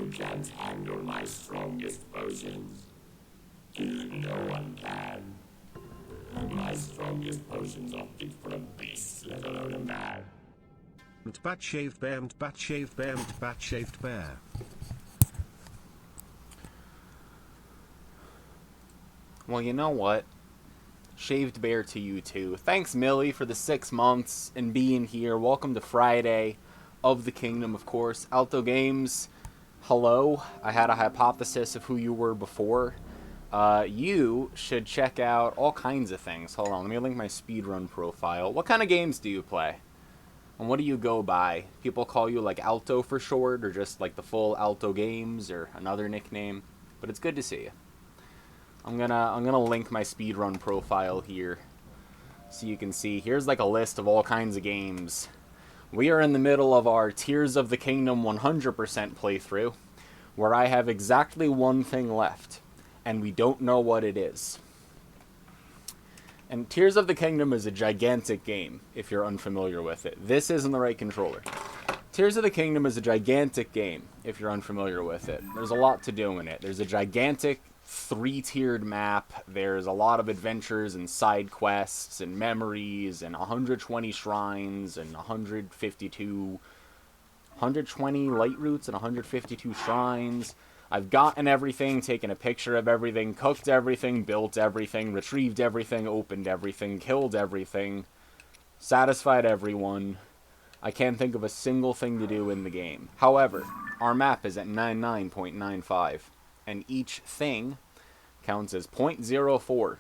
You can't handle my strongest potions. No one can. My strongest potions are fit for a beast, let alone a man. And bat shaved bear and bat shaved bear and bat shaved bear. Well, you know what? Shaved bear to you too. Thanks, Millie, for the 6 months and being here. Welcome to Friday of the Kingdom, of course. Alto Games, hello. I had a hypothesis of who you were before. You should check out all kinds of things. Hold on, let me link my speedrun profile. What kind of games do you play? And what do you go by? People call you like Alto for short, or just like the full Alto Games, or another nickname. But it's good to see you. I'm gonna link my speedrun profile here, so you can see. Here's like a list of all kinds of games. We are in the middle of our Tears of the Kingdom 100% playthrough, where I have exactly one thing left, and we don't know what it is. And Tears of the Kingdom is a gigantic game, if you're unfamiliar with it. This isn't the right controller. Tears of the Kingdom is a gigantic game, if you're unfamiliar with it. There's a lot to do in it. There's a gigantic 3-tiered map. There's a lot of adventures and side quests and memories and 120 shrines and 120 light roots and 152 shrines. I've gotten everything, taken a picture of everything, cooked everything, built everything, retrieved everything, opened everything, killed everything, satisfied everyone. I can't think of a single thing to do in the game. However, our map is at 99.95, and each thing counts as 0.04,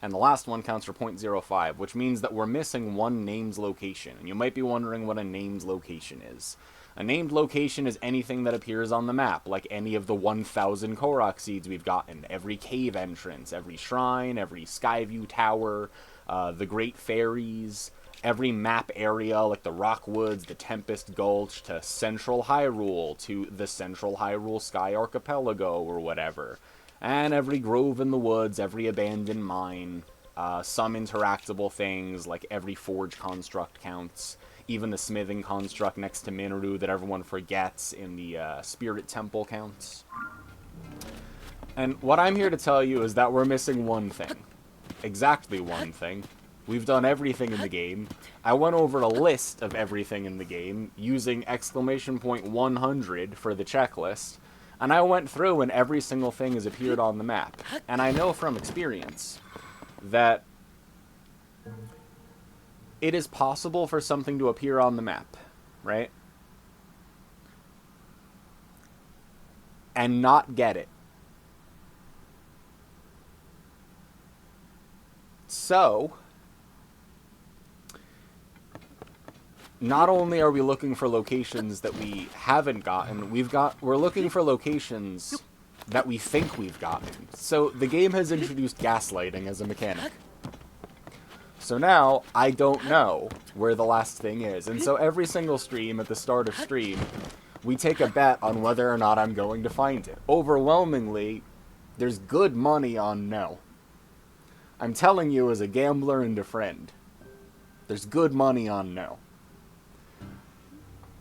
and the last one counts for 0.05, which means that we're missing one named location. And you might be wondering what a named location is. A named location is anything that appears on the map, like any of the 1,000 Korok seeds we've gotten, every cave entrance, every shrine, every Skyview Tower, the Great Fairies, every map area like the Rockwoods, the Tempest Gulch, to Central Hyrule, to the Central Hyrule Sky Archipelago or whatever. And every grove in the woods, every abandoned mine, some interactable things like every forge construct counts. Even the smithing construct next to Minoru that everyone forgets in the Spirit Temple counts. And what I'm here to tell you is that we're missing one thing. Exactly one thing. We've done everything in the game. I went over a list of everything in the game using exclamation point 100 for the checklist. And I went through and every single thing has appeared on the map. And I know from experience that it is possible for something to appear on the map, right? And not get it. So, not only are we looking for locations that we haven't gotten, we're looking for locations that we think we've gotten. So the game has introduced gaslighting as a mechanic. So now, I don't know where the last thing is. And so every single stream, at the start of stream, we take a bet on whether or not I'm going to find it. Overwhelmingly, there's good money on no. I'm telling you as a gambler and a friend. There's good money on no.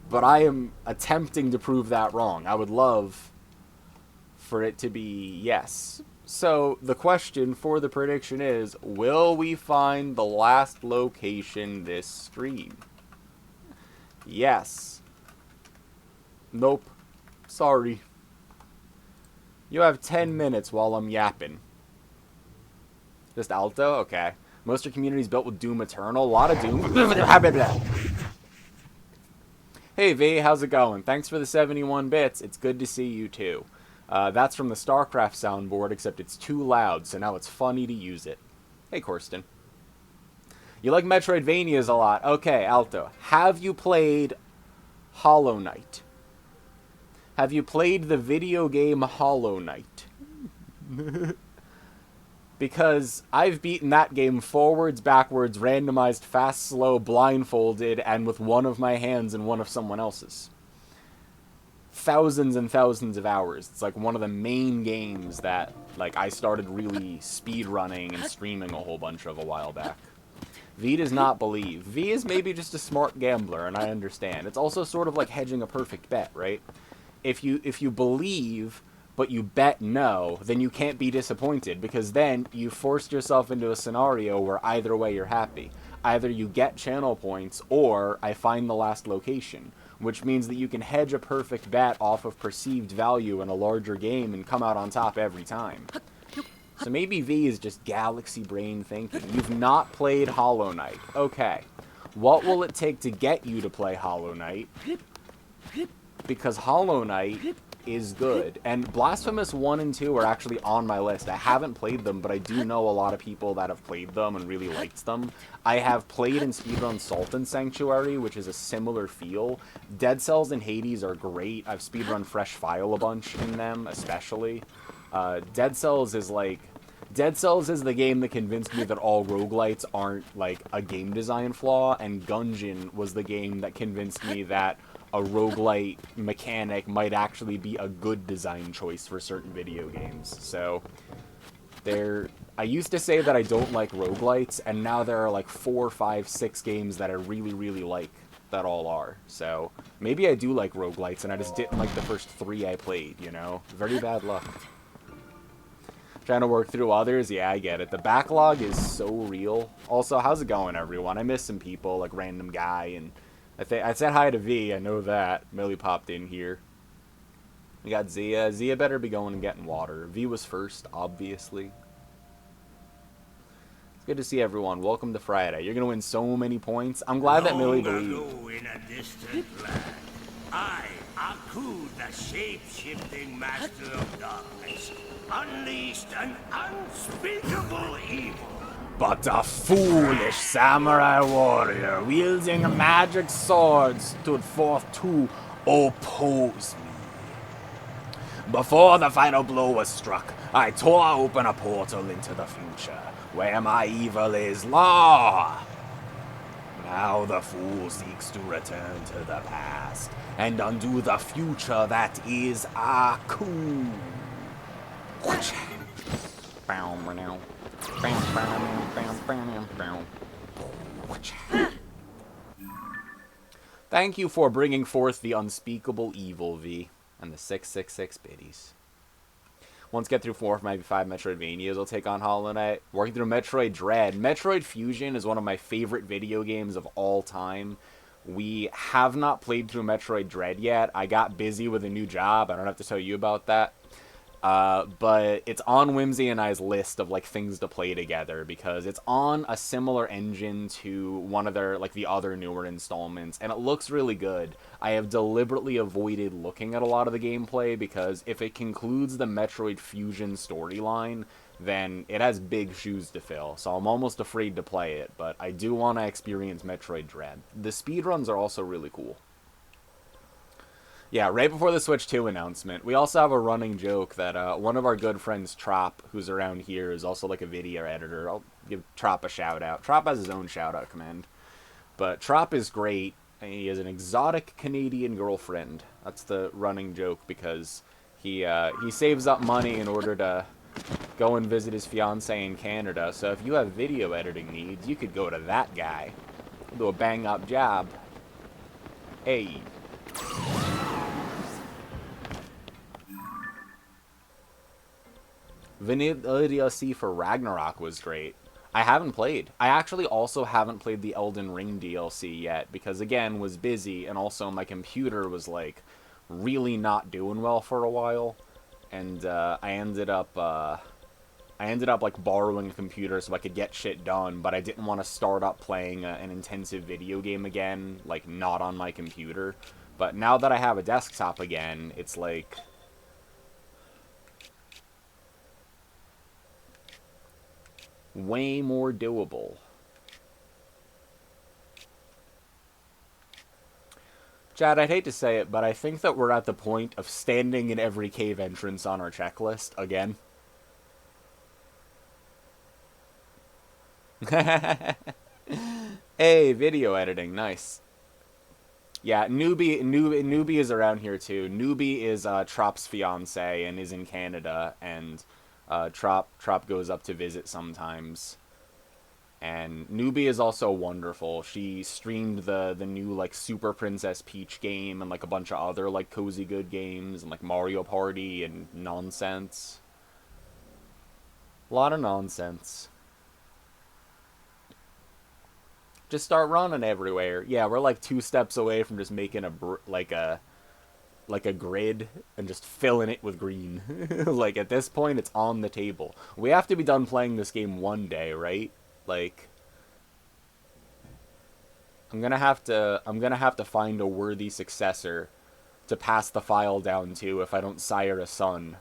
But I am attempting to prove that wrong. I would love for it to be yes. So, the question for the prediction is, will we find the last location this stream? Yes. Nope. Sorry. You have 10 minutes while I'm yapping. Just Alto? Okay. Most are communities built with Doom Eternal. A lot of Doom. Hey V, how's it going? Thanks for the 71 bits. It's good to see you too. That's from the StarCraft soundboard, except it's too loud, so now it's funny to use it. Hey, Corsten. You like Metroidvanias a lot. Okay, Alto. Have you played Hollow Knight? Have you played the video game Hollow Knight? Because I've beaten that game forwards, backwards, randomized, fast, slow, blindfolded, and with one of my hands and one of someone else's. Thousands and thousands of hours. It's like one of the main games that like I started really speed running and streaming a whole bunch of a while back. V does not believe. V is maybe just a smart gambler, and I understand. It's also sort of like hedging a perfect bet, right? if you believe but you bet no, then you can't be disappointed, because then you forced yourself into a scenario where either way you're happy. Either you get channel points or I find the last location, which means that you can hedge a perfect bet off of perceived value in a larger game and come out on top every time. So maybe V is just galaxy brain thinking. You've not played Hollow Knight. Okay. What will it take to get you to play Hollow Knight? Because Hollow Knight is good. And Blasphemous 1 and 2 are actually on my list. I haven't played them, but I do know a lot of people that have played them and really liked them. I have played and speedrun Salt and Sanctuary, which is a similar feel. Dead Cells and Hades are great. I've speedrun Fresh File a bunch in them, especially. Dead Cells is the game that convinced me that all roguelites aren't, like, a game design flaw, and Gungeon was the game that convinced me that a roguelite mechanic might actually be a good design choice for certain video games. So, I used to say that I don't like roguelites, and now there are like 4, 5, 6 games that I really, really like that all are. So, maybe I do like roguelites, and I just didn't like the first 3 I played, you know? Very bad luck. Trying to work through others, yeah, I get it. The backlog is so real. Also, how's it going, everyone? I miss some people, like Random Guy, and I said hi to V, I know that. Millie popped in here. We got Zia. Zia better be going and getting water. V was first, obviously. It's good to see everyone. Welcome to Friday. You're going to win so many points. I'm glad that Millie believed. In a distant land, I, Aku, the shape-shifting master of darkness, unleashed an unspeakable evil. But a foolish samurai warrior wielding a magic sword stood forth to oppose me. Before the final blow was struck, I tore open a portal into the future, where my evil is law. Now the fool seeks to return to the past and undo the future that is Aku. Thank you for bringing forth the unspeakable evil, V, and the 666 biddies. Once get through 4 or maybe 5 Metroidvanias, I'll take on Hollow Knight. Working through Metroid Dread. Metroid Fusion is one of my favorite video games of all time. We have not played through Metroid Dread yet. I got busy with a new job. I don't have to tell you about that. But it's on Whimsy and I's list of, like, things to play together, because it's on a similar engine to one of their, like, the other newer installments, and it looks really good. I have deliberately avoided looking at a lot of the gameplay, because if it concludes the Metroid Fusion storyline, then it has big shoes to fill, so I'm almost afraid to play it, but I do want to experience Metroid Dread. The speedruns are also really cool. Yeah, right before the Switch 2 announcement, we also have a running joke that one of our good friends, Trop, who's around here, is also like a video editor. I'll give Trop a shout-out. Trop has his own shout-out command. But Trop is great, and he has an exotic Canadian girlfriend. That's the running joke, because he saves up money in order to go and visit his fiancée in Canada. So if you have video editing needs, you could go to that guy. Do a bang-up job. Hey. Vanilla DLC for Ragnarok was great. I haven't played. I actually also haven't played the Elden Ring DLC yet, because again, was busy, and also my computer was, like, really not doing well for a while, and I ended up like borrowing a computer so I could get shit done, but I didn't want to start up playing an intensive video game again, like, not on my computer. But now that I have a desktop again, it's like, way more doable. Chad, I'd hate to say it, but I think that we're at the point of standing in every cave entrance on our checklist again. Hey, video editing, nice. Yeah, Newbie is around here too. Newbie is Trop's fiance and is in Canada, and Trop goes up to visit sometimes. And Newbie is also wonderful. She streamed the new, like, Super Princess Peach game and, like, a bunch of other, like, Cozy Good games and, like, Mario Party and nonsense. A lot of nonsense. Just start running everywhere. Yeah, we're, like, 2 steps away from just making a grid and just filling it with green. Like, at this point, it's on the table. We have to be done playing this game one day, right? Like, I'm gonna have to find a worthy successor to pass the file down to if I don't sire a son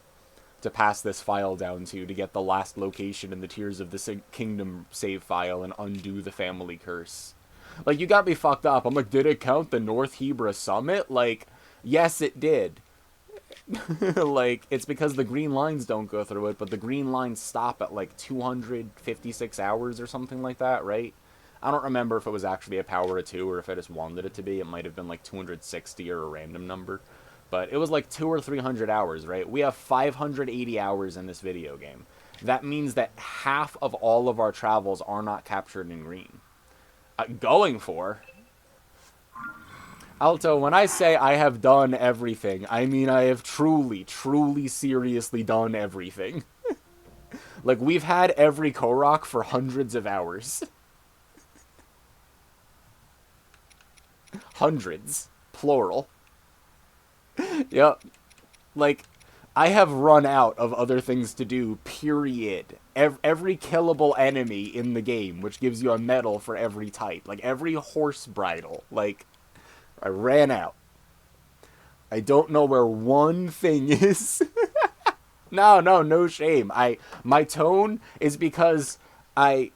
to pass this file down to get the last location in the Tears of the Kingdom save file and undo the family curse. Like, you got me fucked up. I'm like, did it count the North Hebra Summit? Like, yes, it did. Like, it's because the green lines don't go through it, but the green lines stop at, like, 256 hours or something like that, right? I don't remember if it was actually a power of 2 or if I just wanted it to be. It might have been, like, 260 or a random number. But it was, like, 200 or 300 hours, right? We have 580 hours in this video game. That means that half of all of our travels are not captured in green. Going for... Alto, when I say I have done everything, I mean I have truly, truly, seriously done everything. Like, we've had every Korok for hundreds of hours. Hundreds. Plural. Yep. Like, I have run out of other things to do, period. Every killable enemy in the game, which gives you a medal for every type. Like, every horse bridle. Like... I ran out. I don't know where one thing is. No shame. My tone is because the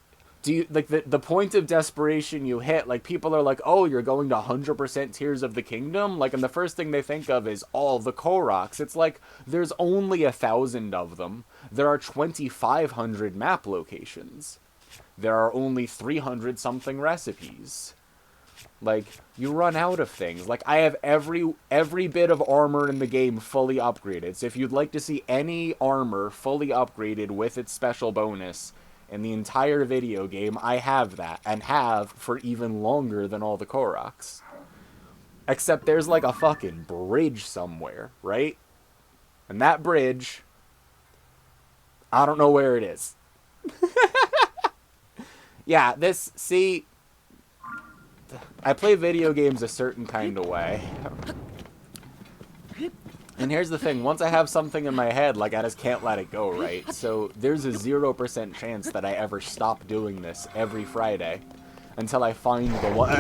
point of desperation you hit, like, people are like, oh, you're going to 100% Tears of the Kingdom? Like, and the first thing they think of is all the Koroks. It's like, there's only 1,000 of them. There are 2,500 map locations. There are only 300-something recipes. Like, you run out of things. Like, I have every bit of armor in the game fully upgraded. So if you'd like to see any armor fully upgraded with its special bonus in the entire video game, I have that. And have for even longer than all the Koroks. Except there's, like, a fucking bridge somewhere, right? And that bridge, I don't know where it is. Yeah, see... I play video games a certain kind of way. And here's the thing, once I have something in my head, like, I just can't let it go, right? So there's a 0% chance that I ever stop doing this every Friday until I find the one.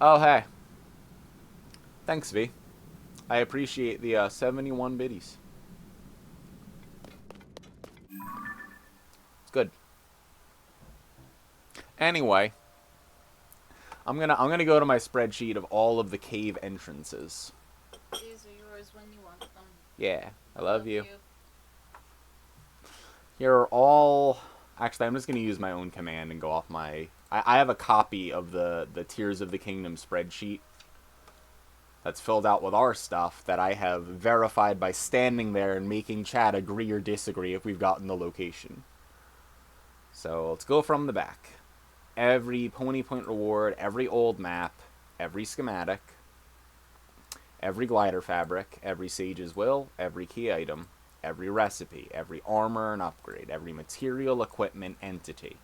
Oh, hey. Thanks, V. I appreciate the 71 biddies. Good. Anyway, I'm gonna go to my spreadsheet of all of the cave entrances. These are yours when you want them. Yeah, I love you. Here are all... Actually, I'm just gonna use my own command and go off my... I have a copy of the Tears of the Kingdom spreadsheet that's filled out with our stuff that I have verified by standing there and making chat agree or disagree if we've gotten the location. So, let's go from the back. Every pony point reward, every old map, every schematic, every glider fabric, every sage's will, every key item, every recipe, every armor and upgrade, every material, equipment, entity,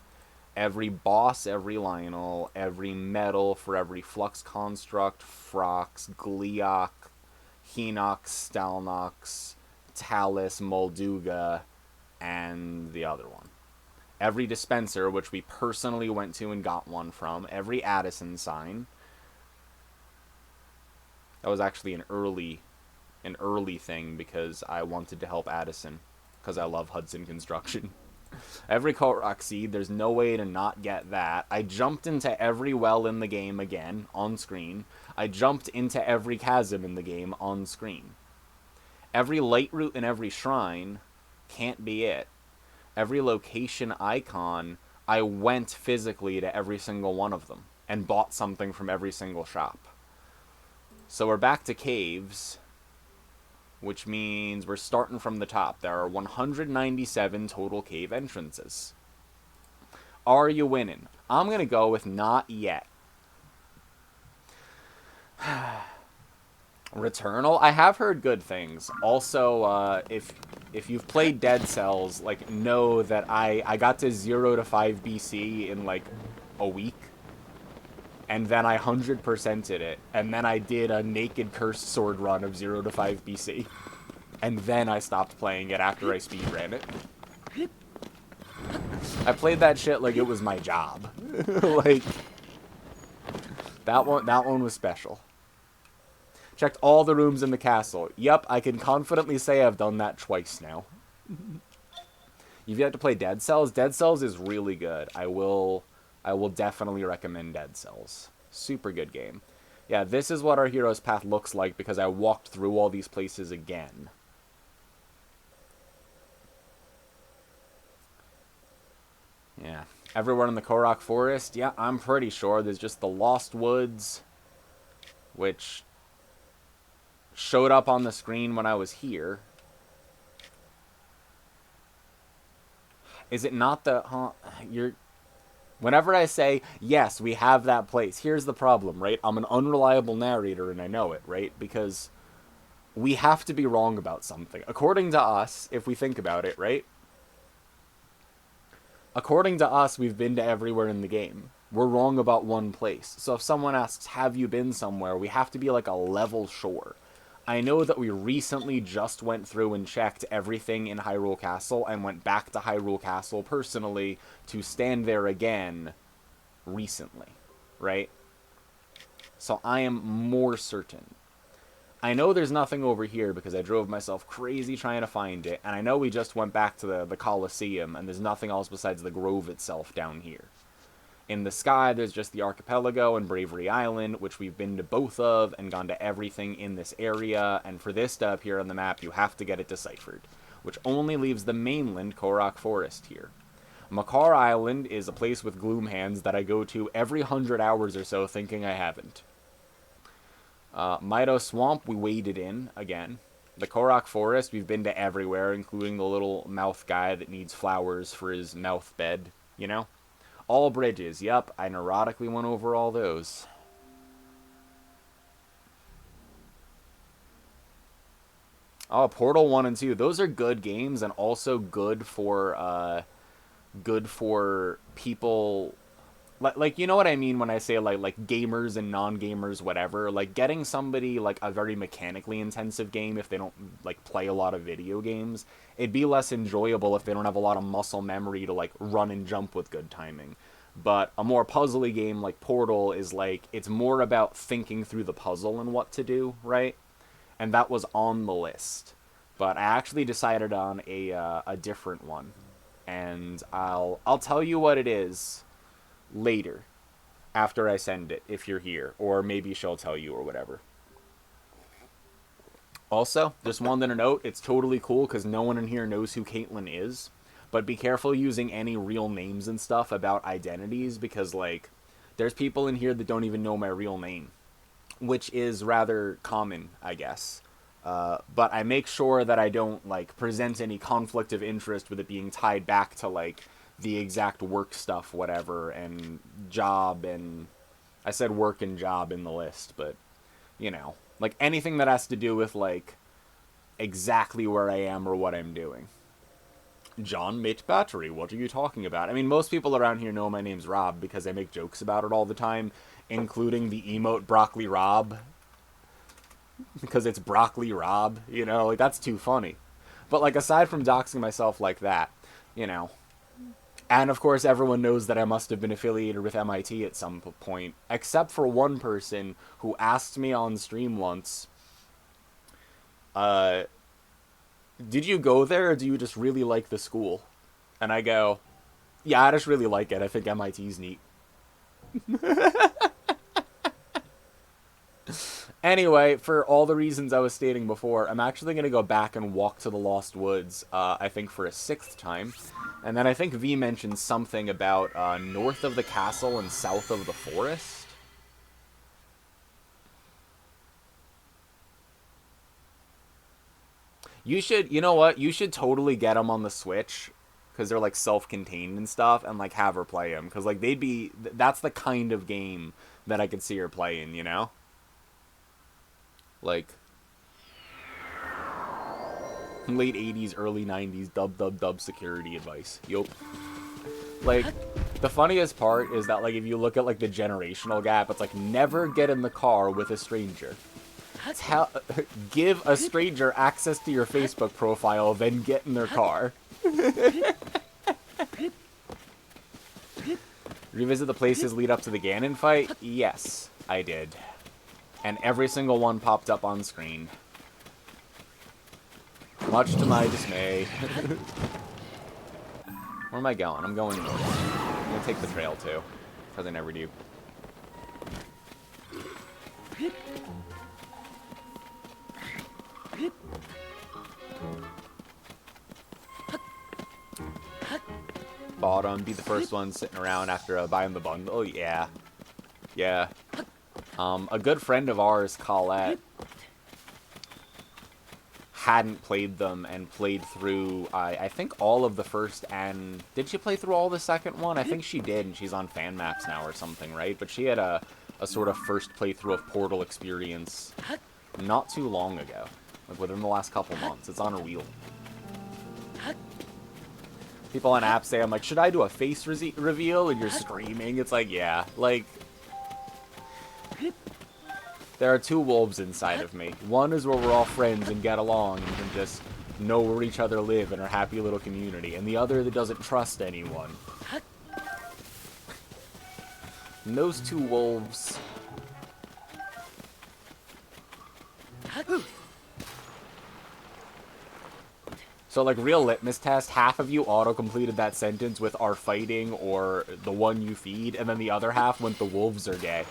every boss, every Lionel, every medal for every Flux Construct, Phrox, Gleeok, Hinox, Stalnox, Talus, Molduga, and the other one. Every dispenser, which we personally went to and got one from. Every Addison sign. That was actually an early thing because I wanted to help Addison. Because I love Hudson Construction. Every Korok seed, there's no way to not get that. I jumped into every well in the game again, on screen. I jumped into every chasm in the game, on screen. Every light route and every shrine can't be it. Every location icon, I went physically to every single one of them and bought something from every single shop. So we're back to caves. which means we're starting from the top. There are 197 total cave entrances. Are you winning? I'm going to go with not yet. Returnal? I have heard good things. Also, if you've played Dead Cells, like, know that I got to 0 to 5 BC in, like, a week. And then I 100%ed it. And then I did a naked cursed sword run of 0 to 5 BC. And then I stopped playing it after I speedran it. I played that shit like it was my job. Like, that one was special. Checked all the rooms in the castle. Yep, I can confidently say I've done that twice now. You've yet to play Dead Cells? Dead Cells is really good. I will definitely recommend Dead Cells. Super good game. Yeah, this is what our hero's path looks like because I walked through all these places again. Yeah. Everywhere in the Korok Forest? Yeah, I'm pretty sure. There's just the Lost Woods, which showed up on the screen when I was here. Is it not the... Huh? Whenever I say, yes, we have that place, here's the problem, right? I'm an unreliable narrator and I know it, right? Because we have to be wrong about something. According to us, if we think about it, right? According to us, we've been to everywhere in the game. We're wrong about one place. So if someone asks, have you been somewhere? We have to be like a level sure. I know that we recently just went through and checked everything in Hyrule Castle and went back to Hyrule Castle personally to stand there again recently, right? So I am more certain. I know there's nothing over here because I drove myself crazy trying to find it, and I know we just went back to the Colosseum, and there's nothing else besides the Grove itself down here. In the sky, there's just the Archipelago and Bravery Island, which we've been to both of and gone to everything in this area, and for this to appear on the map, you have to get it deciphered, which only leaves the mainland Korok Forest here. Makar Island is a place with gloom hands that I go to every 100 hours or so thinking I haven't. Mido Swamp, we waded in, again. The Korok Forest, we've been to everywhere, including the little mouth guy that needs flowers for his mouth bed, you know? All bridges, yep, I neurotically went over all those. Oh, Portal 1 and 2, those are good games and also good for people... Like, you know what I mean when I say, like gamers and non-gamers, whatever. Like, getting somebody, like, a very mechanically intensive game if they don't, like, play a lot of video games, it'd be less enjoyable if they don't have a lot of muscle memory to, like, run and jump with good timing. But a more puzzly game like Portal is, like, it's more about thinking through the puzzle and what to do, right? And that was on the list. But I actually decided on a different one. And I'll tell you what it is later, after I send it, if you're here, or maybe she'll tell you or whatever. Also, just wanted to note, it's totally cool because no one in here knows who Caitlyn is, but be careful using any real names and stuff about identities because, like, there's people in here that don't even know my real name, which is rather common, I guess. But I make sure that I don't, like, present any conflict of interest with it being tied back to, like, the exact work stuff, whatever, and job, and I said work and job in the list, but, you know, like anything that has to do with, like, exactly where I am or what I'm doing. John Mate Battery, what are you talking about? I mean, most people around here know my name's Rob because I make jokes about it all the time, including the emote Broccoli Rob, because it's Broccoli Rob, you know, like, that's too funny. But, like, aside from doxing myself like that, you know, and, of course, everyone knows that I must have been affiliated with MIT at some point, except for one person who asked me on stream once, did you go there, or do you just really like the school? And I go, yeah, I just really like it. I think MIT's neat. Anyway, for all the reasons I was stating before, I'm actually going to go back and walk to the Lost Woods, I think for a 6th time. And then I think V mentioned something about north of the castle and south of the forest. You should, you know what? You should totally get them on the Switch, because they're like self-contained and stuff, and like have her play them, because like they'd be, that's the kind of game that I could see her playing, you know? Like late 80s, early 90s dub security advice. Yup. Like, the funniest part is that, like, if you look at, like, the generational gap, it's like, never get in the car with a stranger. Give a stranger access to your Facebook profile, then get in their car. Revisit the places lead up to the Ganon fight? Yes, I did. And every single one popped up on screen. Much to my dismay. Where am I going? I'm going north. I'm gonna take the trail too, because I never do. Bottom, be the first one sitting around after buying the bundle. Oh yeah, yeah. A good friend of ours, Colette, hadn't played them and played through, I think, all of the first, and did she play through all the second one? I think she did, and she's on fan maps now or something, right? But she had a sort of first playthrough of Portal experience not too long ago, like within the last couple months. It's on her wheel. People on apps say, I'm like, should I do a face reveal? And you're screaming. It's like, yeah, like, there are two wolves inside of me. One is where we're all friends and get along and can just know where each other live in our happy little community. And the other that doesn't trust anyone. And those two wolves... So, like, real litmus test, half of you auto-completed that sentence with "are fighting" or "the one you feed," and then the other half went "the wolves are gay."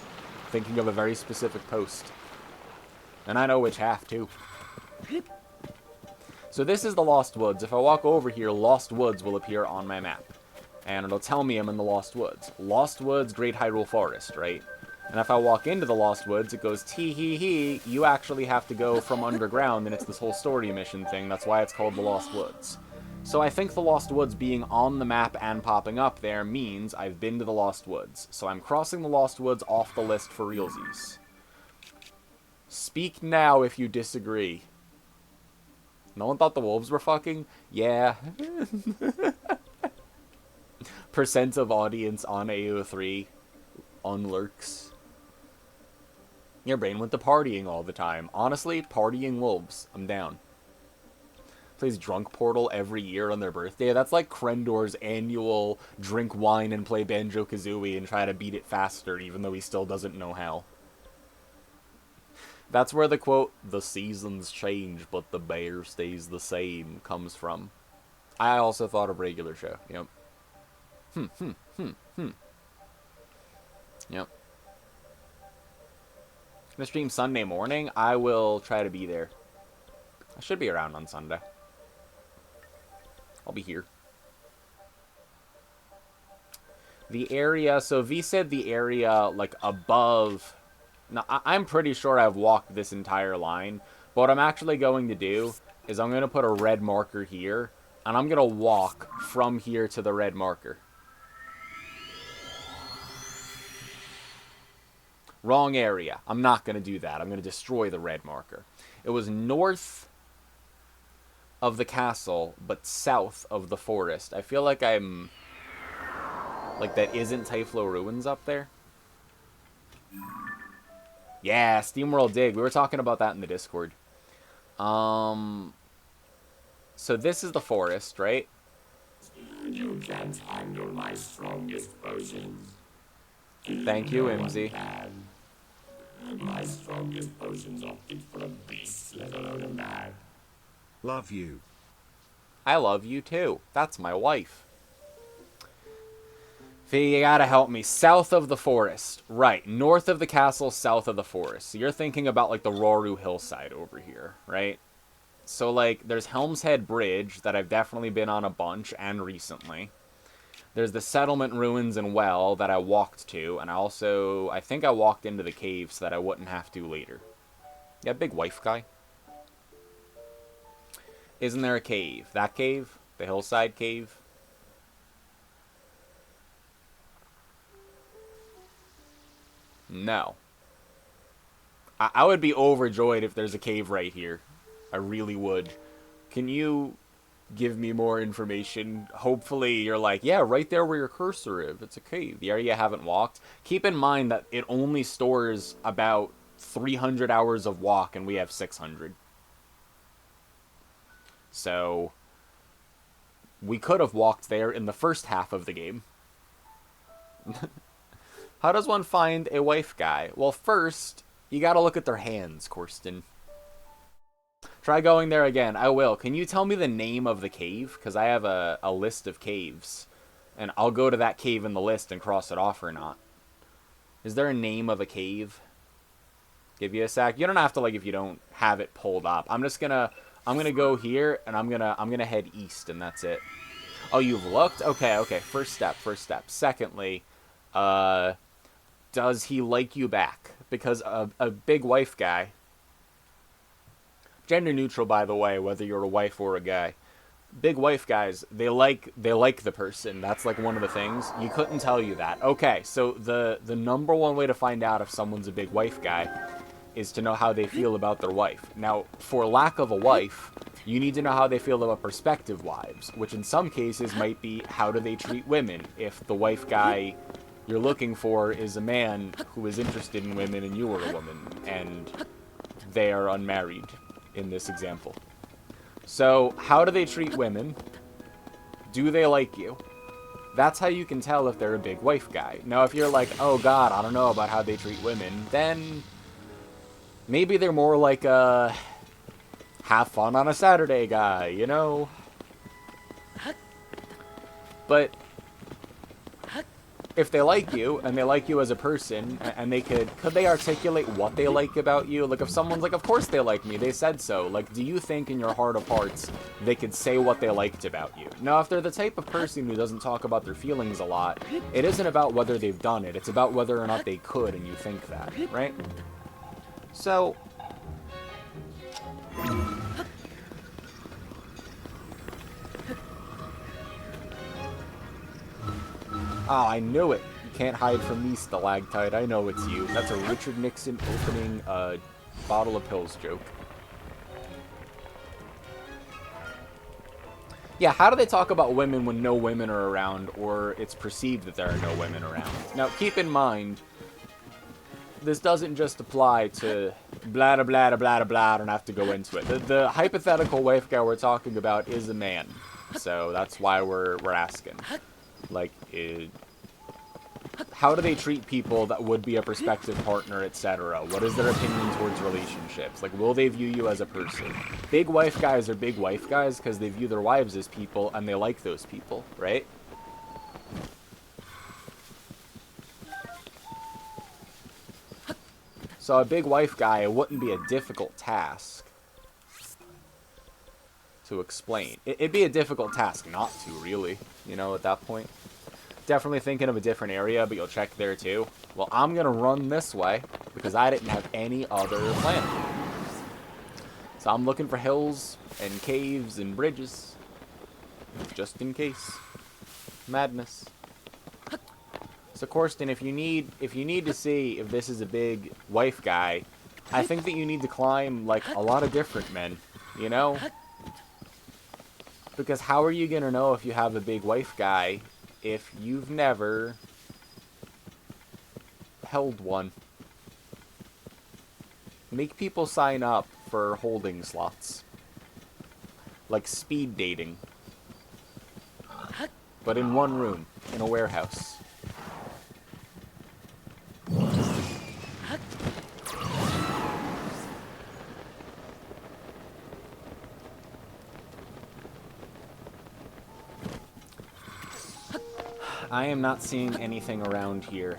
Thinking of a very specific post. And I know which half, too. So this is the Lost Woods. If I walk over here, Lost Woods will appear on my map. And it'll tell me I'm in the Lost Woods. Lost Woods, Great Hyrule Forest, right? And if I walk into the Lost Woods, it goes, tee-hee-hee, you actually have to go from underground, and it's this whole story mission thing. That's why it's called the Lost Woods. So I think the Lost Woods being on the map and popping up there means I've been to the Lost Woods. So I'm crossing the Lost Woods off the list for realsies. Speak now if you disagree. No one thought the wolves were fucking? Yeah. Percent of audience on AO3 unlurks. Your brain went to partying all the time. Honestly, partying wolves. I'm down. Plays Drunk Portal every year on their birthday. That's like Krendor's annual drink wine and play Banjo-Kazooie and try to beat it faster, even though he still doesn't know how. That's where the quote, "the seasons change, but the bear stays the same," comes from. I also thought of Regular Show. Yep. Yep. Gonna stream Sunday morning. I will try to be there. I should be around on Sunday. I'll be here. The area, so V said the area, like, above... Now, I'm pretty sure I've walked this entire line, but what I'm actually going to do is I'm going to put a red marker here, and I'm going to walk from here to the red marker. Wrong area. I'm not going to do that. I'm going to destroy the red marker. It was north of the castle, but south of the forest. I feel like I'm... Like, that isn't Typhlo Ruins up there? Yeah, SteamWorld Dig. We were talking about that in the Discord. So this is the forest, right? You can't handle my strongest potions. Thank you, Imzy. My strongest potions are fit for a beast, let alone a man. Love you. I love you too. That's my wife. Fee, you gotta help me. South of the forest. Right. North of the castle, south of the forest. So you're thinking about, like, the Roru hillside over here, right? So, like, there's Helm's Head Bridge that I've definitely been on a bunch, and recently. There's the Settlement Ruins and Well that I walked to, and I think I walked into the cave so that I wouldn't have to later. Yeah, big wife guy. Isn't there a cave? That cave? The hillside cave? No. I would be overjoyed if there's a cave right here. I really would. Can you give me more information? Hopefully you're like, yeah, right there where your cursor is. It's a cave. The area you haven't walked. Keep in mind that it only stores about 300 hours of walk, and we have 600. So we could have walked there in the first half of the game. How does one find a wife guy? Well, first, you gotta look at their hands, Corsten. Try going there again. I will. Can you tell me the name of the cave? Because I have a list of caves. And I'll go to that cave in the list and cross it off or not. Is there a name of a cave? Give you a sec. You don't have to, like, if you don't have it pulled up. I'm gonna go here, and I'm gonna head east, and that's it. Oh, you've looked? Okay. First step. Secondly, does he like you back? Because a big wife guy, gender neutral, by the way, whether you're a wife or a guy, big wife guys, they like the person. That's like one of the things. You couldn't tell you that. Okay, so the number one way to find out if someone's a big wife guy is to know how they feel about their wife. Now, for lack of a wife, you need to know how they feel about prospective wives, which in some cases might be how do they treat women. If the wife guy you're looking for is a man who is interested in women and you are a woman, and they are unmarried in this example. So, how do they treat women? Do they like you? That's how you can tell if they're a big wife guy. Now, if you're like, oh god, I don't know about how they treat women, then maybe they're more like a have fun on a Saturday guy, you know? But if they like you, and they like you as a person, and they could they articulate what they like about you? Like, if someone's like, of course they like me, they said so. Like, do you think in your heart of hearts they could say what they liked about you? Now, if they're the type of person who doesn't talk about their feelings a lot, it isn't about whether they've done it. It's about whether or not they could, and you think that, right? So oh, I knew it. You can't hide from me, stalactite. I know it's you. That's a Richard Nixon opening a bottle of pills joke. Yeah, how do they talk about women when no women are around, or it's perceived that there are no women around? Now, keep in mind, this doesn't just apply to blah, blah, blah, blah, blah. I don't have to go into it. The hypothetical wife guy we're talking about is a man. So that's why we're asking. Like, how do they treat people that would be a prospective partner, etc.? What is their opinion towards relationships? Like, will they view you as a person? Big wife guys are big wife guys because they view their wives as people, and they like those people, right? So a big wife guy, it wouldn't be a difficult task to explain. It'd be a difficult task not to, really, you know, at that point. Definitely thinking of a different area, but you'll check there too. Well, I'm going to run this way because I didn't have any other plan. So I'm looking for hills and caves and bridges, just in case. Madness. So Corsten, if you need to see if this is a big wife guy, I think that you need to climb like a lot of different men, you know? Because how are you gonna know if you have a big wife guy if you've never held one? Make people sign up for holding slots. Like speed dating. But in one room, in a warehouse. I am not seeing anything around here,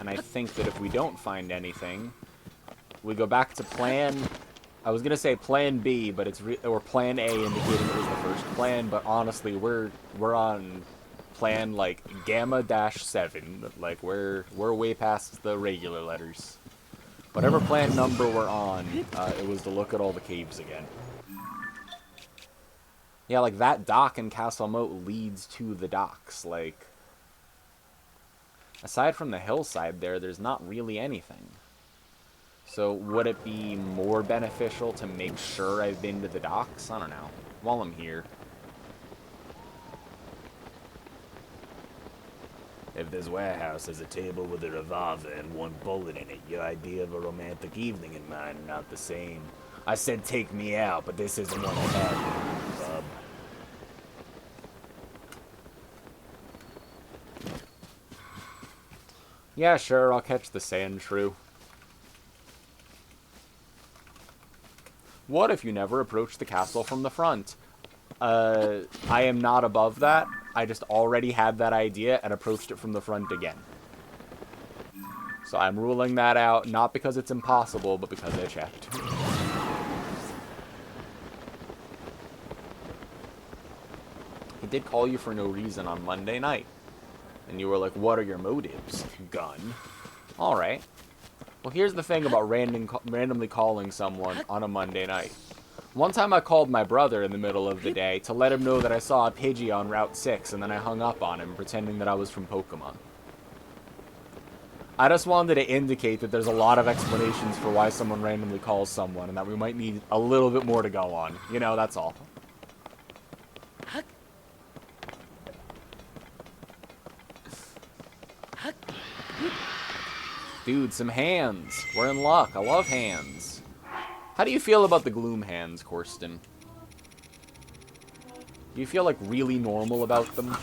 and I think that if we don't find anything, we go back to plan. I was gonna say plan B, but it's or plan A, indicating it was the first plan. But honestly, we're on plan like Gamma-7. Like we're way past the regular letters. Whatever plan number we're on, it was to look at all the caves again. Yeah, like, that dock in Castle Moat leads to the docks. Like, aside from the hillside there's not really anything. So, would it be more beneficial to make sure I've been to the docks? I don't know. While I'm here. If this warehouse has a table with a revolver and one bullet in it, your idea of a romantic evening and mine are not the same. I said take me out, but this isn't what I have, bub. Yeah, sure, I'll catch the sand shrew. What if you never approach the castle from the front? I am not above that. I just already had that idea and approached it from the front again. So I'm ruling that out, not because it's impossible, but because I checked. He did call you for no reason on Monday night. And you were like, what are your motives? Gun. Alright. Well, here's the thing about randomly calling someone on a Monday night. One time I called my brother in the middle of the day to let him know that I saw a Pidgey on Route 6, and then I hung up on him, pretending that I was from Pokemon. I just wanted to indicate that there's a lot of explanations for why someone randomly calls someone, and that we might need a little bit more to go on. You know, that's all. Dude, some hands. We're in luck. I love hands. How do you feel about the Gloom hands, Corsten? Do you feel, like, really normal about them?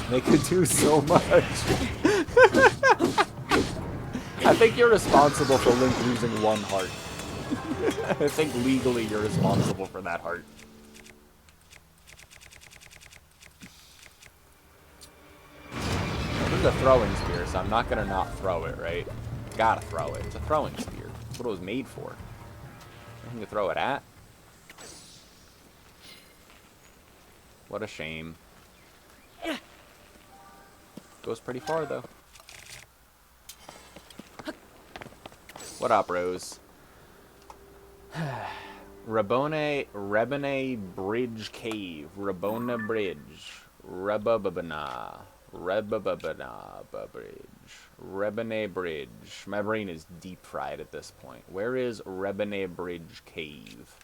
They could do so much. I think you're responsible for Link losing one heart. I think legally you're responsible for that heart. This is a throwing spear, so I'm not gonna not throw it, right? Gotta throw it. It's a throwing spear. That's what it was made for. Nothing to throw it at. What a shame. Goes pretty far, though. What up, Rose? Rebone Bridge Cave. Rebona Bridge. Rebababana. Rebababana Bridge. Rebone Bridge. My brain is deep fried at this point. Where is Rebone Bridge Cave?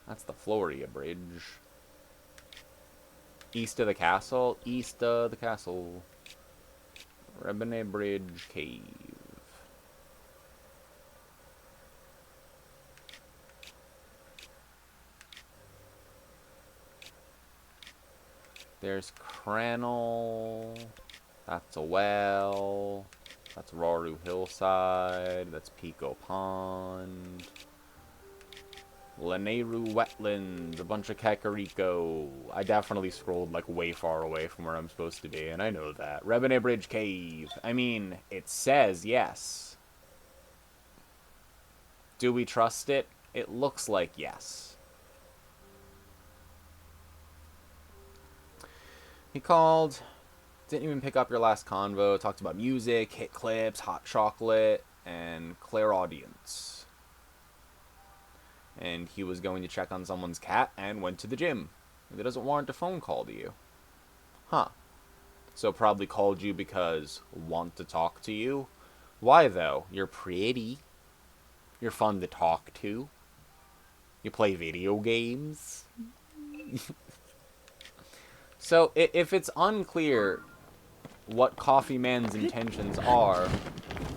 That's the Floria Bridge. East of the castle? East of the castle. Rebone Bridge Cave. There's Cranel. That's a well. That's Rauru Hillside. That's Pico Pond. Lanayru Wetlands, a bunch of Kakariko. I definitely scrolled, like, way far away from where I'm supposed to be, and I know that. Rebone Bridge Cave. I mean, it says yes. Do we trust it? It looks like yes. He called. Didn't even pick up your last convo. Talked about music, hit clips, hot chocolate, and clairaudience. And he was going to check on someone's cat and went to the gym. That doesn't warrant a phone call to you. Huh. So probably called you because want to talk to you? Why, though? You're pretty. You're fun to talk to. You play video games. So, if it's unclear what Coffee Man's intentions are,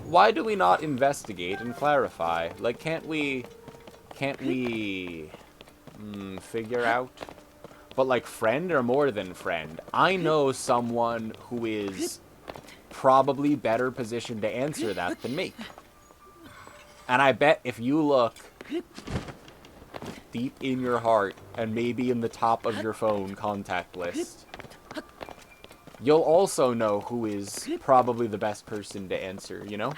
why do we not investigate and clarify? Like, can't we figure out? But, like, friend or more than friend? I know someone who is probably better positioned to answer that than me. And I bet if you look deep in your heart and maybe in the top of your phone contact list. You'll also know who is probably the best person to answer, you know?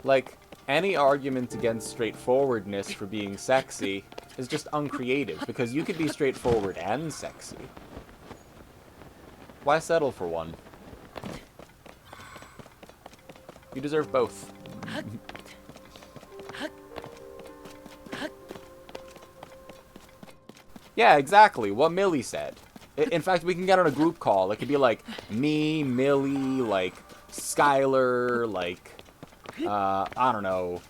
Like, any argument against straightforwardness for being sexy is just uncreative, because you could be straightforward and sexy. Why settle for one? You deserve both. Yeah, exactly. What Millie said. In fact, we can get on a group call. It could be like me, Millie, like Skylar, like I don't know,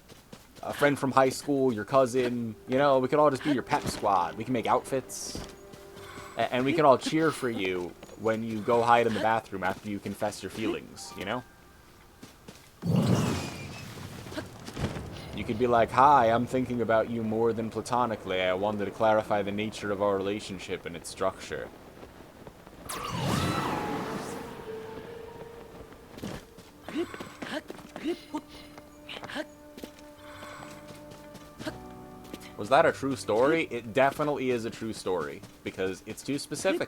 a friend from high school, your cousin. You know, we could all just be your pep squad. We can make outfits, and we can all cheer for you when you go hide in the bathroom after you confess your feelings. You know. You could be like, hi, I'm thinking about you more than platonically. I wanted to clarify the nature of our relationship and its structure. Was that a true story? It definitely is a true story, because it's too specific.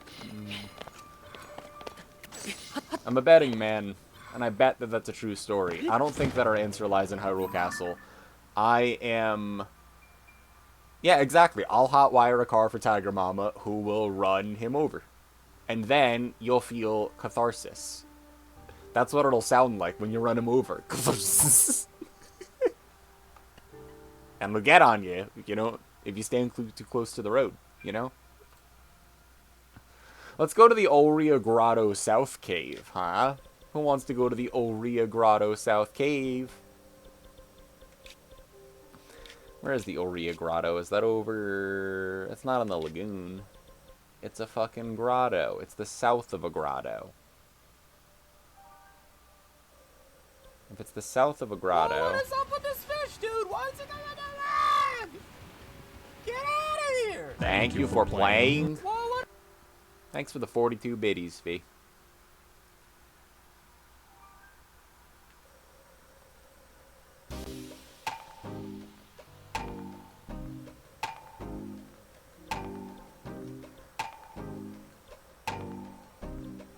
I'm a betting man, and I bet that that's a true story. I don't think that our answer lies in Hyrule Castle. I am... Yeah, exactly. I'll hotwire a car for Tiger Mama who will run him over. And then you'll feel catharsis. That's what it'll sound like when you run him over. Catharsis. And they'll get on you, you know, if you stand too close to the road, you know? Let's go to the Ulria Grotto South Cave, huh? Who wants to go to the Ulria Grotto South Cave? Where is the Ulria Grotto? Is that over... It's not in the lagoon. It's a fucking grotto. It's the south of a grotto. If it's the south of a grotto... Oh, what is up with this fish, dude? Why is it going to lag? Get out of here! Thank you for playing. Whoa, what? Thanks for the 42 biddies, V.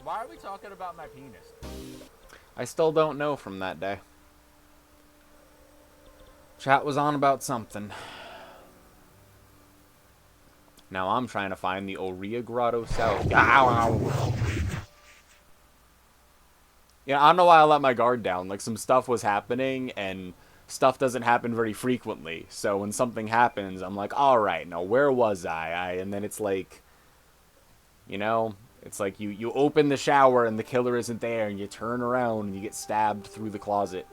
Why are we talking about my penis? I still don't know from that day. Chat was on about something. Now I'm trying to find the Ulria Grotto South. Ow. Yeah, I don't know why I let my guard down. Like, some stuff was happening, and stuff doesn't happen very frequently. So when something happens, I'm like, alright, now where was I? And then it's like, you know... It's like you open the shower and the killer isn't there, and you turn around and you get stabbed through the closet.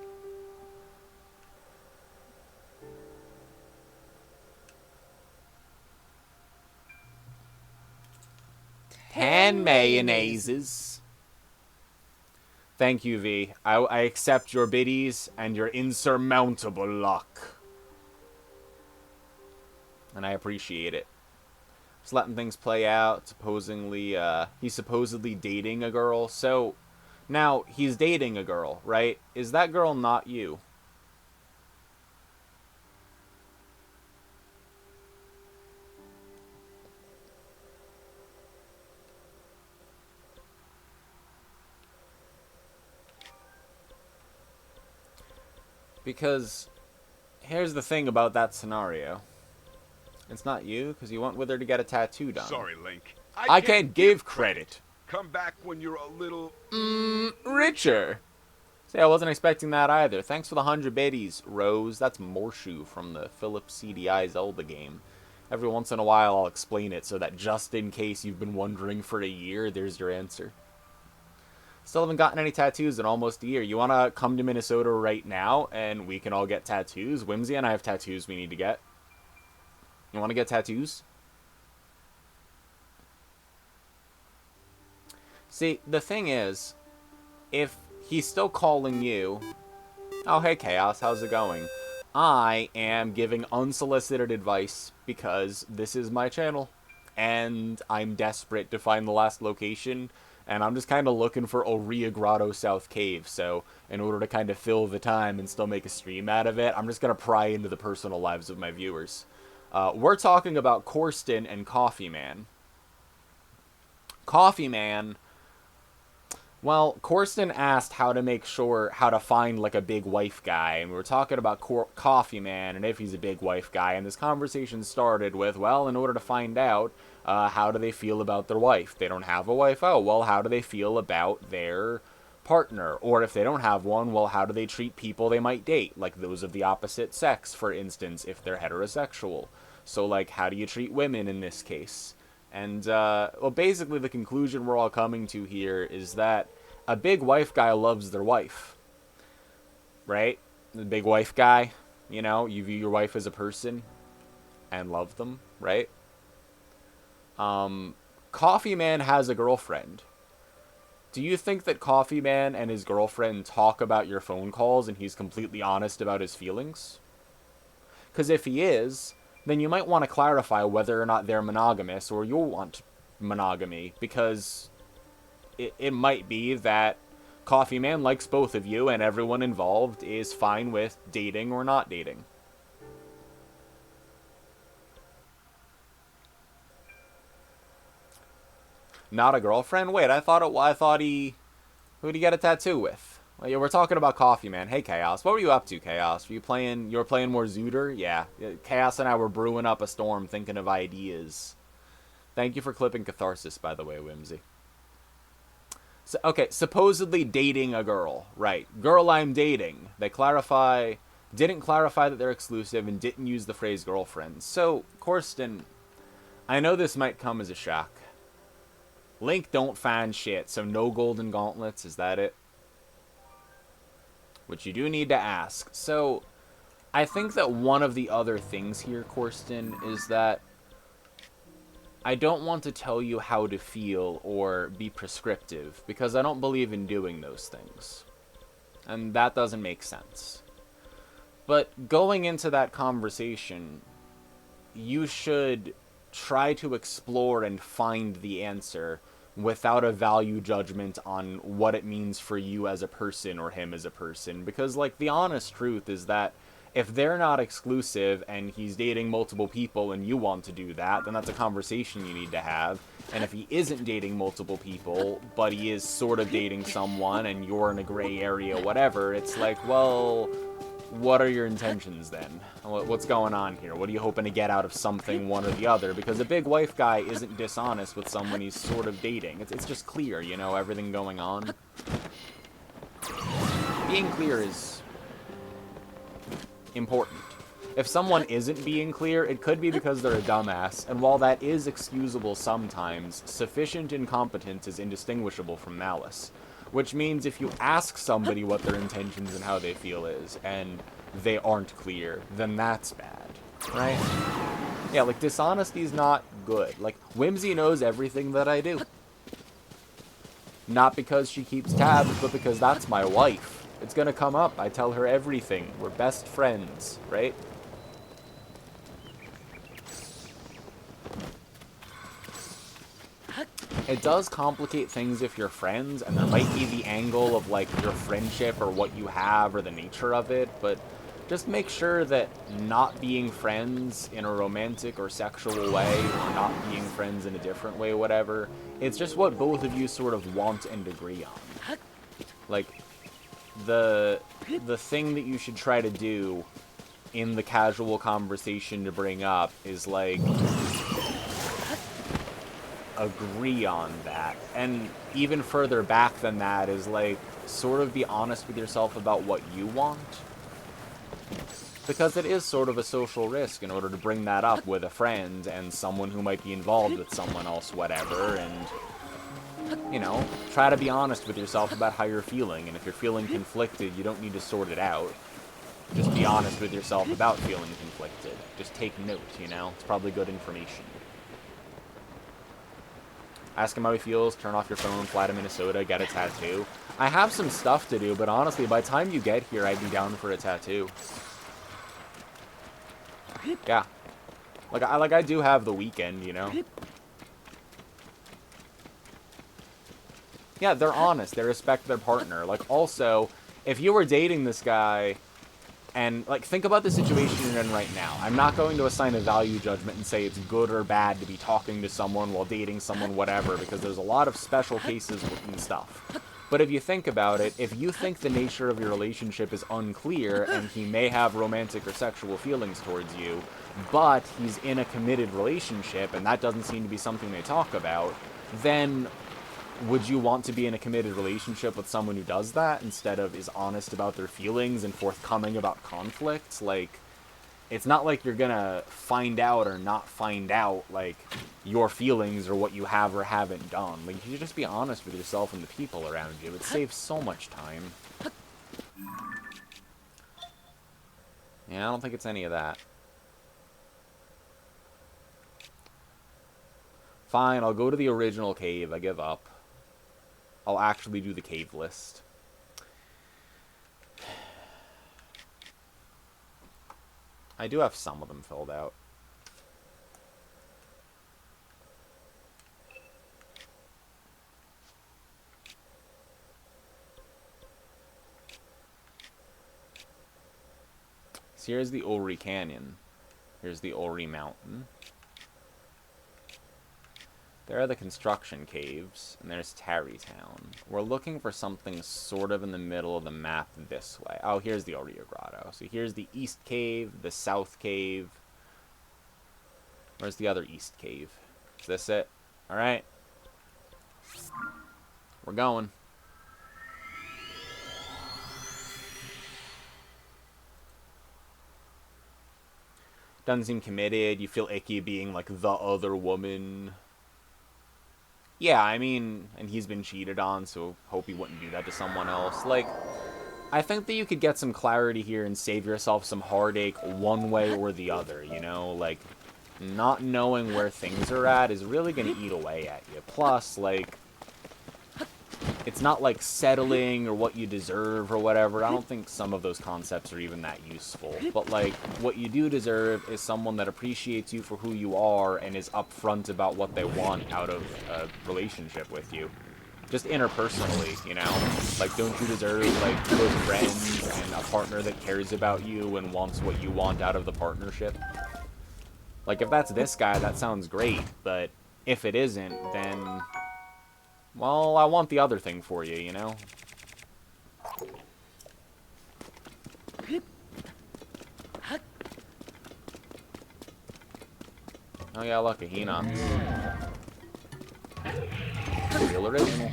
Tan mayonnaises. Thank you, V. I accept your biddies and your insurmountable luck. And I appreciate it. Just letting things play out. Supposedly, he's supposedly dating a girl. So, now, he's dating a girl, right? Is that girl not you? Because, here's the thing about that scenario. It's not you, because you went with her to get a tattoo done. Sorry, Link. I can't give credit. Come back when you're a little... richer. See, I wasn't expecting that either. Thanks for the 100 biddies, Rose. That's Morshu from the Philips CDI Zelda game. Every once in a while, I'll explain it so that just in case you've been wondering for a year, there's your answer. Still haven't gotten any tattoos in almost a year. You want to come to Minnesota right now, and we can all get tattoos? Whimsy and I have tattoos we need to get. You want to get tattoos? See, the thing is, if he's still calling you, oh, hey, Chaos, how's it going? I am giving unsolicited advice because this is my channel, and I'm desperate to find the last location, And I'm just kind of looking for Oria Grotto South Cave, so in order to kind of fill the time and still make a stream out of it, I'm just going to pry into the personal lives of my viewers. We're talking about Corsten and Coffee Man. Coffee Man... Well, Corsten asked how to find, like, a big wife guy, and we were talking about Coffee Man and if he's a big wife guy, and this conversation started with, well, in order to find out, how do they feel about their wife? They don't have a wife? Oh, well, how do they feel about their partner? Or if they don't have one, well, how do they treat people they might date? Like those of the opposite sex, for instance, if they're heterosexual. So, like, how do you treat women in this case? And, well, basically the conclusion we're all coming to here is that a big wife guy loves their wife. Right? The big wife guy, you know, you view your wife as a person and love them, right? Coffee Man has a girlfriend. Do you think that Coffee Man and his girlfriend talk about your phone calls and he's completely honest about his feelings? Because if he is, then you might want to clarify whether or not they're monogamous or you'll want monogamy, because it might be that Coffee Man likes both of you and everyone involved is fine with dating or not dating. Not a girlfriend? Wait, I thought he... Who'd he get a tattoo with? Well, yeah, we're talking about Coffee Man. Hey, Chaos. What were you up to, Chaos? You were playing more Zooter? Yeah. Chaos and I were brewing up a storm thinking of ideas. Thank you for clipping Catharsis, by the way, Whimsy. So, okay, supposedly dating a girl. Right. Girl I'm dating. They didn't clarify that they're exclusive and didn't use the phrase girlfriend. So, Corsten, I know this might come as a shock. Link don't find shit, so no golden gauntlets, is that it? Which you do need to ask. So, I think that one of the other things here, Corsten, is that I don't want to tell you how to feel or be prescriptive, because I don't believe in doing those things. And that doesn't make sense. But going into that conversation, you should try to explore and find the answer without a value judgment on what it means for you as a person or him as a person. Because, like, the honest truth is that if they're not exclusive and he's dating multiple people and you want to do that, then that's a conversation you need to have. And if he isn't dating multiple people, but he is sort of dating someone and you're in a gray area, whatever, it's like, well, what are your intentions then? What's going on here? What are you hoping to get out of something, one or the other? Because a big wife guy isn't dishonest with someone he's sort of dating. It's just clear, you know, everything going on. Being clear is important. If someone isn't being clear, it could be because they're a dumbass, and while that is excusable sometimes, sufficient incompetence is indistinguishable from malice. Which means if you ask somebody what their intentions and how they feel is, and they aren't clear, then that's bad, right? Yeah, like, dishonesty's not good. Like, Whimsy knows everything that I do. Not because she keeps tabs, but because that's my wife. It's gonna come up. I tell her everything. We're best friends, right? It does complicate things if you're friends, and there might be the angle of, like, your friendship or what you have or the nature of it, but just make sure that not being friends in a romantic or sexual way, or not being friends in a different way, whatever, it's just what both of you sort of want and agree on. Like, the thing that you should try to do in the casual conversation to bring up is, like, agree on that. And even further back than that is, like, sort of be honest with yourself about what you want. Because it is sort of a social risk in order to bring that up with a friend and someone who might be involved with someone else, whatever, and, you know, try to be honest with yourself about how you're feeling, and if you're feeling conflicted, you don't need to sort it out. Just be honest with yourself about feeling conflicted. Just take note, you know? It's probably good information. Ask him how he feels, turn off your phone, fly to Minnesota, get a tattoo. I have some stuff to do, but honestly, by the time you get here, I'd be down for a tattoo. Yeah. Like I do have the weekend, you know? Yeah, they're honest. They respect their partner. Like, also, if you were dating this guy, and, like, think about the situation you're in right now. I'm not going to assign a value judgment and say it's good or bad to be talking to someone while dating someone, whatever, because there's a lot of special cases and stuff. But if you think about it, if you think the nature of your relationship is unclear, and he may have romantic or sexual feelings towards you, but he's in a committed relationship, and that doesn't seem to be something they talk about, then would you want to be in a committed relationship with someone who does that instead of is honest about their feelings and forthcoming about conflicts? Like, it's not like you're gonna find out or not find out, like, your feelings or what you have or haven't done. Like, you should just be honest with yourself and the people around you. It saves so much time. Yeah, I don't think it's any of that. Fine, I'll go to the original cave. I give up. I'll actually do the cave list. I do have some of them filled out. So here's the Ulri Canyon. Here's the Ulri Mountain. There are the construction caves, and there's Tarrytown. We're looking for something sort of in the middle of the map this way. Oh, here's the Aurea Grotto. So here's the East Cave, the South Cave. Where's the other East Cave? Is this it? Alright. We're going. Doesn't seem committed. You feel icky being like the other woman. Yeah, I mean, and he's been cheated on, so hope he wouldn't do that to someone else. Like, I think that you could get some clarity here and save yourself some heartache one way or the other, you know? Like, not knowing where things are at is really going to eat away at you. Plus, like, it's not like settling or what you deserve or whatever. I don't think some of those concepts are even that useful. But, like, what you do deserve is someone that appreciates you for who you are and is upfront about what they want out of a relationship with you. Just interpersonally, you know? Like, don't you deserve, like, good friends and a partner that cares about you and wants what you want out of the partnership? Like, if that's this guy, that sounds great. But if it isn't, then, well, I want the other thing for you, you know? Oh yeah, look, a Hinox. Real original.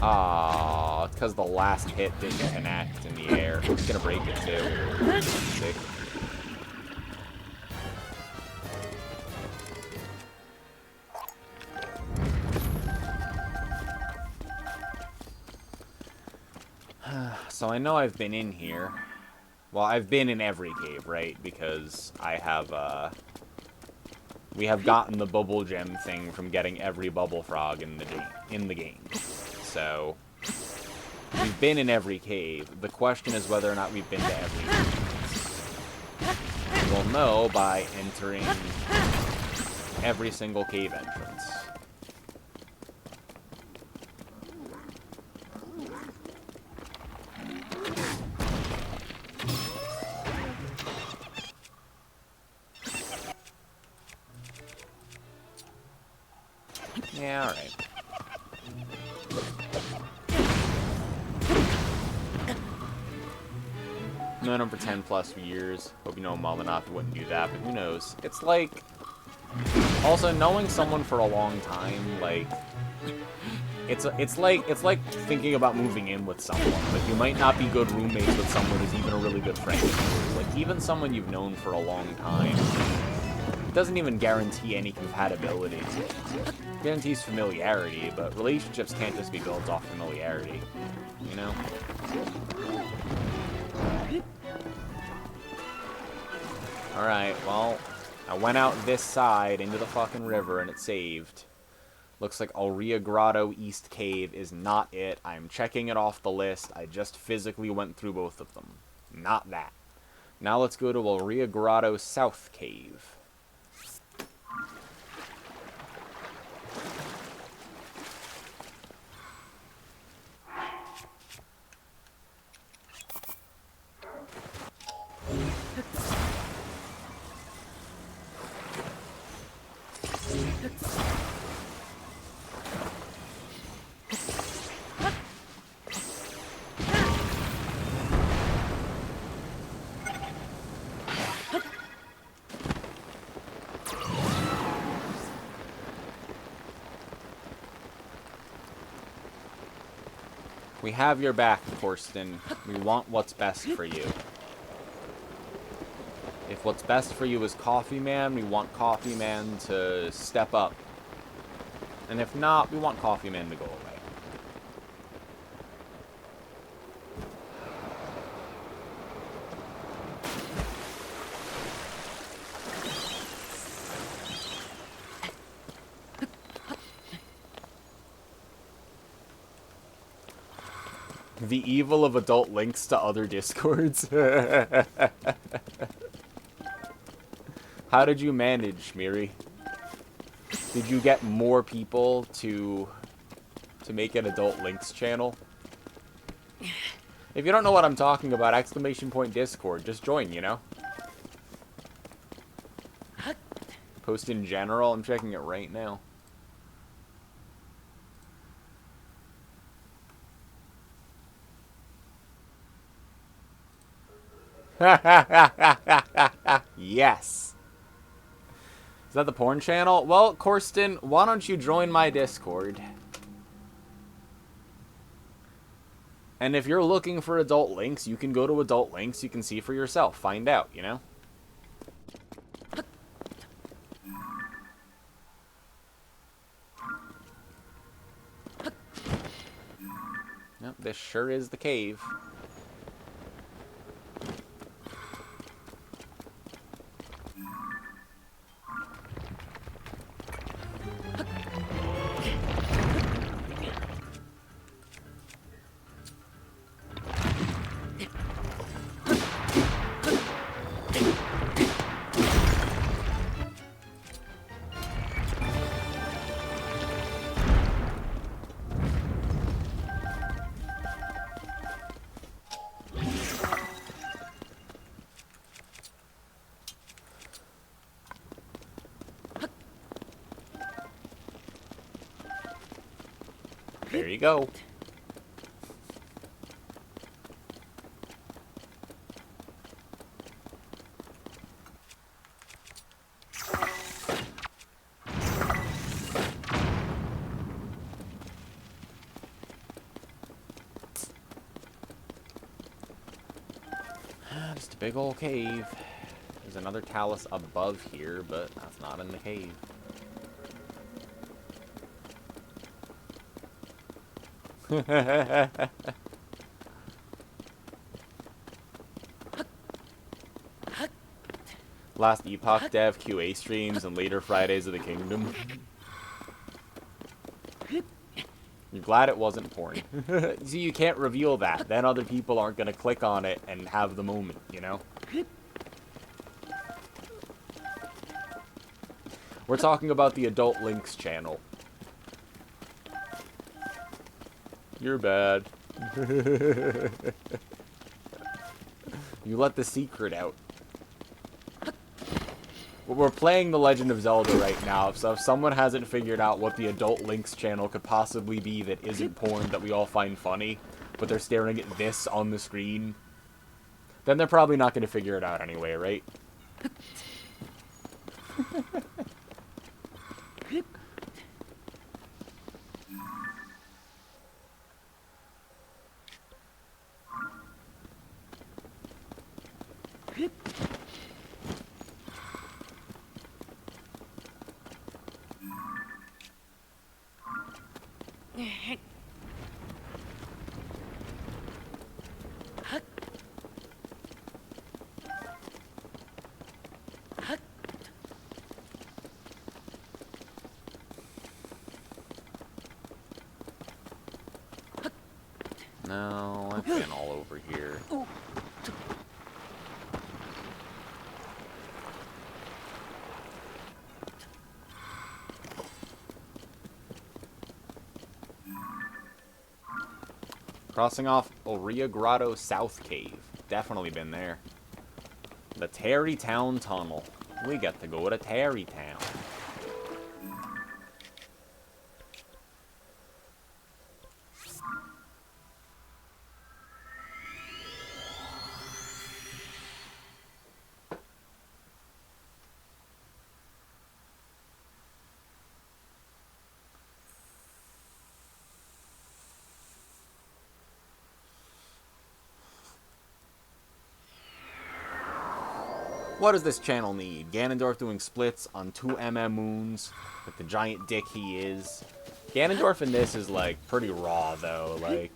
Ah, it's because the last hit didn't connect in the air. It's gonna break it too. Sick. So I know I've been in here. Well, I've been in every cave, right? Because I have, we have gotten the bubble gem thing from getting every bubble frog in the game. So we've been in every cave. The question is whether or not we've been to every cave. We'll know by entering every single cave entrance. Yeah, alright. Known him for 10 plus years. Hope you know him well enough, he wouldn't do that, but who knows? It's like, also knowing someone for a long time, like, it's like thinking about moving in with someone. Like, you might not be good roommates with someone who's even a really good friend of yours. Like, even someone you've known for a long time doesn't even guarantee any compatibility. It guarantees familiarity, but relationships can't just be built off familiarity, you know? Alright, well, I went out this side into the fucking river and it saved. Looks like Aurea Grotto East Cave is not it. I'm checking it off the list. I just physically went through both of them. Not that. Now let's go to Elria Grotto South Cave. We have your back, Torsten. We want what's best for you. If what's best for you is Coffee Man, we want Coffee Man to step up. And if not, we want Coffee Man to go away. The evil of adult links to other discords. How did you manage, Miri? Did you get more people to make an adult links channel? If you don't know what I'm talking about, exclamation point Discord, just join, you know? Post in general, I'm checking it right now. Yes. Is that the porn channel? Well, Corsten, why don't you join my Discord? And if you're looking for adult links, you can go to adult links. You can see for yourself. Find out, you know? Yep, this sure is the cave. There you go. Just a big old cave. There's another talus above here, but that's not in the cave. Last Epoch Dev QA streams and later Fridays of the Kingdom. You're glad it wasn't porn. See, you can't reveal that. Then other people aren't going to click on it and have the moment, you know? We're talking about the Adult Links channel. You're bad. You let the secret out. We're playing The Legend of Zelda right now, so if someone hasn't figured out what the Adult Links channel could possibly be that isn't porn that we all find funny, but they're staring at this on the screen, then they're probably not going to figure it out anyway, right? No, I've been all over here. Crossing off Oria Grotto South Cave. Definitely been there. The Tarrytown Tunnel. We get to go to Tarrytown. What does this channel need? Ganondorf doing splits on 2 moons with the giant dick he is. Ganondorf in this is, like, pretty raw, though. Like,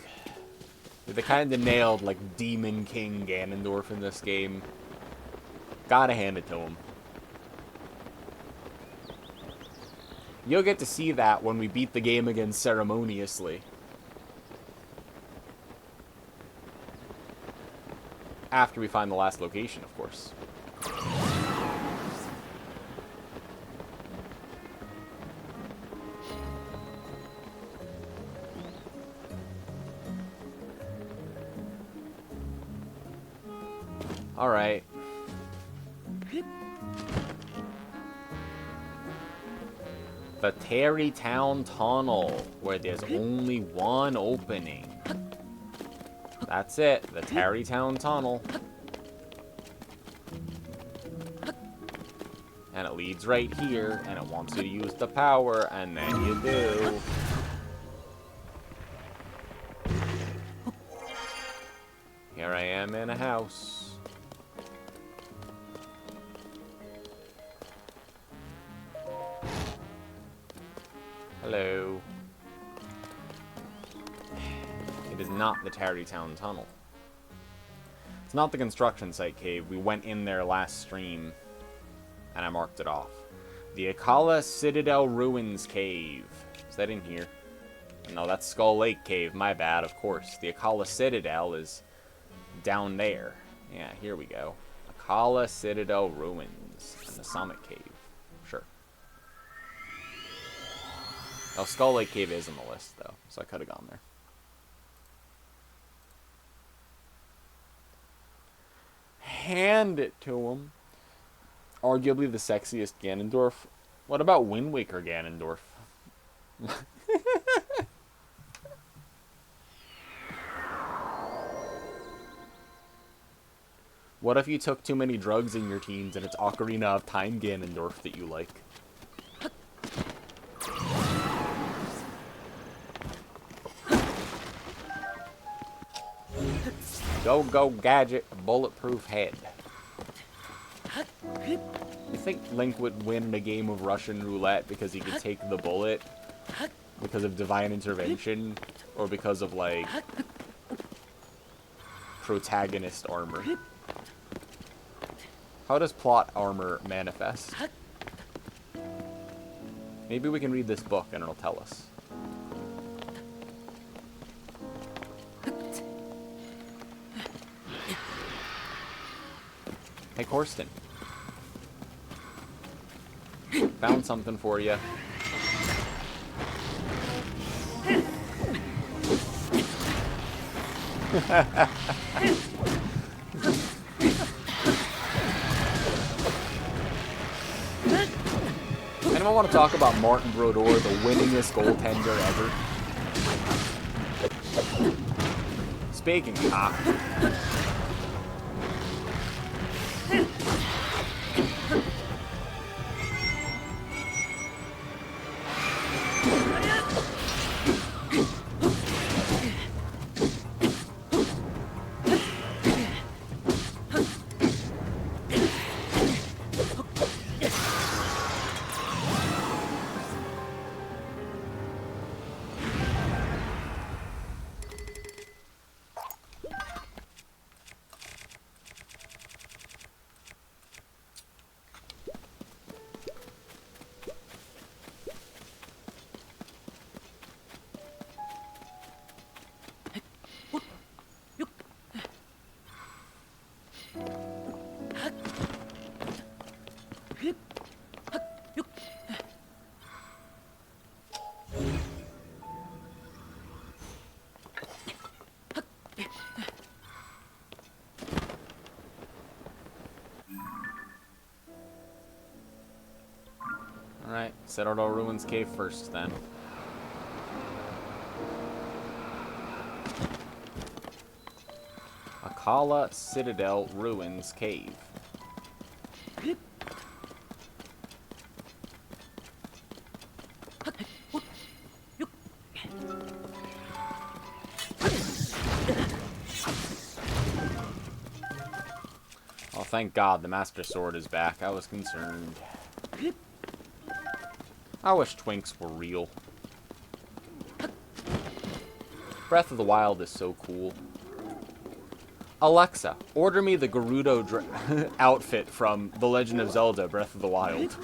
they kind of nailed, like, Demon King Ganondorf in this game. Gotta hand it to him. You'll get to see that when we beat the game again ceremoniously. After we find the last location, of course. All right. The Tarrytown Tunnel, where there's only one opening. That's it, the Tarrytown Tunnel. And it leads right here, and it wants you to use the power, and then you do. Here I am in a house. Hello. It is not the Tarrytown Tunnel. It's not the construction site cave. We went in there last stream, and I marked it off. The Akkala Citadel Ruins Cave. Is that in here? No, that's Skull Lake Cave. My bad, of course. The Akkala Citadel is down there. Yeah, here we go. Akkala Citadel Ruins and the Summit Cave. Sure. Oh, Skull Lake Cave is on the list, though, so I could have gone there. Hand it to him. Arguably the sexiest Ganondorf. What about Wind Waker Ganondorf? What if you took too many drugs in your teens and it's Ocarina of Time Ganondorf that you like? Go, go, gadget, bulletproof head. You think Link would win a game of Russian roulette because he could take the bullet? Because of divine intervention? Or because of, like, protagonist armor? How does plot armor manifest? Maybe we can read this book and it'll tell us. Hey, Corsten. Found something for you. Anyone want to talk about Martin Brodeur, the winningest goaltender ever? Speaking of hockey. Alright, Citadel Ruins Cave first, then. Akkala Citadel Ruins Cave. Oh, thank God the Master Sword is back. I was concerned. I wish Twinks were real. Breath of the Wild is so cool. Alexa, order me the Gerudo outfit from The Legend of Zelda Breath of the Wild.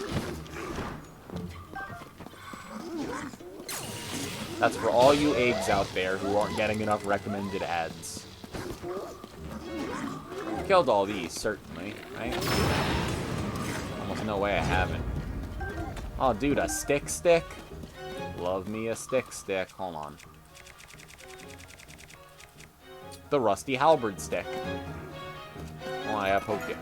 That's for all you eggs out there who aren't getting enough recommended ads. Killed all these, certainly, right? Almost no way I haven't. Oh, dude, a stick? Love me a stick. Hold on. The rusty halberd stick. Oh, I poke it.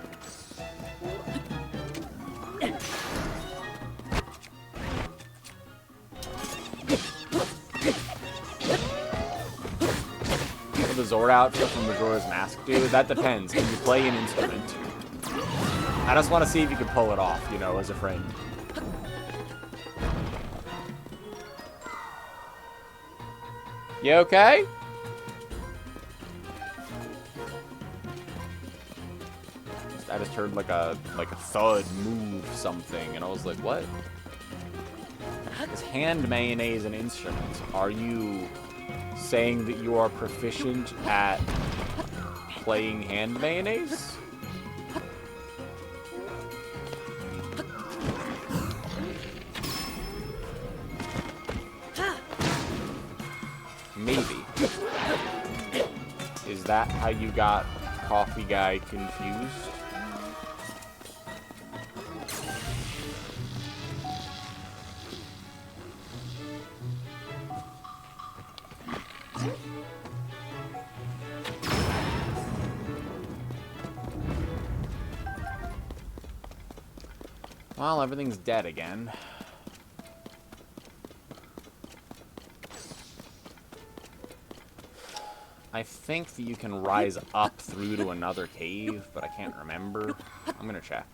The Zord outfit from Majora's Mask, dude, that depends. Can you play an instrument? I just want to see if you can pull it off, you know, as a friend. You okay? I just heard like a thud move something, and I was like, what? Is hand mayonnaise an instrument? Are you saying that you are proficient at playing hand mayonnaise? Maybe. Is that how you got Coffee Guy confused? Well, everything's dead again. I think that you can rise up through to another cave, but I can't remember. I'm gonna check.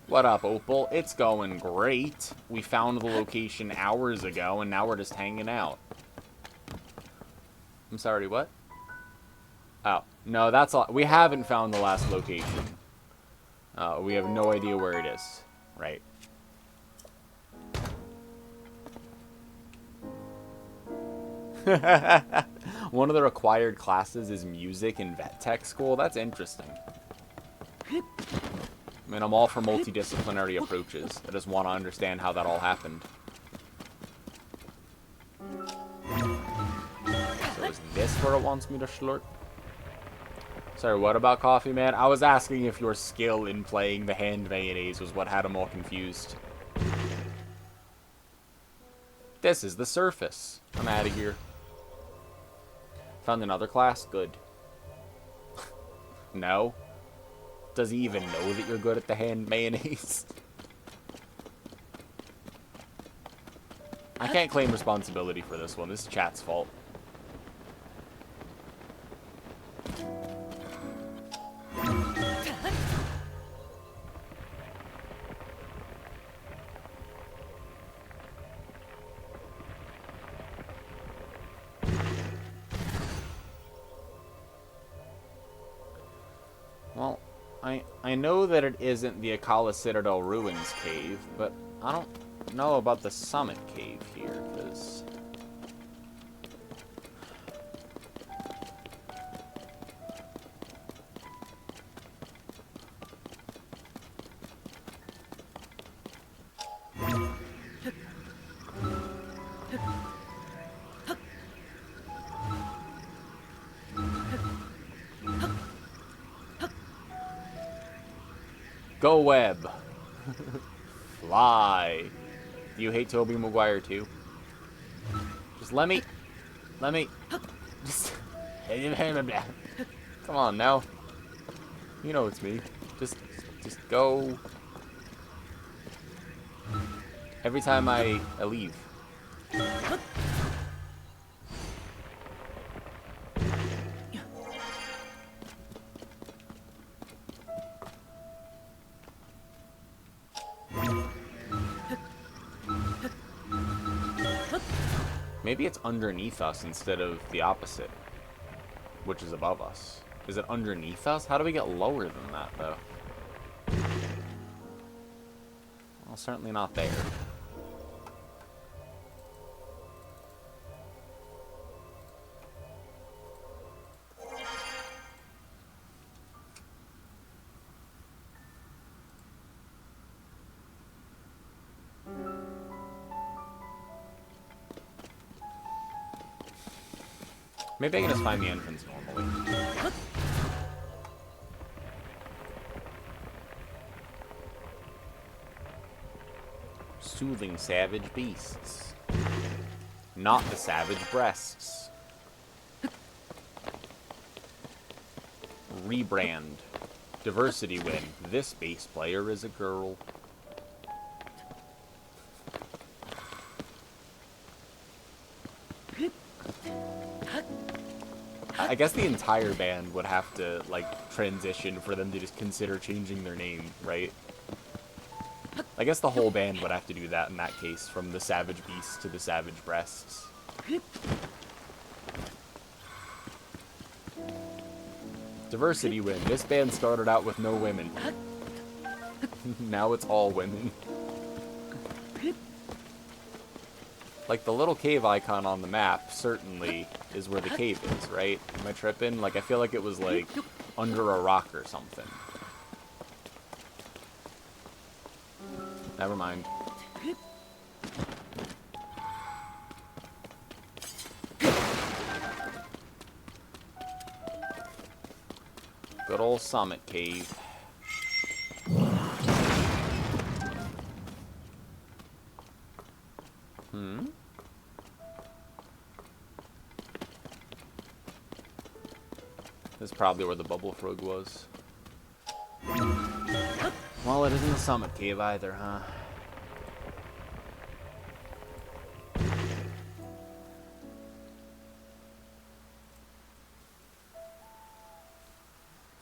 What up, Opal? It's going great. We found the location hours ago, and now we're just hanging out. I'm sorry, what? Oh, no, that's all. We haven't found the last location. We have no idea where it is. Right. One of the required classes is music in vet tech school. That's interesting. I mean, I'm all for multidisciplinary approaches. I just want to understand how that all happened. So is this where it wants me to slurp? Sorry, what about Coffee Man? I was asking if your skill in playing the hand mayonnaise was what had him all confused. This is the surface. I'm out of here. Found another class? Good. No? Does he even know that you're good at the hand mayonnaise? I can't claim responsibility for this one. This is chat's fault. Well, I know that it isn't the Akkala Citadel Ruins Cave, but I don't know about the Summit Cave here, because... Go Web. Fly. Do you hate Tobey Maguire too? Just let me just come on now. You know it's me. Just go. Every time I leave. Maybe it's underneath us instead of the opposite, which is above us. Is it underneath us? How do we get lower than that, though? Well, certainly not there. Maybe I can just find the entrance normally. Soothing savage beasts. Not the savage breasts. Rebrand. Diversity win. This bass player is a girl. I guess the entire band would have to, like, transition for them to just consider changing their name, right? I guess the whole band would have to do that in that case, from the Savage Beasts to the Savage Breasts. Diversity win. This band started out with no women. Now it's all women. Like, the little cave icon on the map certainly is where the cave is, right? Am I tripping? Like, I feel like it was, like, under a rock or something. Never mind. Good old Summit Cave. This is probably where the Bubble Frog was. Well, it isn't the Summit Cave either, huh?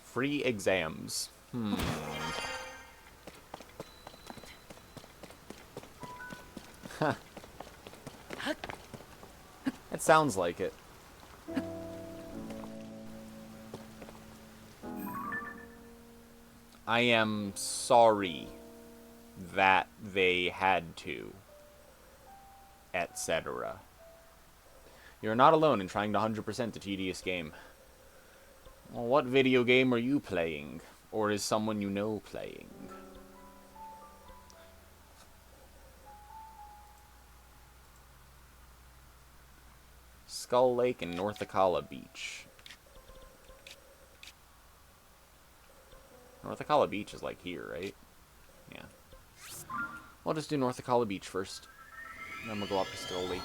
Free exams. Huh. It sounds like it. I am sorry that they had to, etc. You're not alone in trying to 100% a tedious game. Well, what video game are you playing? Or is someone you know playing? Skull Lake and North Akala Beach. North Akala Beach is like here, right? Yeah. We'll just do North Akala Beach first. Then we'll go up to Skull Lake.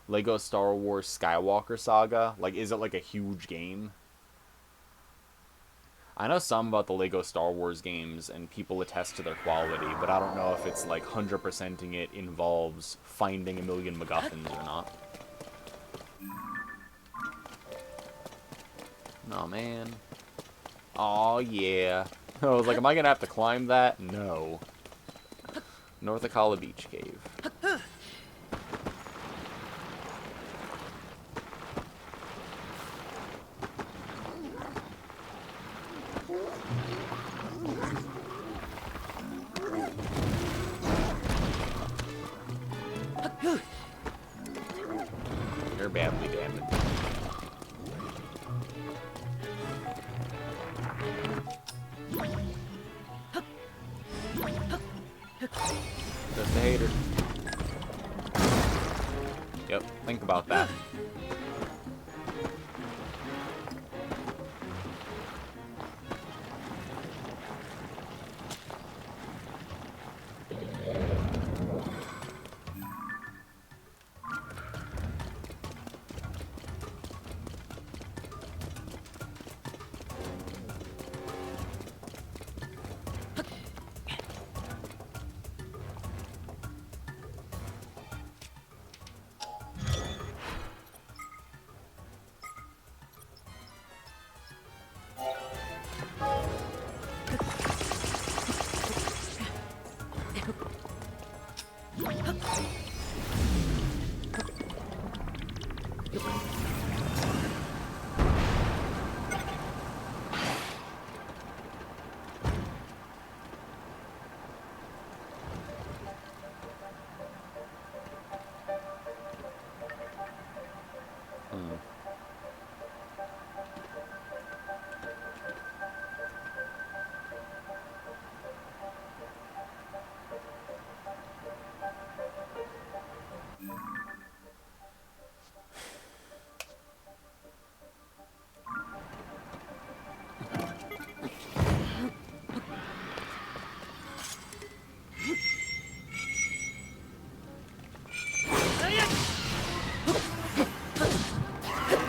Lego Star Wars Skywalker Saga? Like, is it like a huge game? I know some about the Lego Star Wars games, and people attest to their quality, but I don't know if it's like 100%ing it involves finding a million MacGuffins or not. Oh, man. Aw, yeah. I was like, am I gonna have to climb that? No. North Akala Beach Cave. You're badly damaged. Just a hater. Yep, think about that.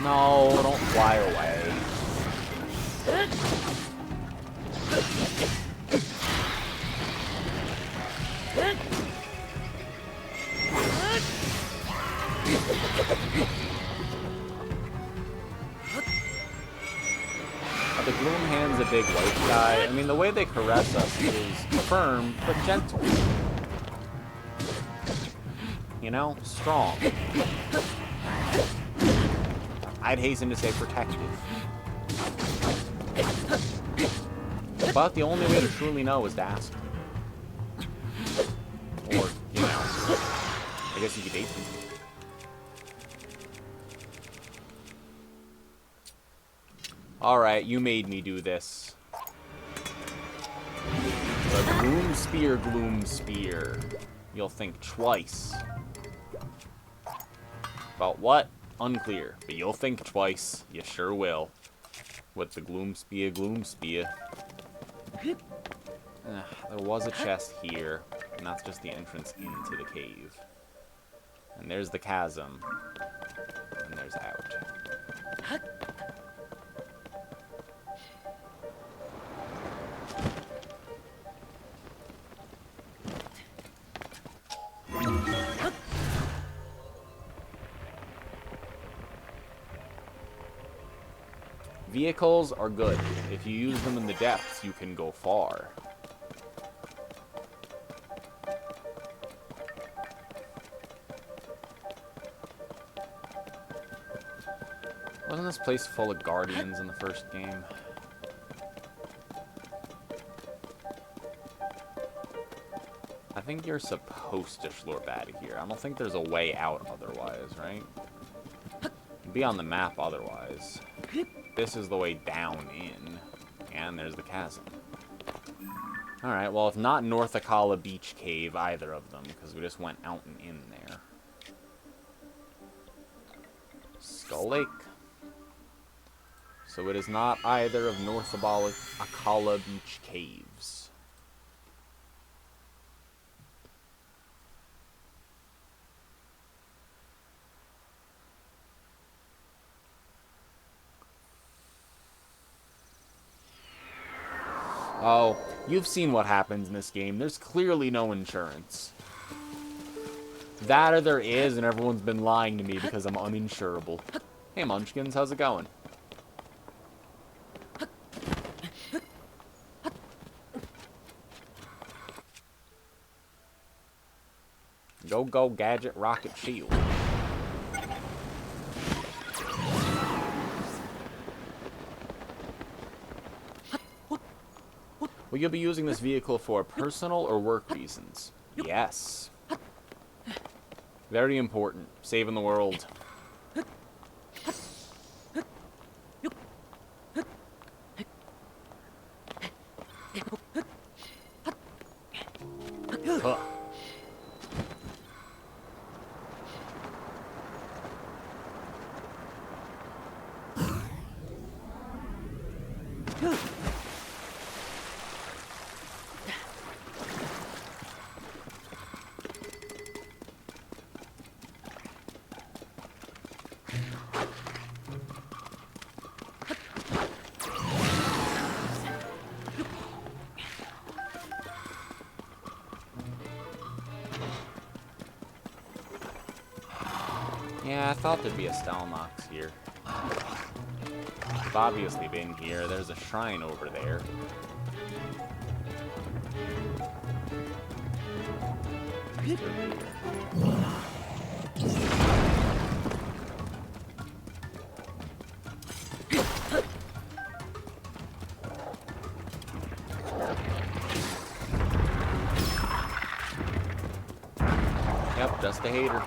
No, don't fly away. The Gloomhand's a big white guy. I mean, the way they caress us is firm, but gentle. You know? Strong. I'd hasten to say protective. But the only way to truly know is to ask. Or, you know, I guess you could date them. Alright, you made me do this. The Gloom Spear. You'll think twice. About what? Unclear. But you'll think twice. You sure will. With the Gloom Spear. There was a chest here. And that's just the entrance into the cave. And there's the chasm. And there's out. Vehicles are good. If you use them in the depths, you can go far. Wasn't this place full of guardians in the first game? I think you're supposed to Schlorb out of here. I don't think there's a way out otherwise, right? It'd be on the map otherwise. This is the way down in. And there's the chasm. Alright, well, if not North Akala Beach Cave, either of them, because we just went out and in there. Skull Lake. So it is not either of North Akala Beach Caves. Oh, you've seen what happens in this game. There's clearly no insurance. That or there is, and everyone's been lying to me because I'm uninsurable. Hey, Munchkins, how's it going? Go, Gadget, Rocket, Shield. Will you be using this vehicle for personal or work reasons? Yes. Very important. Saving the world. Huh. Yeah, I thought there'd be a Stalnox here. I've obviously been here. There's a shrine over there. Yep, just a hater.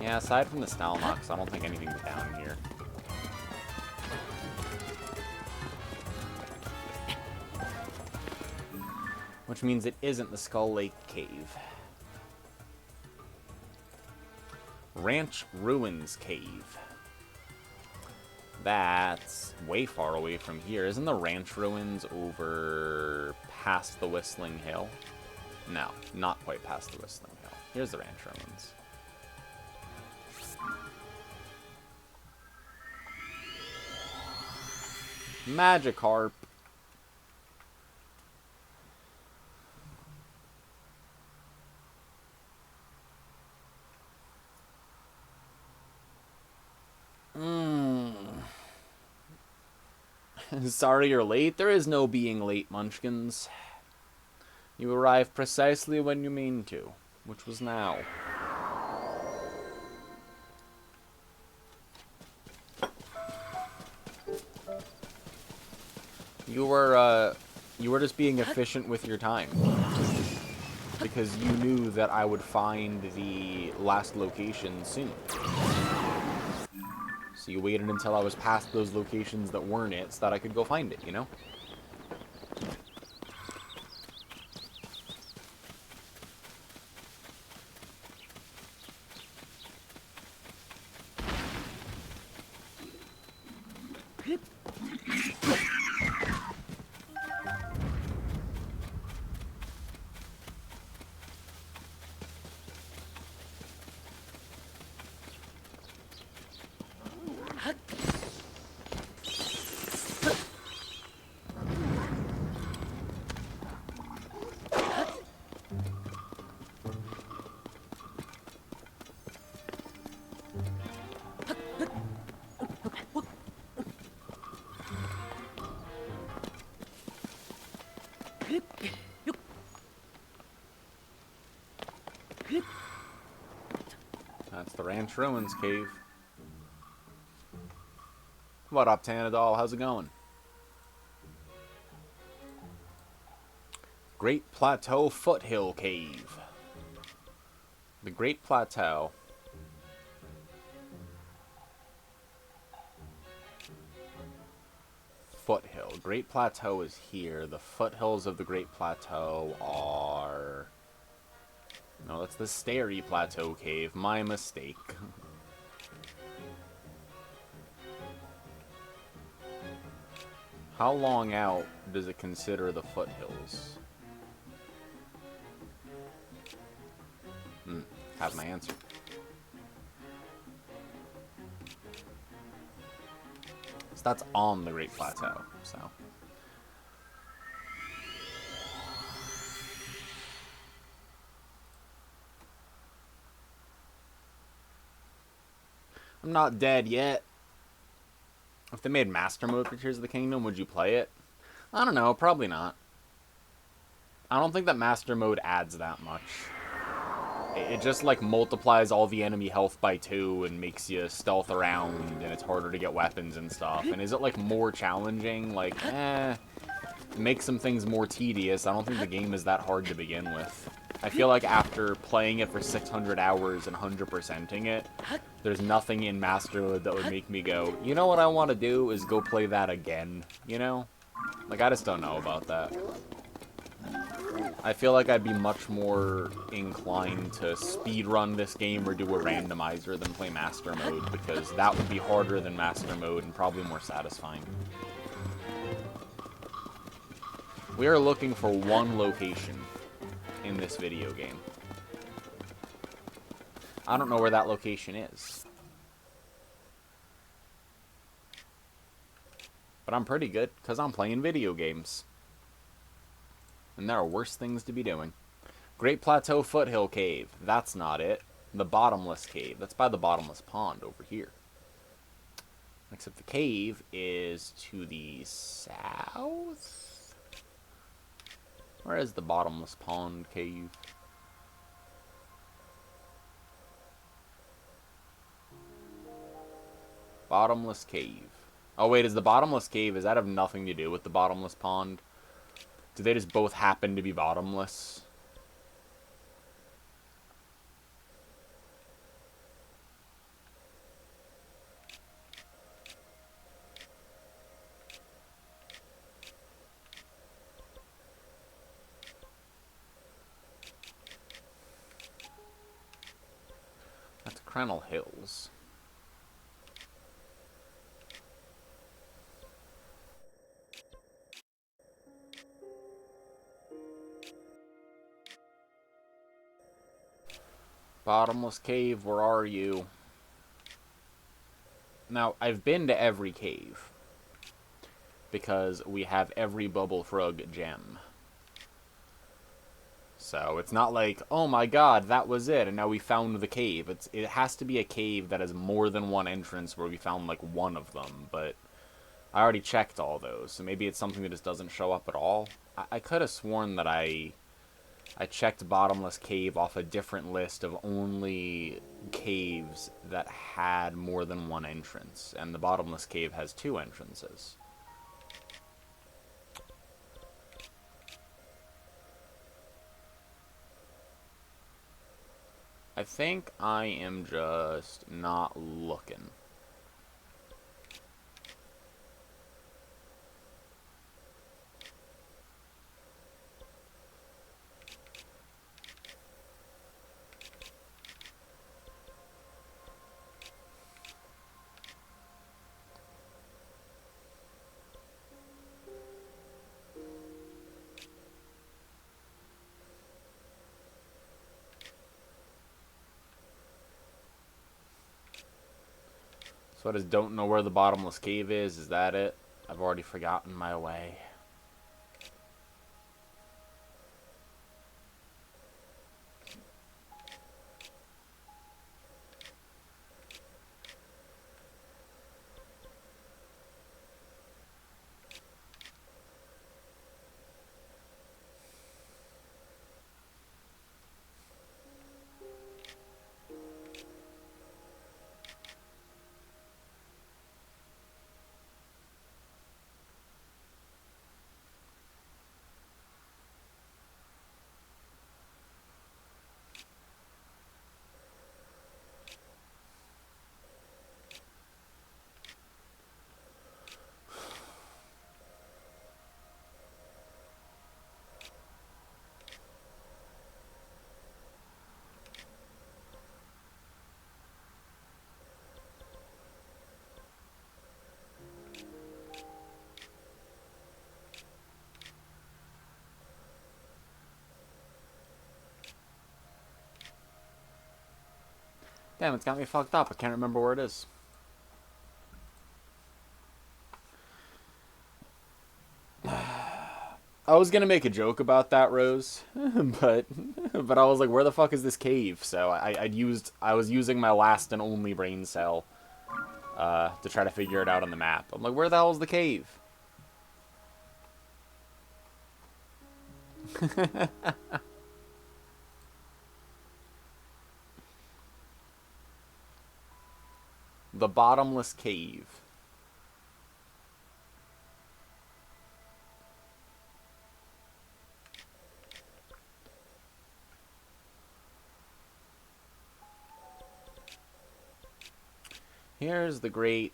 Yeah, aside from the Stalnox, I don't think anything's down here. Which means it isn't the Skull Lake Cave. Ranch Ruins Cave. That's way far away from here. Isn't the Ranch Ruins over past the Whistling Hill? No, not quite past the Whistling Hill. Here's the Ranch Ruins. Magikarp. Sorry you're late. There is no being late, Munchkins. You arrive precisely when you mean to, which was now. You were just being efficient with your time. Because you knew that I would find the last location soon. So you waited until I was past those locations that weren't it, so that I could go find it, you know? That's the Ranch Ruins cave. What up, Tanadol? How's it going? Great Plateau Foothill Cave. The Great Plateau. Foothill. Great Plateau is here. The foothills of the Great Plateau are... No, that's the Starry Plateau Cave. My mistake. How long out does it consider the foothills? Have my answer. So that's on the Great Plateau, so... I'm not dead yet. If they made Master Mode for Tears of the Kingdom, would you play it? I don't know, probably not. I don't think that Master Mode adds that much. It just, like, multiplies all the enemy health by 2 and makes you stealth around, and it's harder to get weapons and stuff. And is it, like, more challenging? Like, it makes some things more tedious. I don't think the game is that hard to begin with. I feel like after playing it for 600 hours and 100%ing it, there's nothing in Master Mode that would make me go, you know what I want to do is go play that again, you know? Like, I just don't know about that. I feel like I'd be much more inclined to speedrun this game or do a randomizer than play Master Mode, because that would be harder than Master Mode and probably more satisfying. We are looking for one location in this video game. I don't know where that location is. But I'm pretty good, because I'm playing video games. And there are worse things to be doing. Great Plateau Foothill Cave. That's not it. The Bottomless Cave. That's by the Bottomless Pond over here. Except the cave is to the south? Where is the Bottomless Pond Cave? Bottomless Cave. Oh wait, is the Bottomless Cave, does that have nothing to do with the Bottomless Pond? Do they just both happen to be bottomless? That's Crennel Hills. Bottomless Cave, where are you? Now, I've been to every cave. because we have every Bubble Frog gem. So it's not like, oh my god, that was it, and now we found the cave. It has to be a cave that has more than one entrance where we found, like, one of them, but I already checked all those, so maybe it's something that just doesn't show up at all. I could have sworn that I checked Bottomless Cave off a different list of only caves that had more than one entrance, and the Bottomless Cave has 2 entrances. I think I am just not looking. So I just don't know where the Bottomless Cave is. Is that it? I've already forgotten my way. Damn, it's got me fucked up. I can't remember where it is. I was gonna make a joke about that, Rose, but I was like, where the fuck is this cave? So I was using my last and only brain cell to try to figure it out on the map. I'm like, where the hell is the cave? The Bottomless Cave. Here's the Great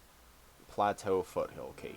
Plateau Foothill Cave.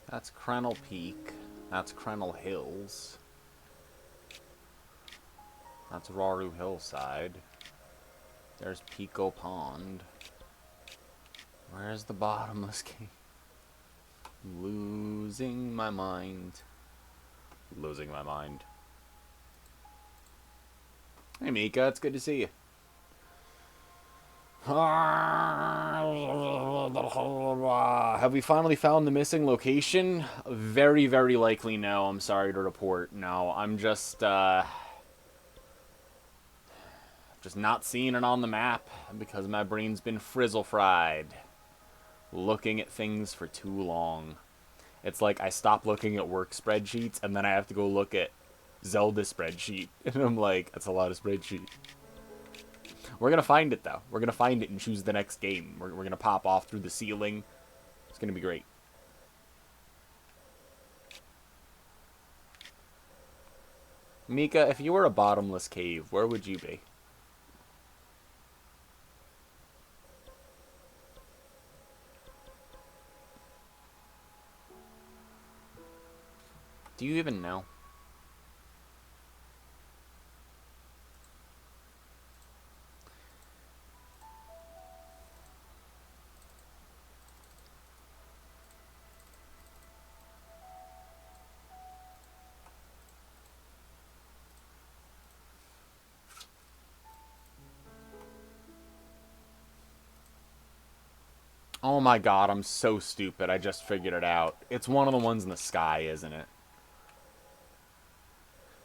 That's Crennel Peak. That's Crennel Hills. That's Raru Hillside. There's Pico Pond. Where's the bottomless cave? Losing my mind. Losing my mind. Hey Mika, it's good to see you. Have we finally found the missing location? Very, very likely no. I'm sorry to report. No, I'm just not seeing it on the map because my brain's been frizzle fried. Looking at things for too long. It's like I stop looking at work spreadsheets and then I have to go look at Zelda spreadsheet. And I'm like, that's a lot of spreadsheet. We're going to find it, though. We're going to find it and choose the next game. We're going to pop off through the ceiling. It's going to be great. Mika, if you were a bottomless cave, where would you be? Do you even know? Oh my god, I'm so stupid. I just figured it out. It's one of the ones in the sky, isn't it?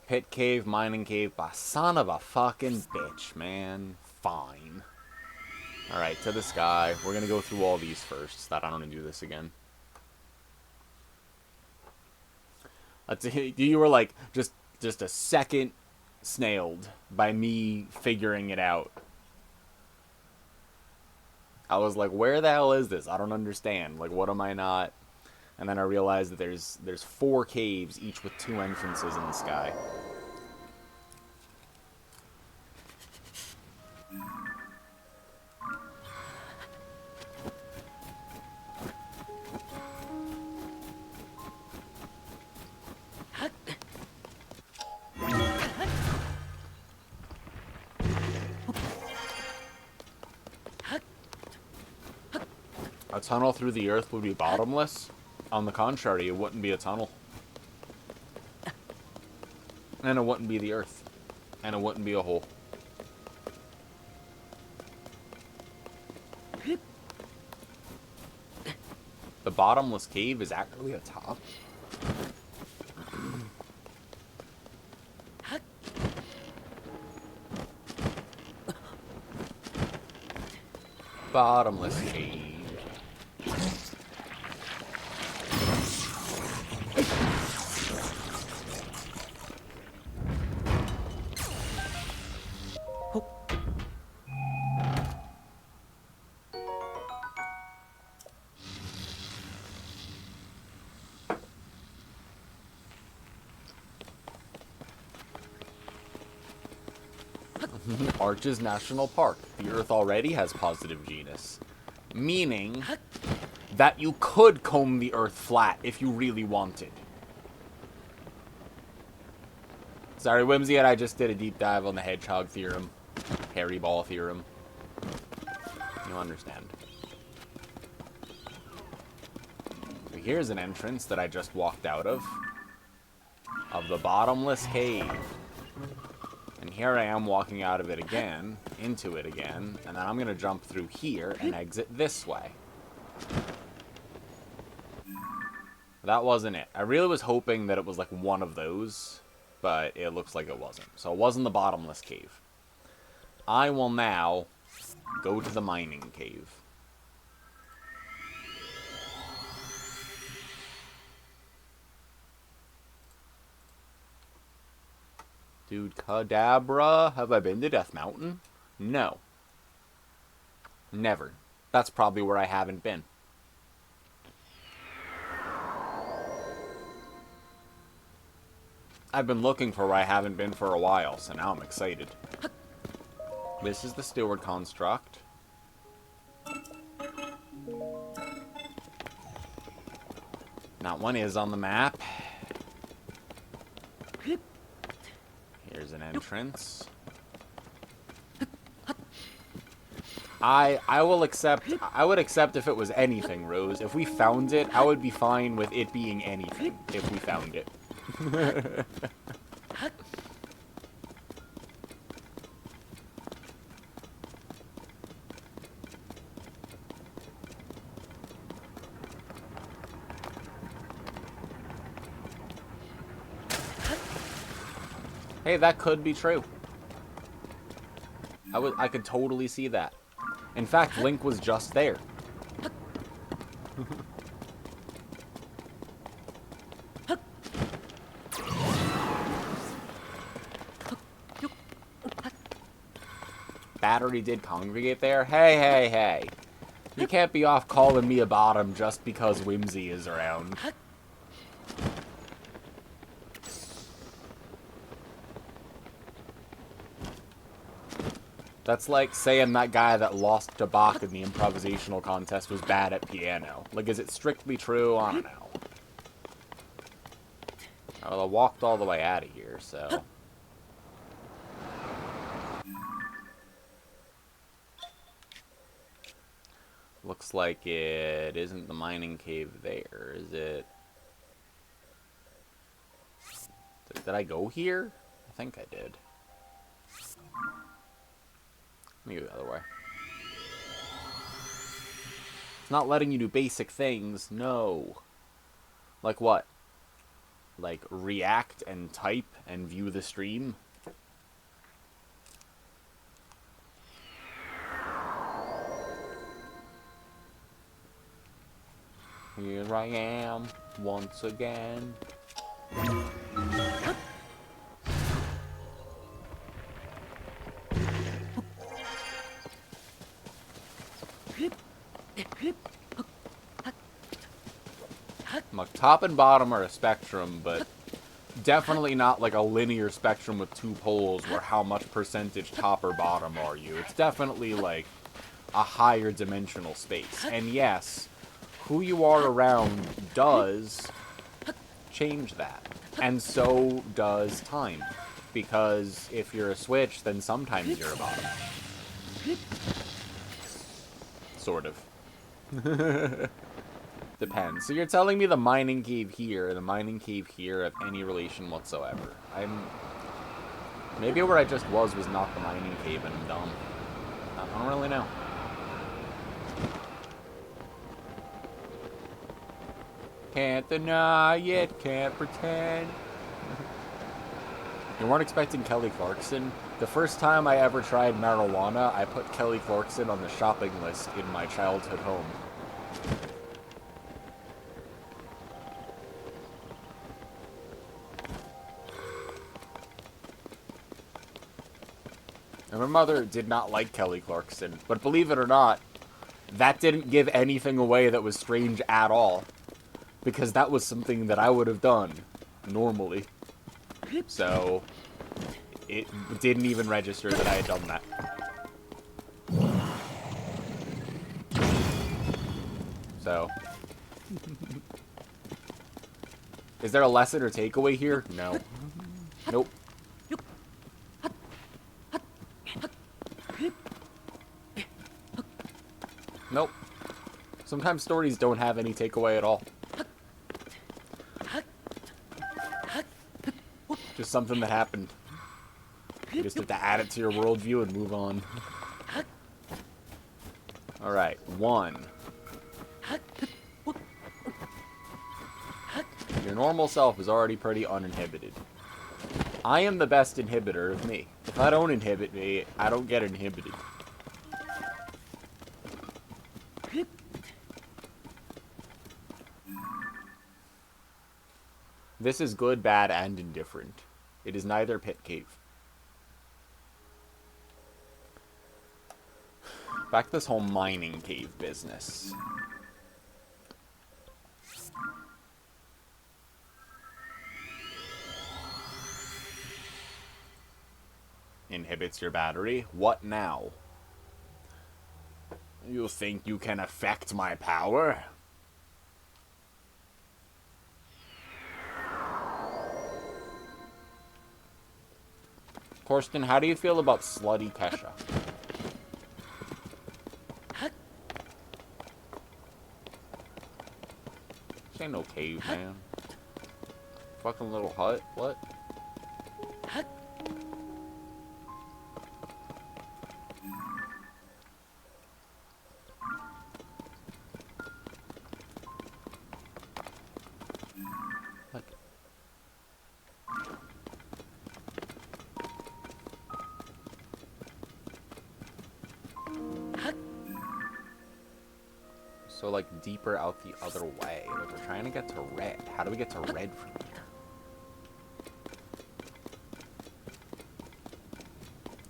Pit cave, mining cave, son of a fucking bitch, man. Fine. Alright, to the sky. We're gonna go through all these first, so that I don't want to do this again. You were like, just a second snailed by me figuring it out. I was like, where the hell is this? I don't understand. Like, what am I not? And then I realized that there's 4 caves, each with 2 entrances in the sky. A tunnel through the earth would be bottomless? On the contrary, it wouldn't be a tunnel. And it wouldn't be the earth. And it wouldn't be a hole. The bottomless cave is actually a top. Bottomless cave. Arches National Park. The Earth already has positive genus. Meaning that you could comb the Earth flat if you really wanted. Sorry, Whimsy, and I just did a deep dive on the Hedgehog Theorem. Harry Ball Theorem. You'll understand. So here's an entrance that I just walked out of the bottomless cave. And here I am walking out of it again, into it again, and then I'm going to jump through here and exit this way. That wasn't it. I really was hoping that it was like one of those, but it looks like it wasn't. So it wasn't the bottomless cave. I will now go to the mining cave. Dude, Kadabra, have I been to Death Mountain? No. Never. That's probably where I haven't been. I've been looking for where I haven't been for a while, so now I'm excited. This is the Steward Construct. That one is on the map. Here's an entrance. I will accept. I would accept if it was anything, Rose. If we found it, I would be fine with it being anything if we found it. Hey, that could be true. I could totally see that. In fact, Link was just there. Battery did congregate there? Hey, hey, hey. You can't be off calling me a bottom just because Whimsy is around. That's like saying that guy that lost to Bach in the improvisational contest was bad at piano. Like, is it strictly true? I don't know. Well, I walked all the way out of here, so... Looks like it isn't the mining cave there, is it? Did I go here? I think I did. Let me go the other way. It's not letting you do basic things. No. Like what? Like react and type and view the stream? Here I am, once again. Look, top and bottom are a spectrum, but definitely not like a linear spectrum with two poles where how much percentage top or bottom are you. It's definitely like a higher dimensional space. And yes, who you are around does change that. And so does time. Because if you're a switch, then sometimes you're a bottom. Sort of. Depends. So you're telling me the mining cave here and the mining cave here have any relation whatsoever? Maybe where I just was not the mining cave and I'm dumb. I don't really know. Can't deny it, can't pretend. You weren't expecting Kelly Clarkson? The first time I ever tried marijuana, I put Kelly Clarkson on the shopping list in my childhood home. And my mother did not like Kelly Clarkson, but believe it or not, that didn't give anything away that was strange at all. Because that was something that I would have done, normally. So, it didn't even register that I had done that. So. Is there a lesson or takeaway here? No. Nope. Nope. Sometimes stories don't have any takeaway at all. Just something that happened. You just have to add it to your worldview and move on. Alright, 1. Your normal self is already pretty uninhibited. I am the best inhibitor of me. If I don't inhibit me, I don't get inhibited. This is good, bad, and indifferent. It is neither pit cave. Back to this whole mining cave business. Inhibits your battery. What now? You think you can affect my power? Corsten, how do you feel about Slutty Kesha? This ain't no cave, man. Fucking little hut. What? So, like, deeper out the other way. Like, we're trying to get to red. How do we get to red from here?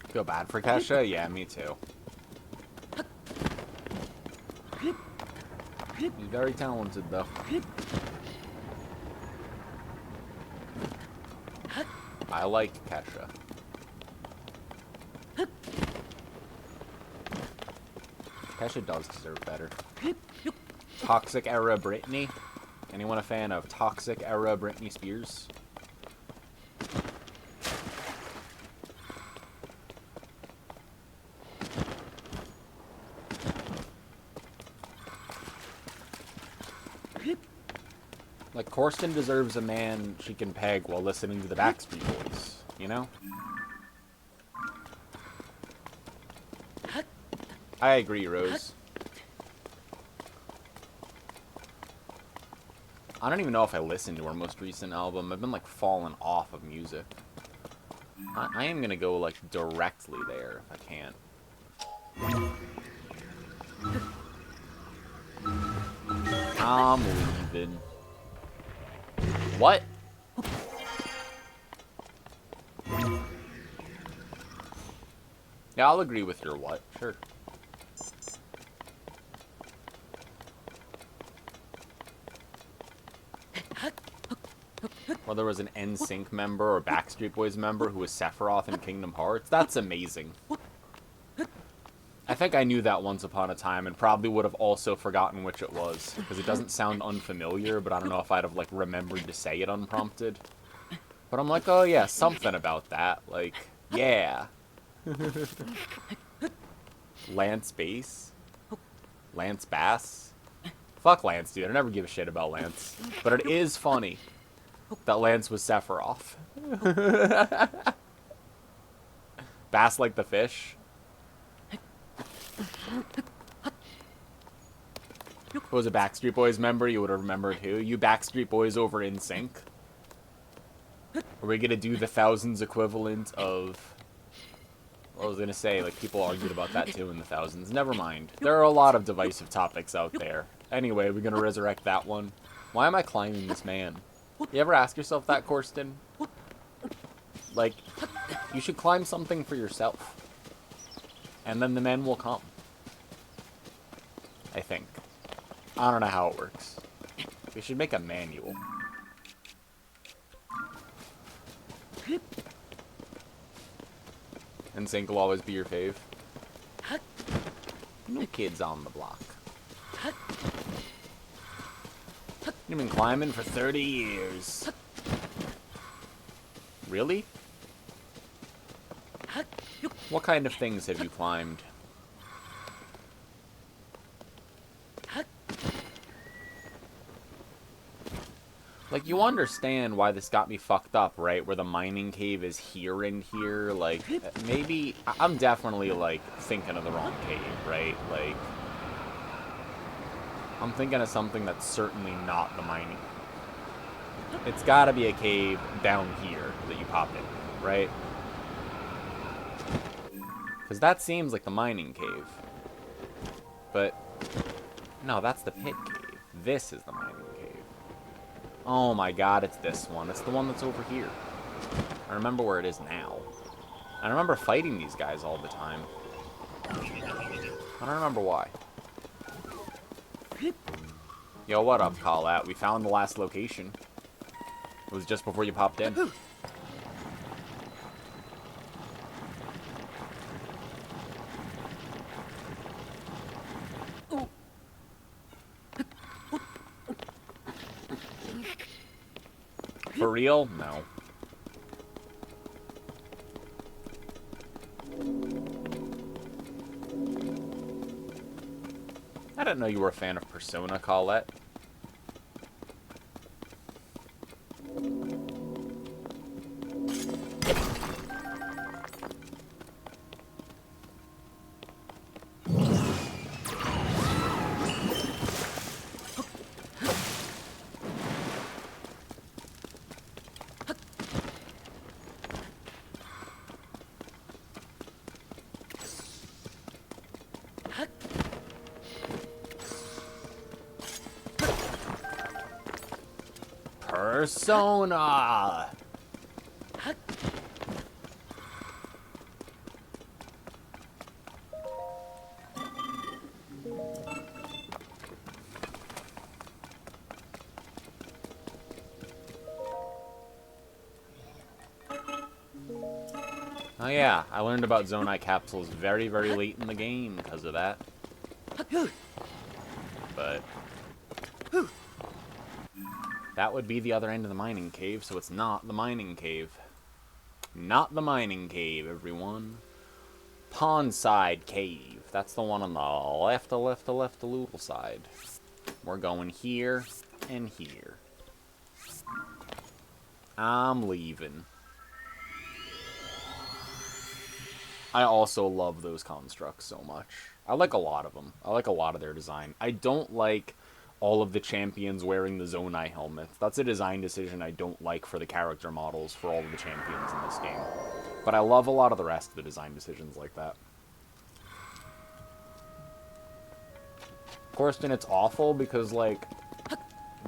Feel bad for Kesha? Yeah, me too. He's very talented, though. I like Kesha. Kesha does deserve better. Toxic era Britney? Anyone a fan of Toxic era Britney Spears? Like, Kirsten deserves a man she can peg while listening to the Backstreet Boys, you know? I agree, Rose. I don't even know if I listened to her most recent album. I've been, like, falling off of music. I am gonna go, like, directly there if I can. I'm leaving. What? Yeah, I'll agree with your what. Sure. Well, there was an NSYNC member or Backstreet Boys member who was Sephiroth in Kingdom Hearts. That's amazing. I think I knew that once upon a time and probably would have also forgotten which it was, because it doesn't sound unfamiliar, but I don't know if I'd have, like, remembered to say it unprompted. But I'm like, oh yeah, something about that. Like, yeah. Lance Bass? Lance Bass? Fuck Lance, dude. I never give a shit about Lance. But it is funny that Lance was Sephiroth. Bass like the fish? If it was a Backstreet Boys member, you would have remembered who. You Backstreet Boys over NSYNC. Are we gonna do the thousands equivalent of... Well, I was gonna say, like, people argued about that too in the thousands. Never mind. There are a lot of divisive topics out there. Anyway, we're gonna resurrect that one. Why am I climbing this man? You ever ask yourself that, Kirsten? Like, you should climb something for yourself. And then the men will come. I think. I don't know how it works. We should make a manual. And NSYNC will always be your fave. No kids on the block. You've been climbing for 30 years. Really? What kind of things have you climbed? Like, you understand why this got me fucked up, right? Where the mining cave is here and here. Like, maybe... I'm definitely, like, thinking of the wrong cave, right? Like... I'm thinking of something that's certainly not the mining. It's gotta be a cave down here that you pop in, right? Because that seems like the mining cave. But, no, that's the pit cave. This is the mining cave. Oh my god, it's this one. It's the one that's over here. I remember where it is now. I remember fighting these guys all the time. I don't remember why. Yo, what up, Collat? We found the last location. It was just before you popped in. For real? No. I didn't know you were a fan of Persona, Colette. Persona! Oh yeah, I learned about Zonai capsules very, very late in the game because of that. But that would be the other end of the mining cave, so it's not the mining cave. Not the mining cave, everyone. Pondside Cave. That's the one on the left, the little side. We're going here and here. I'm leaving. I also love those constructs so much. I like a lot of them. I like a lot of their design. I don't like all of the champions wearing the Zonai helmets. That's a design decision I don't like for the character models for all of the champions in this game. But I love a lot of the rest of the design decisions like that. Of course, then it's awful because, like,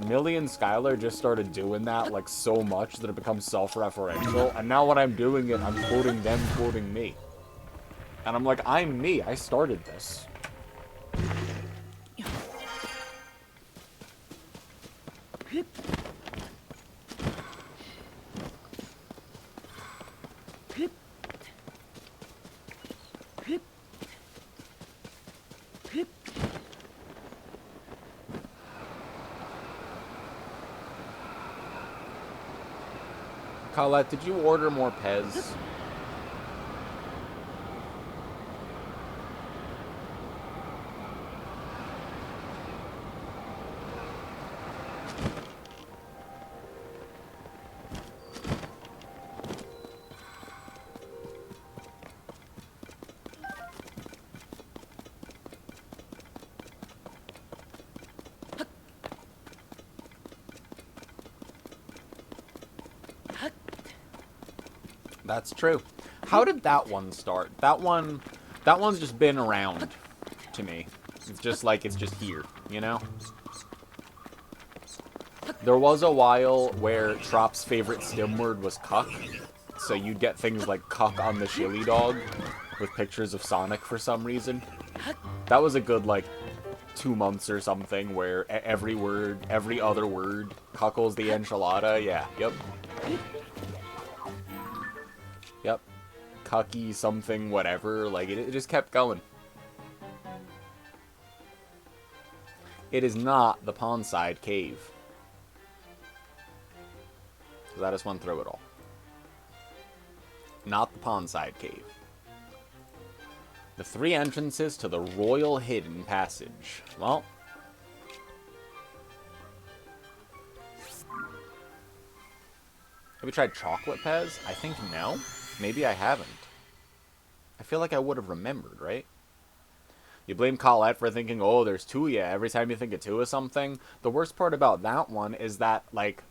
Millie and Skylar just started doing that, like, so much that it becomes self-referential. And now when I'm doing it, I'm quoting them, quoting me. And I'm like, I'm me. I started this. Colette, did you order more Pez? That's true. How did that one start? That one's just been around to me. It's just like, it's just here, you know? There was a while where Trop's favorite stim word was cuck. So you'd get things like cuck on the chili dog with pictures of Sonic for some reason. That was a good, like, 2 months or something where every word, every other word, cuckles the enchilada. Yeah, yep. Yep. Cucky something, whatever. Like, it just kept going. It is not the Pondside Cave. Because I just went through it all. Not the Pondside Cave. The 3 entrances to the Royal Hidden Passage. Well. Have we tried Chocolate Pez? I think no. Maybe I haven't. I feel like I would have remembered, right? You blame Colette for thinking, oh, there's 2 of you every time you think of 2 of something. The worst part about that one is that, like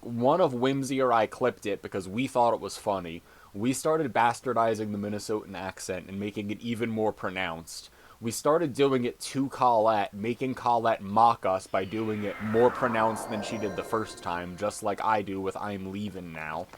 one of Whimsy or I clipped it because we thought it was funny. We started bastardizing the Minnesotan accent and making it even more pronounced. We started doing it to Colette, making Colette mock us by doing it more pronounced than she did the first time, just like I do with I'm leaving now.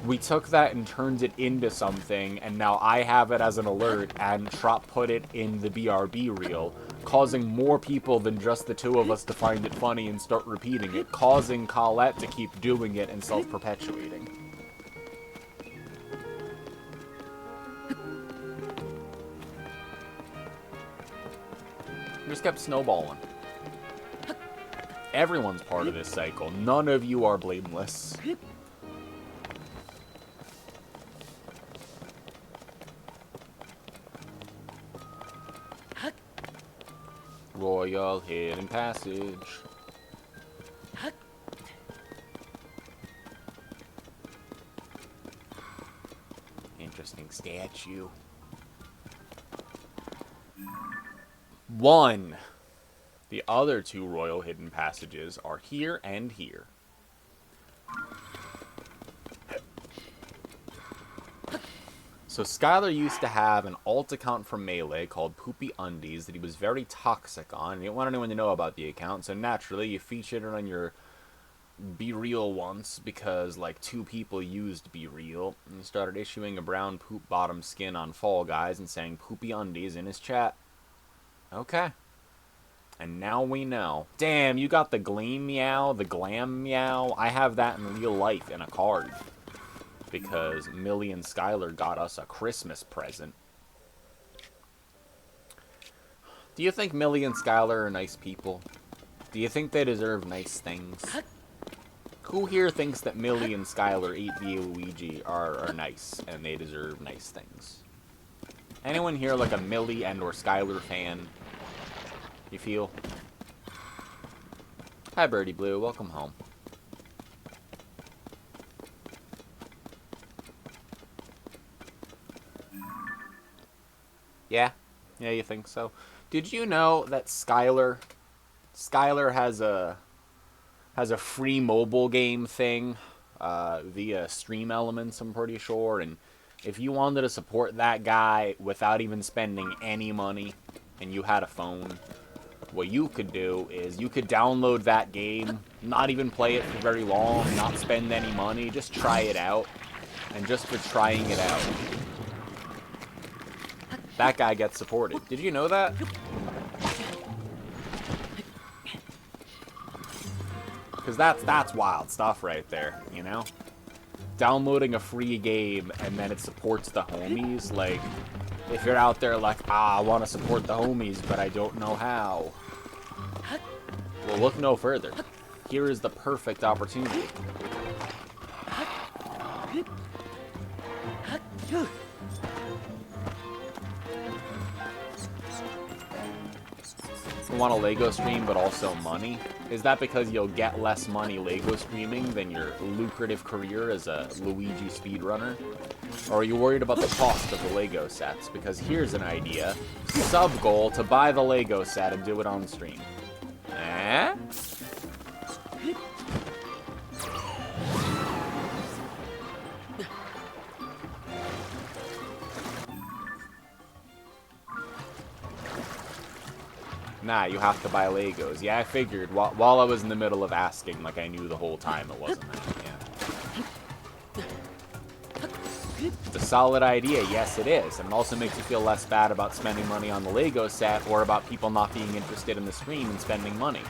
We took that and turned it into something, and now I have it as an alert, and Trop put it in the BRB reel, causing more people than just the 2 of us to find it funny and start repeating it, causing Colette to keep doing it and self-perpetuating. Just kept snowballing. Everyone's part of this cycle. None of you are blameless. Royal Hidden Passage. Interesting statue. 1. The other 2 Royal Hidden Passages are here and here. So Skylar used to have an alt account from Melee called Poopy Undies that he was very toxic on. He didn't want anyone to know about the account, so naturally you featured it on your Be Real once because, like, 2 people used Be Real and started issuing a brown poop bottom skin on Fall Guys and saying poopy undies in his chat. Okay. And now we know. Damn, you got the Gleam Meow, the Glam Meow. I have that in real life in a card. Because Millie and Skylar got us a Christmas present. Do you think Millie and Skylar are nice people? Do you think they deserve nice things? Who here thinks that Millie and Skylar 8-VA Luigi are nice and they deserve nice things? Anyone here like a Millie and or Skylar fan? You feel? Hi Birdie Blue, welcome home. Yeah? Yeah, you think so? Did you know that Skylar has a free mobile game thing via Stream Elements, I'm pretty sure, and if you wanted to support that guy without even spending any money and you had a phone, what you could do is you could download that game, not even play it for very long, not spend any money, just try it out. And just for trying it out, that guy gets supported. Did you know that? Because that's wild stuff right there, you know? Downloading a free game and then it supports the homies, like, if you're out there like, I want to support the homies, but I don't know how. Well, look no further. Here is the perfect opportunity. You want a Lego stream, but also money? Is that because you'll get less money Lego streaming than your lucrative career as a Luigi speedrunner? Or are you worried about the cost of the Lego sets? Because here's an idea. Sub-goal to buy the Lego set and do it on stream. Eh? Nah, you have to buy Legos. Yeah, I figured. While I was in the middle of asking, like I knew the whole time it wasn't that. Yeah. It's a solid idea. Yes, it is. And it also makes you feel less bad about spending money on the Lego set or about people not being interested in the stream and spending money.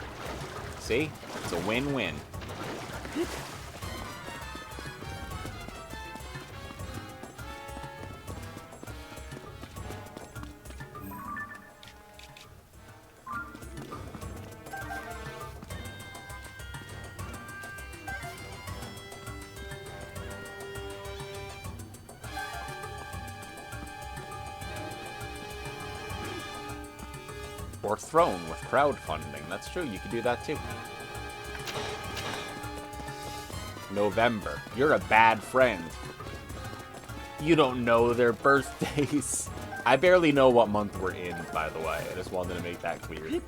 See? It's a win-win. Or Throne with crowdfunding. That's true, you could do that too. November. You're a bad friend. You don't know their birthdays. I barely know what month we're in, by the way. I just wanted to make that clear.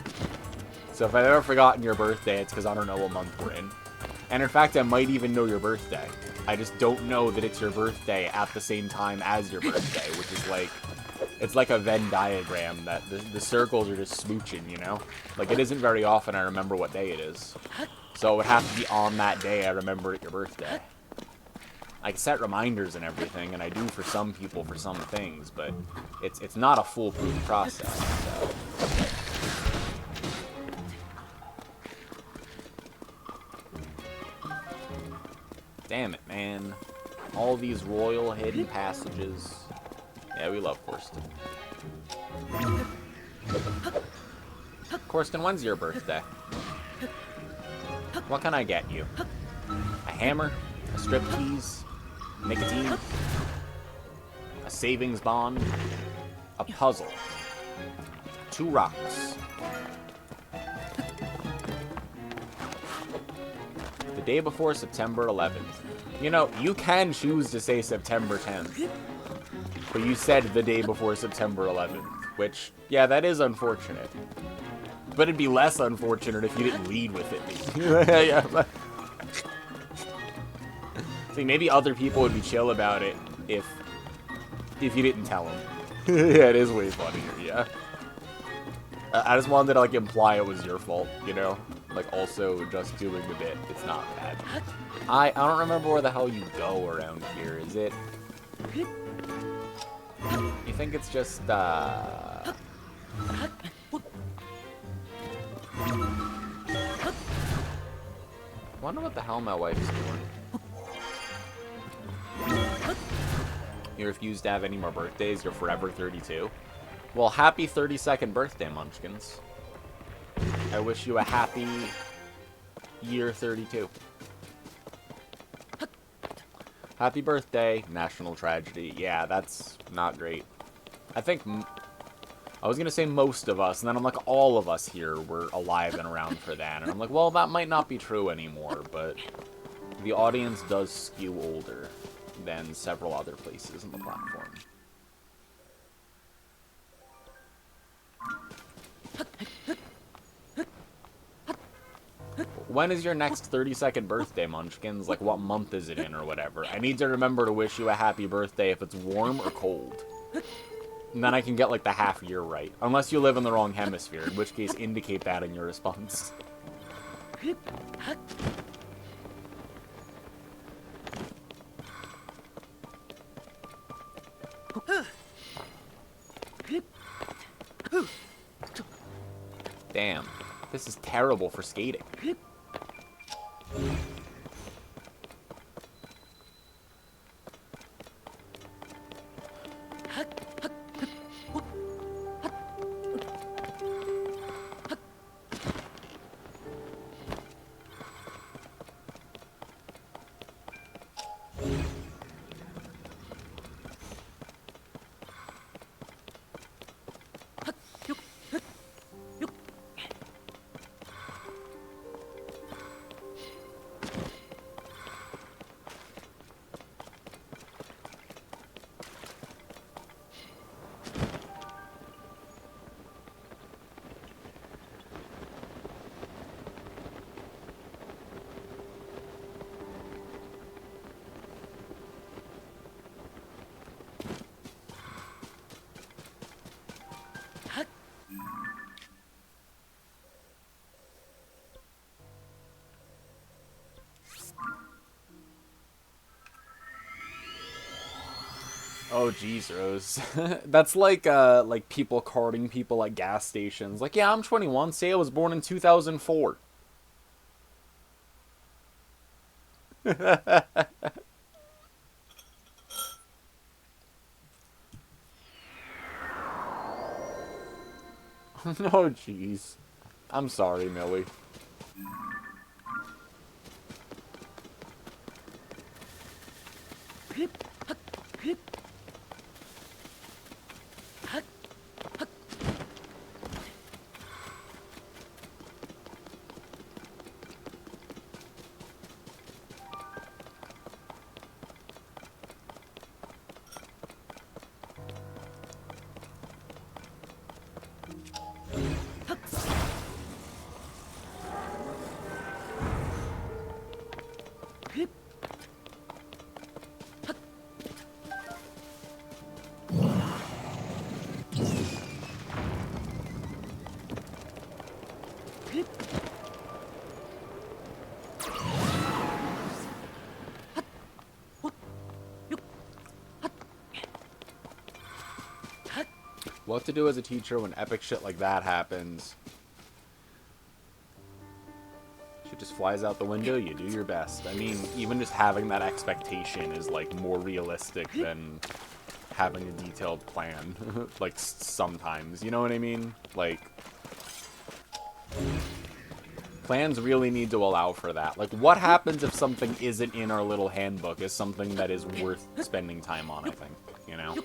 So if I've ever forgotten your birthday, it's because I don't know what month we're in. And in fact, I might even know your birthday. I just don't know that it's your birthday at the same time as your birthday, which is like... It's like a Venn diagram that the circles are just smooching, you know? Like, it isn't very often I remember what day it is. So it would have to be on that day I remember your birthday. I set reminders and everything, and I do for some people for some things, but it's not a foolproof process, so... Damn it, man. All these royal hidden passages... Yeah, we love Corsten. Corsten, when's your birthday? What can I get you? A hammer? A striptease? Nicotine? A savings bond? A puzzle? 2 rocks? The day before September 11th. You know, you can choose to say September 10th. But you said the day before September 11th, which, yeah, that is unfortunate. But it'd be less unfortunate if you didn't lead with it. Yeah, but... See, maybe other people would be chill about it if you didn't tell them. Yeah, it is way funnier, yeah. I just wanted to, like, imply it was your fault, you know? like, also just doing the bit. It's not bad. I don't remember where the hell you go around here. Is it... You think it's just, wonder what the hell my wife's doing. You refuse to have any more birthdays? You're forever 32? Well, happy 32nd birthday, Munchkins. I wish you a happy year 32. Happy birthday, national tragedy. Yeah, that's not great. I think... I was going to say most of us, and then I'm like, all of us here were alive and around for that. And I'm like, well, that might not be true anymore, but the audience does skew older than several other places on the platform. When is your next 32nd birthday, Munchkins? Like, what month is it in or whatever? I need to remember to wish you a happy birthday if it's warm or cold. And then I can get, like, the half year right. Unless you live in the wrong hemisphere, in which case indicate that in your response. Damn. This is terrible for skating. Oh, geez, Rose. That's like people carding people at gas stations. Like, yeah, I'm 21. Say I was born in 2004. Oh, jeez. I'm sorry, Millie. What to do as a teacher when epic shit like that happens? Shit just flies out the window, you do your best. I mean, even just having that expectation is, like, more realistic than having a detailed plan. Like, sometimes, you know what I mean? Like, plans really need to allow for that. Like, what happens if something isn't in our little handbook is something that is worth spending time on, I think, you know?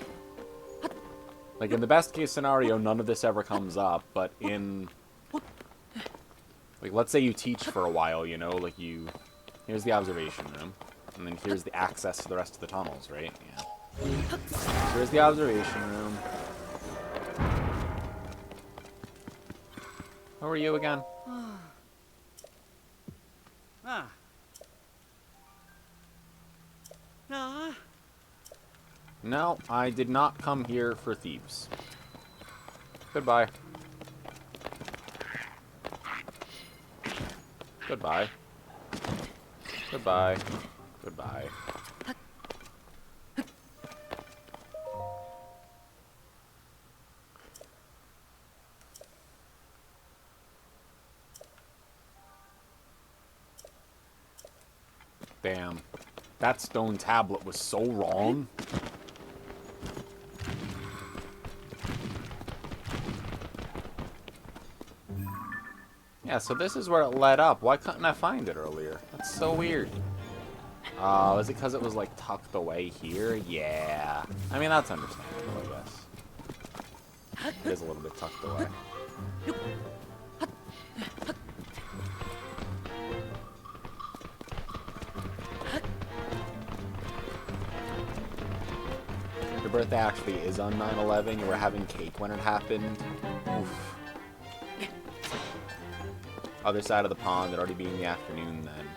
Like, in the best case scenario, none of this ever comes up, but in... Like, let's say you teach for a while, you know? Like, you... Here's the observation room, and then here's the access to the rest of the tunnels, right? Yeah. So here's the observation room. How are you again? No, I did not come here for thieves. Goodbye. Goodbye. Goodbye. Goodbye. Damn. That stone tablet was so wrong. Yeah, so this is where it led up. Why couldn't I find it earlier? That's so weird. Is it because it was, like, tucked away here? Yeah. I mean, that's understandable, I guess. It is a little bit tucked away. Your birthday actually is on 9/11. You were having cake when it happened. Oof. Other side of the pond, it'd already be in the afternoon then.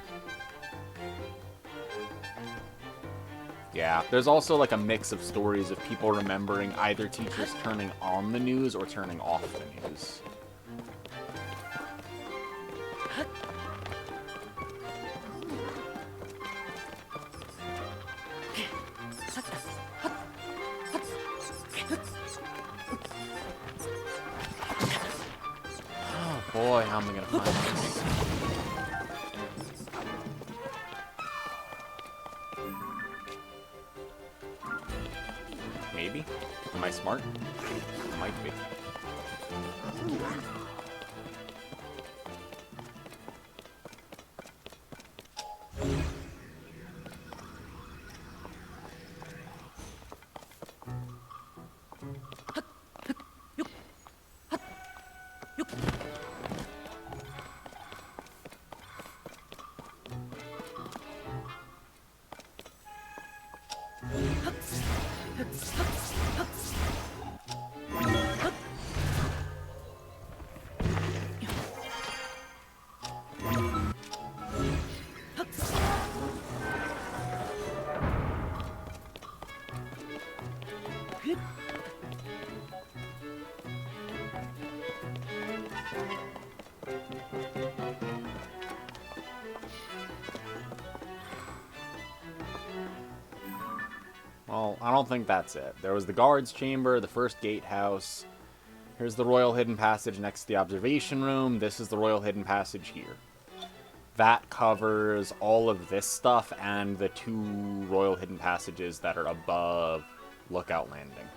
Yeah, there's also like a mix of stories of people remembering either teachers turning on the news or turning off the news. Oh boy, how am I gonna find this? Maybe? Am I smart? Might be. Well, I don't think that's it. There was the guard's chamber, the first gatehouse. Here's the royal hidden passage next to the observation room. This is the royal hidden passage here. That covers all of this stuff and the two royal hidden passages that are above Lookout Landing.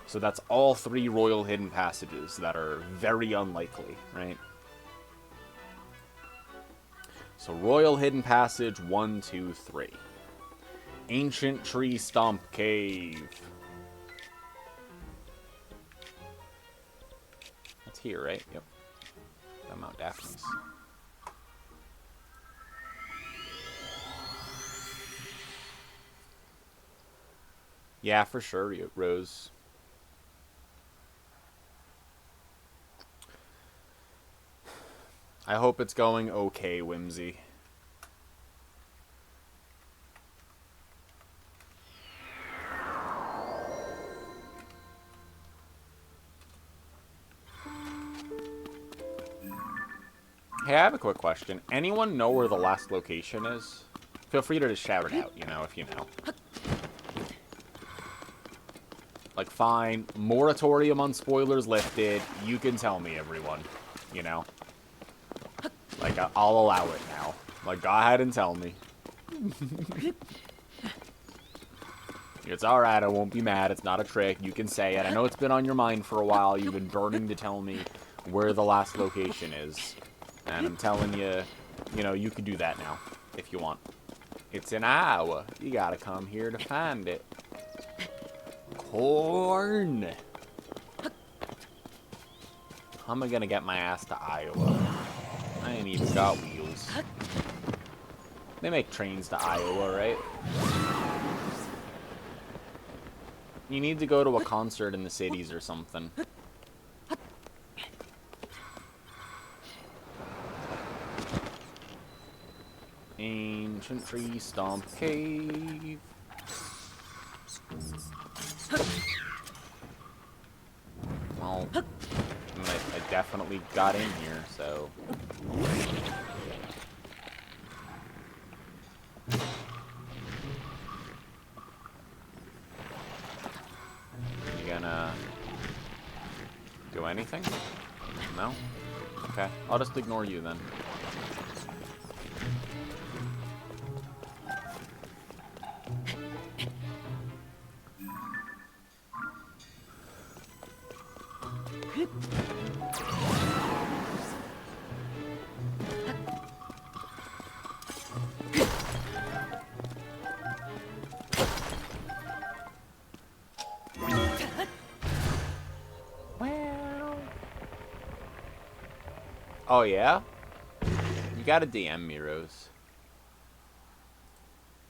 So that's all three royal hidden passages that are very unlikely, right? So royal hidden passage 1, 2, 3. Ancient Tree Stump Cave. That's here, right? Yep. On Mount Daphnis. Yeah, for sure, Rose. I hope it's going okay, Whimsy. Hey, I have a quick question. Anyone know where the last location is? Feel free to just shout it out, you know, if you know. Like, fine, moratorium on spoilers lifted. You can tell me, everyone. You know? Like, I'll allow it now. Like, go ahead and tell me. It's alright, I won't be mad. It's not a trick. You can say it. I know it's been on your mind for a while. You've been burning to tell me where the last location is. And I'm telling you, you know, you could do that now, if you want. It's in Iowa. You gotta come here to find it. Corn! How am I gonna get my ass to Iowa? I ain't even got wheels. They make trains to Iowa, right? You need to go to a concert in the cities or something. Ancient Tree Stump Cave. Well, I definitely got in here, so... do anything? No? Okay, I'll just ignore you then. Oh, yeah? You gotta DM me, Rose.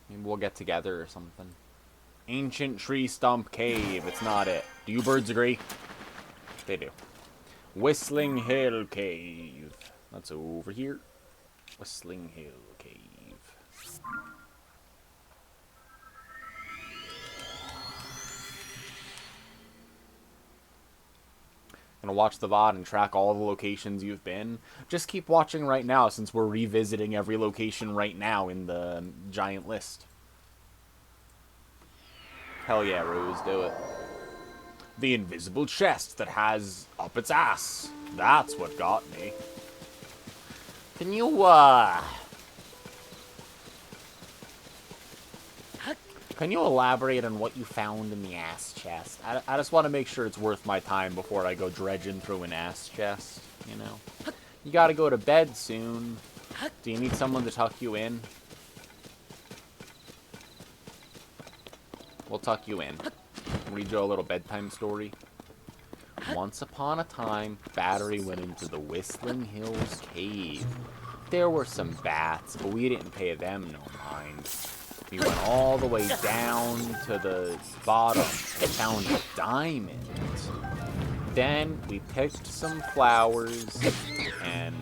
Maybe we'll get together or something. Ancient Tree Stump Cave. It's not it. Do you birds agree? They do. Whistling Hill Cave. That's over here. Whistling Hill Cave. Gonna watch the VOD and track all the locations you've been. Just keep watching right now since we're revisiting every location right now in the giant list. Hell yeah, Rose, do it. The invisible chest that has up its ass. That's what got me. Can you, Can you elaborate on what you found in the ass chest? I just want to make sure it's worth my time before I go dredging through an ass chest, you know? You gotta go to bed soon. Do you need someone to tuck you in? We'll tuck you in. Read you a little bedtime story. Once upon a time, Battery went into the Whistling Hills Cave. There were some bats, but we didn't pay them no mind. We went all the way down to the bottom and found a diamond. Then we picked some flowers and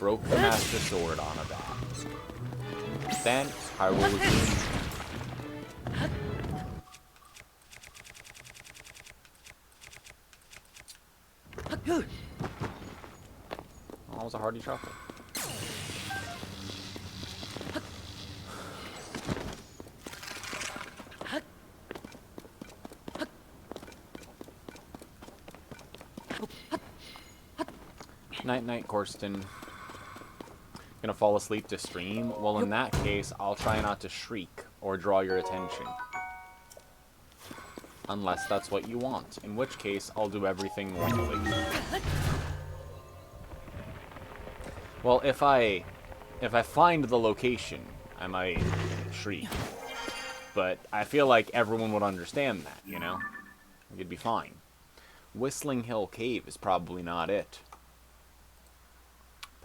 broke the Master Sword on a bat. Then I will resume. That was a hearty chuckle. Night night, Corsten. Gonna fall asleep to stream? Well, in that case, I'll try not to shriek or draw your attention. Unless that's what you want, in which case I'll do everything normally. Well, if I find the location, I might shriek. But I feel like everyone would understand that, you know? It'd be fine. Whistling Hill Cave is probably not it.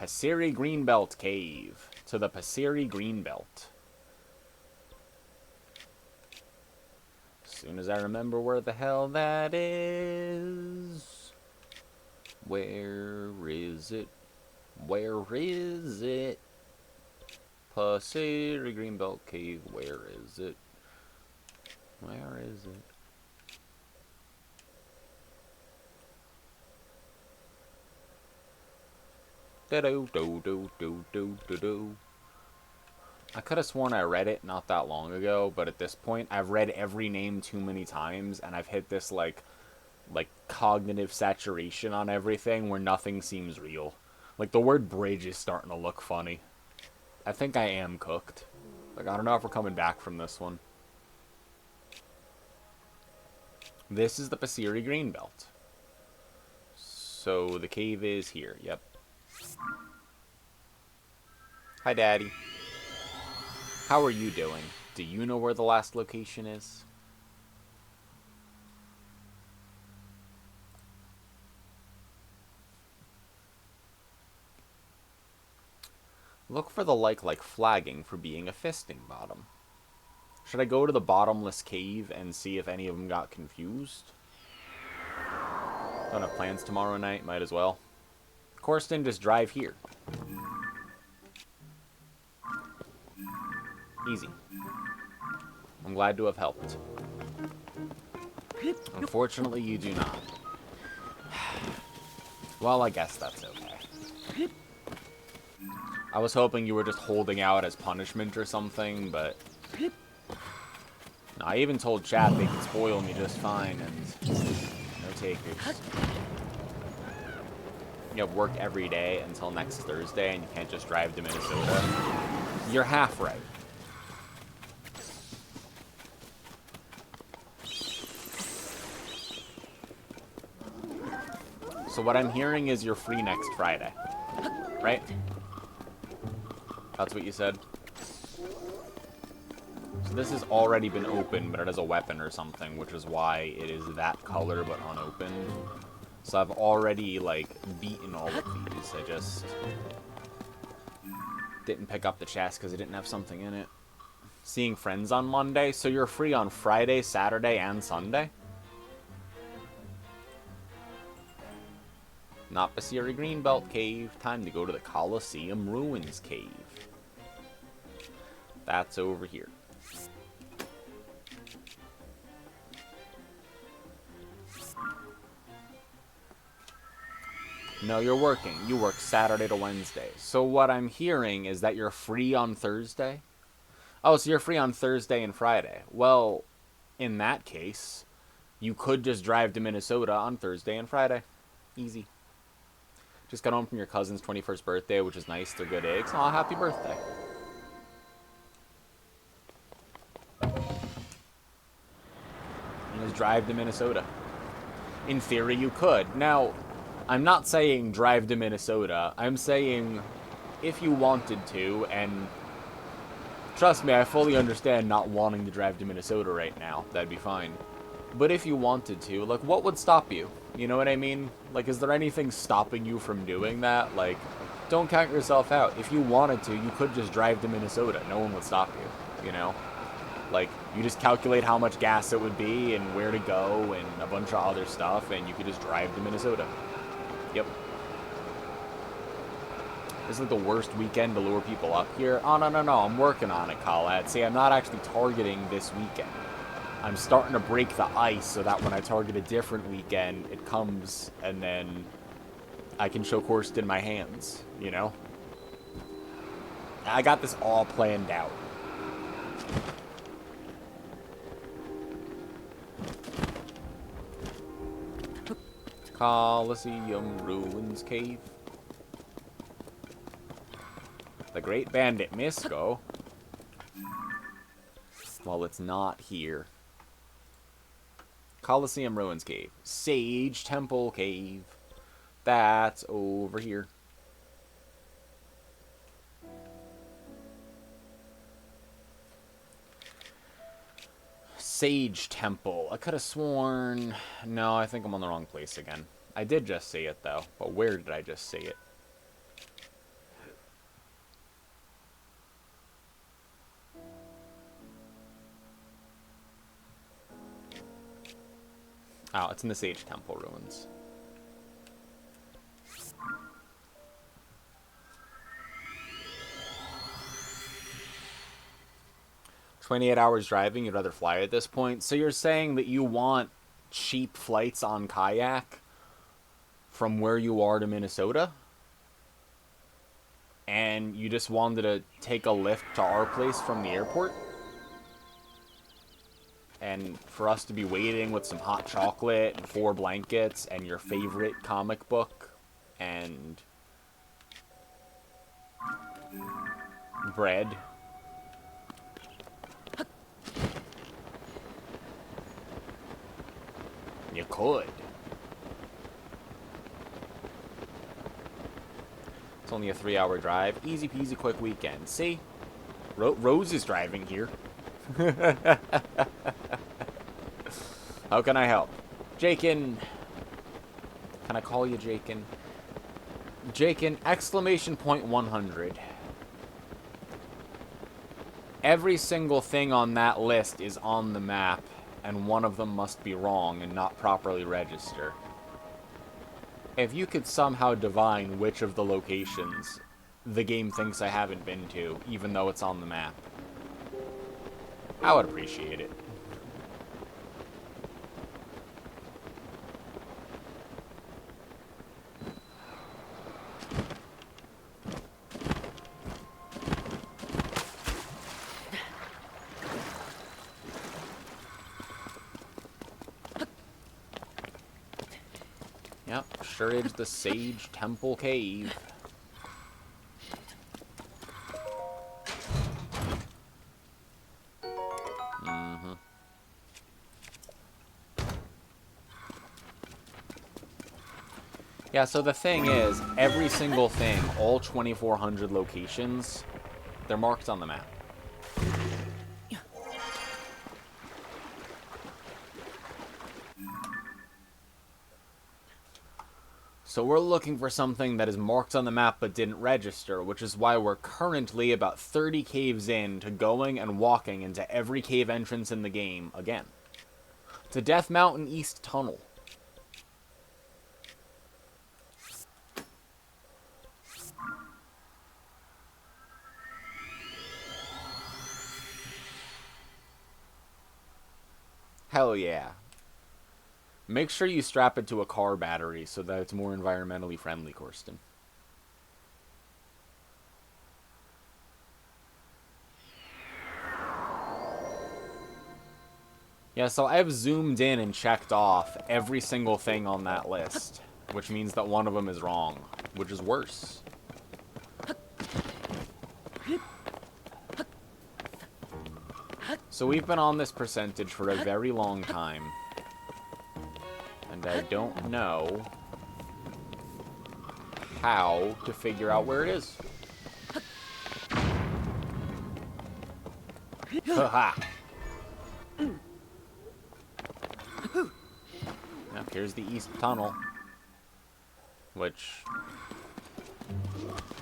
Pasiri Greenbelt Cave. To the Pasiri Greenbelt. As soon as I remember where the hell that is. Where is it? Where is it? Pasiri Greenbelt Cave. Where is it? Where is it? Do-do-do-do-do-do-do-do. I could have sworn I read it not that long ago, but at this point, I've read every name too many times, and I've hit this, like cognitive saturation on everything where nothing seems real. Like, the word bridge is starting to look funny. I think I am cooked. Like, I don't know if we're coming back from this one. This is the Pasiri Greenbelt. So, the cave is here. Yep. Hi, Daddy. How are you doing? Do you know where the last location is? Look for the like flagging for being a fisting bottom. Should I go to the bottomless cave and see if any of them got confused? Don't have plans tomorrow night, might as well. Corsten, just drive here. Easy. I'm glad to have helped. Unfortunately, you do not. Well, I guess that's okay. I was hoping you were just holding out as punishment or something, but... No, I even told chat they could spoil me just fine, and no takers. You have work every day until next Thursday, and you can't just drive to Minnesota. You're half right. So what I'm hearing is you're free next Friday, right? That's what you said? So this has already been opened, but it has a weapon or something, which is why it is that color but unopened. So I've already, like, beaten all of these. I just didn't pick up the chest because it didn't have something in it. Seeing friends on Monday, so you're free on Friday, Saturday, and Sunday? Napasiri Greenbelt Cave. Time to go to the Colosseum Ruins Cave. That's over here. No, you're working. You work Saturday to Wednesday. So what I'm hearing is that you're free on Thursday? Oh, so you're free on Thursday and Friday. Well, in that case, you could just drive to Minnesota on Thursday and Friday. Easy. Just got home from your cousin's 21st birthday, which is nice. They're good eggs. Aw, happy birthday. You just drive to Minnesota. In theory, you could. Now, I'm not saying drive to Minnesota. I'm saying if you wanted to, and trust me, I fully understand not wanting to drive to Minnesota right now. That'd be fine. But if you wanted to, like, what would stop you? You know what I mean? Like, is there anything stopping you from doing that? Like, don't count yourself out. If you wanted to, you could just drive to Minnesota. No one would stop you, you know? Like, you just calculate how much gas it would be and where to go and a bunch of other stuff, and you could just drive to Minnesota. Yep. This is like the worst weekend to lure people up here. Oh, no, I'm working on it, Colette. See, I'm not actually targeting this weekend. I'm starting to break the ice so that when I target a different weekend, it comes and then I can show Korst in my hands, you know? I got this all planned out. Colosseum Ruins Cave. The Great Bandit Misko. Well, it's not here. Colosseum Ruins Cave. Sage Temple Cave. That's over here. Sage Temple. I could have sworn... No, I think I'm on the wrong place again. I did just see it, though. But where did I just see it? Oh, it's in the Sage Temple ruins. "28 hours driving, you'd rather fly at this point." So you're saying that you want cheap flights on kayak from where you are to Minnesota? And you just wanted to take a lift to our place from the airport? And for us to be waiting with some hot chocolate and 4 blankets and your favorite comic book and bread. You could. It's only a 3-hour drive. Easy peasy quick weekend. See? Rose is driving here. How can I help? Jakin. Can I call you Jakin? Jakin, exclamation point 100. Every single thing on that list is on the map, and one of them must be wrong and not properly register. If you could somehow divine which of the locations the game thinks I haven't been to, even though it's on the map, I would appreciate it. Yep, Shurridge the Sage Temple Cave. Yeah, so the thing is, every single thing, all 2,400 locations, they're marked on the map. So we're looking for something that is marked on the map but didn't register, which is why we're currently about 30 caves in to going and walking into every cave entrance in the game again. To Death Mountain East Tunnel. Hell yeah. Make sure you strap it to a car battery so that it's more environmentally friendly, Corsten. Yeah, so I've zoomed in and checked off every single thing on that list, which means that one of them is wrong, which is worse. So we've been on this percentage for a very long time, and I don't know how to figure out where it is. Haha! Now, here's the East Tunnel, which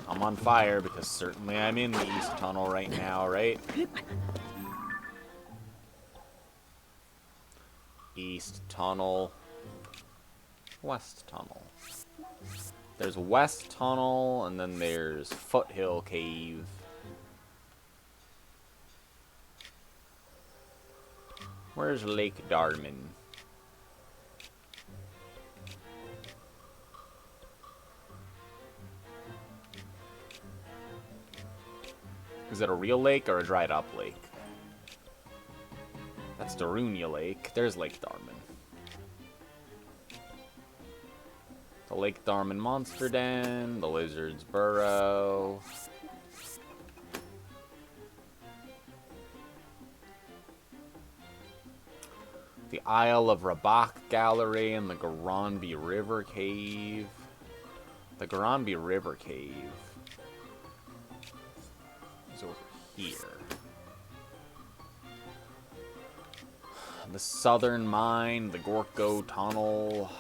I'm on fire because certainly I'm in the East Tunnel right now, right? East Tunnel, West Tunnel. There's West Tunnel, and then there's Foothill Cave. Where's Lake Darman? Is it a real lake or a dried up lake? That's Darunia Lake. There's Lake Darman. The Lake Darman Monster Den, the Lizard's Burrow. The Isle of Rabak Gallery and the Goronbi River Cave. The Goronbi River Cave is over here. The Southern Mine, the Gorko Tunnel.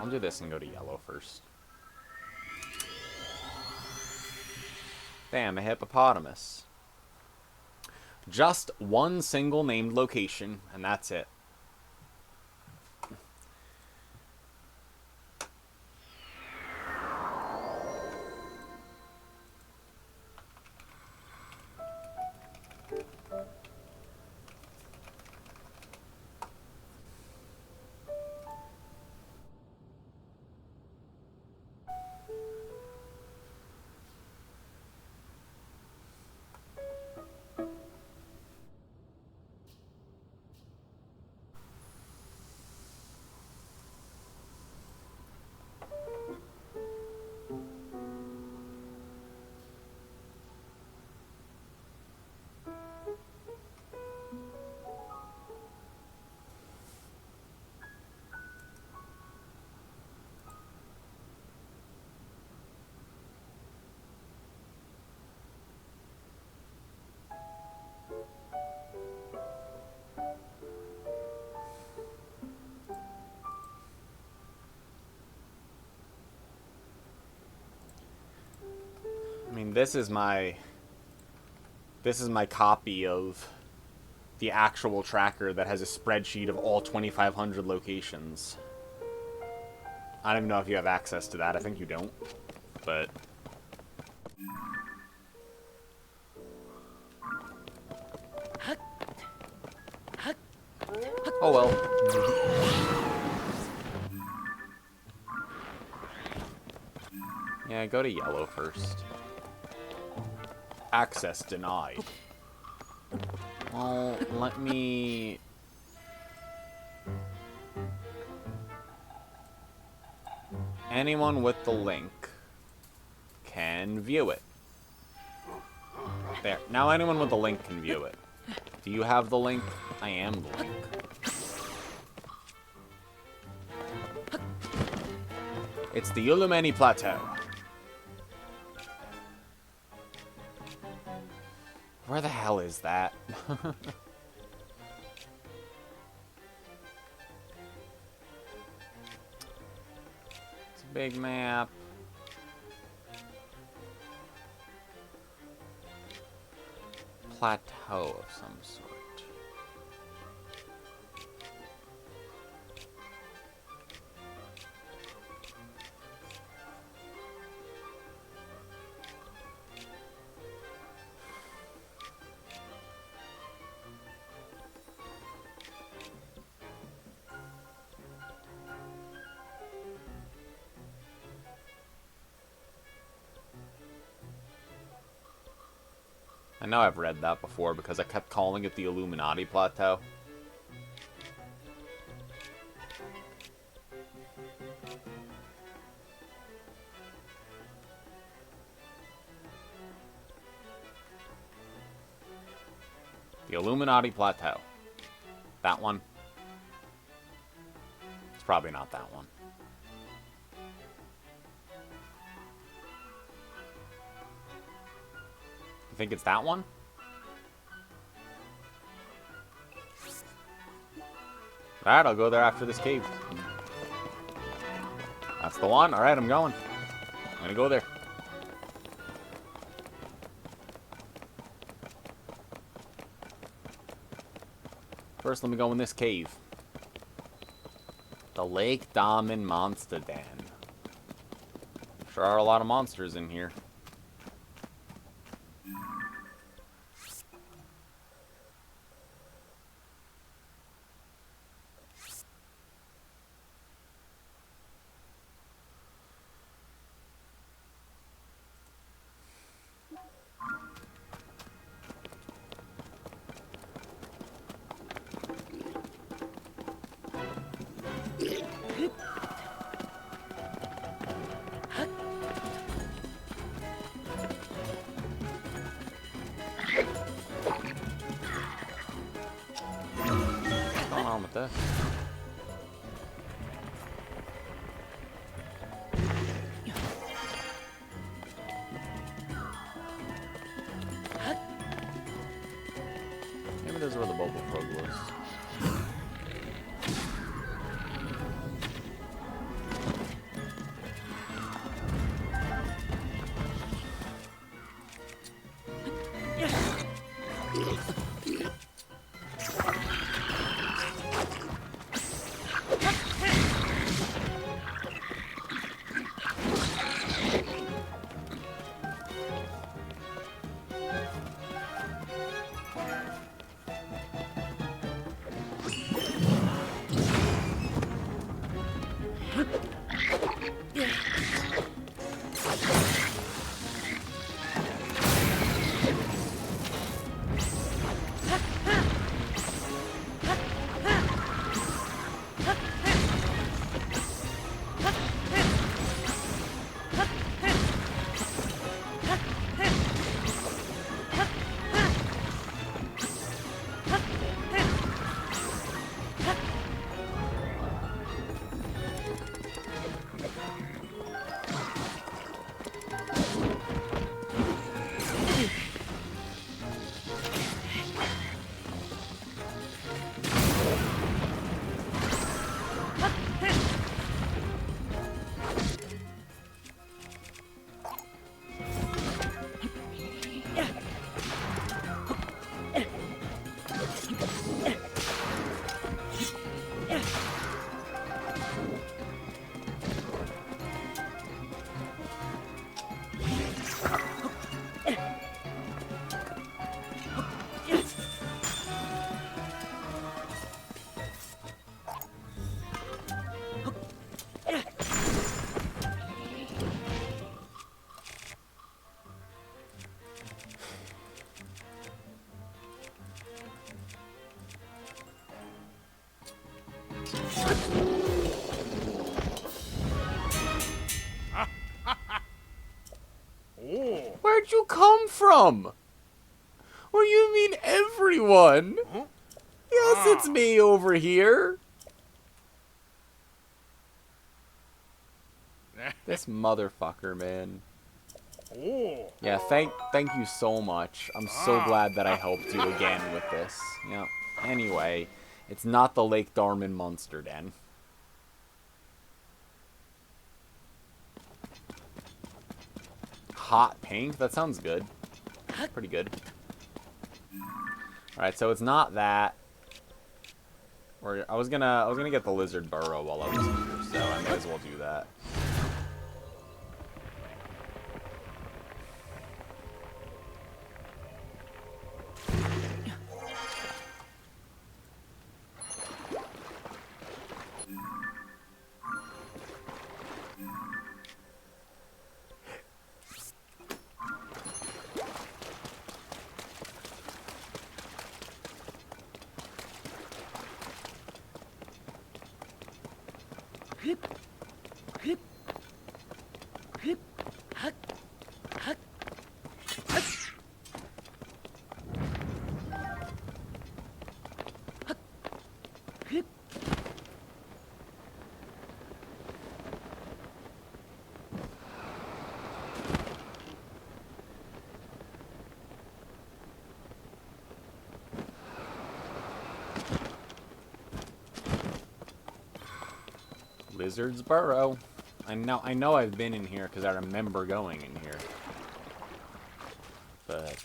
I'll do this and go to yellow first. Damn, a hippopotamus. Just one single named location, and that's it. I mean, this is my copy of the actual tracker that has a spreadsheet of all 2,500 locations. I don't even know if you have access to that. I think you don't. But... oh well. Yeah, go to yellow first. Access denied. Well, let me... anyone with the link can view it. There. Now anyone with the link can view it. Do you have the link? I am the link. It's the Ulumeni Plateau. Where the hell is that? It's a big map. Plateau of some sort. I know I've read that before because I kept calling it the Illuminati Plateau. The Illuminati Plateau. That one. It's probably not that one. You think it's that one? Alright, I'll go there after this cave. That's the one. Alright, I'm going. I'm gonna go there. First, let me go in this cave. The Lake Damen Monster Den. Sure are a lot of monsters in here. What's going on with this? Maybe this is where the Bubble Frog was. Where'd you come from? What do you mean, everyone? Yes, it's me over here. This motherfucker, man. Yeah, thank you so much. I'm so glad that I helped you again with this. Yep. Anyway, it's not the Lake Darman Monster Den. Hot pink? That sounds good. Pretty good. Alright, so it's not that. Or I was gonna get the lizard burrow while I was here, so I may as well do that. Lizard's Burrow. I know I've been in here because I remember going in here. But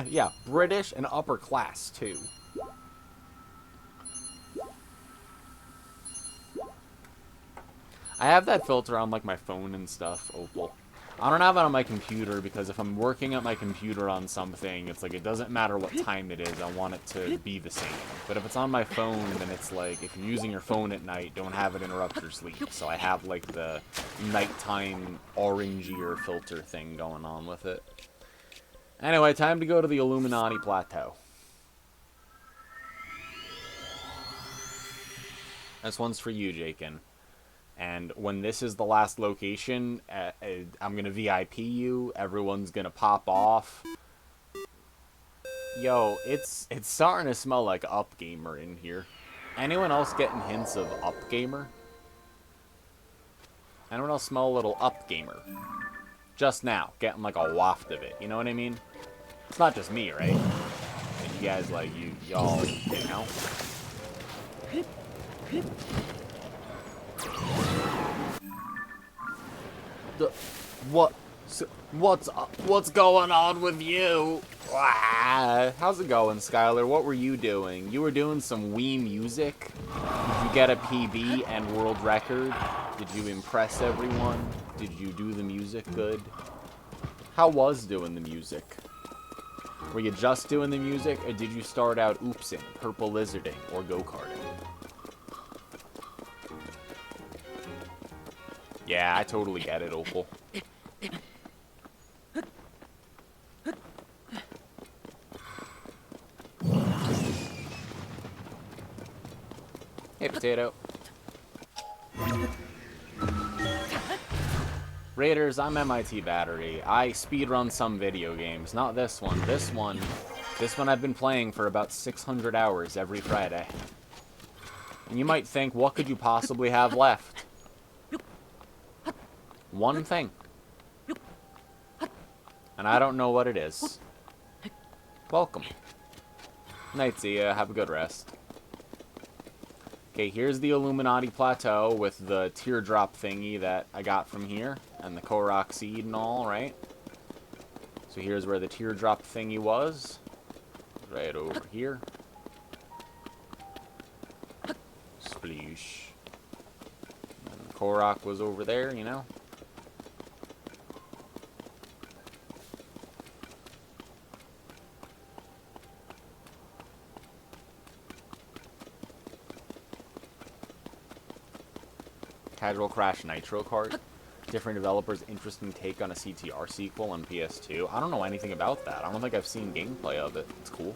yeah, British and upper class too. I have that filter on like my phone and stuff, Opal. I don't have it on my computer because if I'm working at my computer on something, it's like it doesn't matter what time it is, I want it to be the same. But if it's on my phone, then it's like if you're using your phone at night, don't have it interrupt your sleep. So I have like the nighttime orangier filter thing going on with it. Anyway, time to go to the Illuminati Plateau. This one's for you, Jakin. And when this is the last location, I'm going to VIP you. Everyone's going to pop off. Yo, it's starting to smell like Upgamer in here. Anyone else getting hints of Upgamer? Anyone else smell a little Upgamer? Just now, getting like a waft of it. You know what I mean? It's not just me, right? And you guys, like, y'all, you know? What's going on with you? How's it going, Skylar? What were you doing? You were doing some Wii music? Did you get a PB and world record? Did you impress everyone? Did you do the music good? How was doing the music? Were you just doing the music, or did you start out oopsing, purple lizarding, or go-karting? Yeah, I totally get it, Opal. Hey, Potato. Raiders, I'm MIT Battery. I speedrun some video games. Not this one. This one I've been playing for about 600 hours every Friday. And you might think, what could you possibly have left? One thing. And I don't know what it is. Welcome. Night, Zia. Have a good rest. Okay, here's the Illuminati Plateau with the teardrop thingy that I got from here. And the Korok seed and all, right? So here's where the teardrop thingy was. Right over here. Sploosh. And the Korok was over there, you know? Casual Crash Nitro Kart. Different developers' interesting take on a CTR sequel on PS2. I don't know anything about that. I don't think I've seen gameplay of it. It's cool.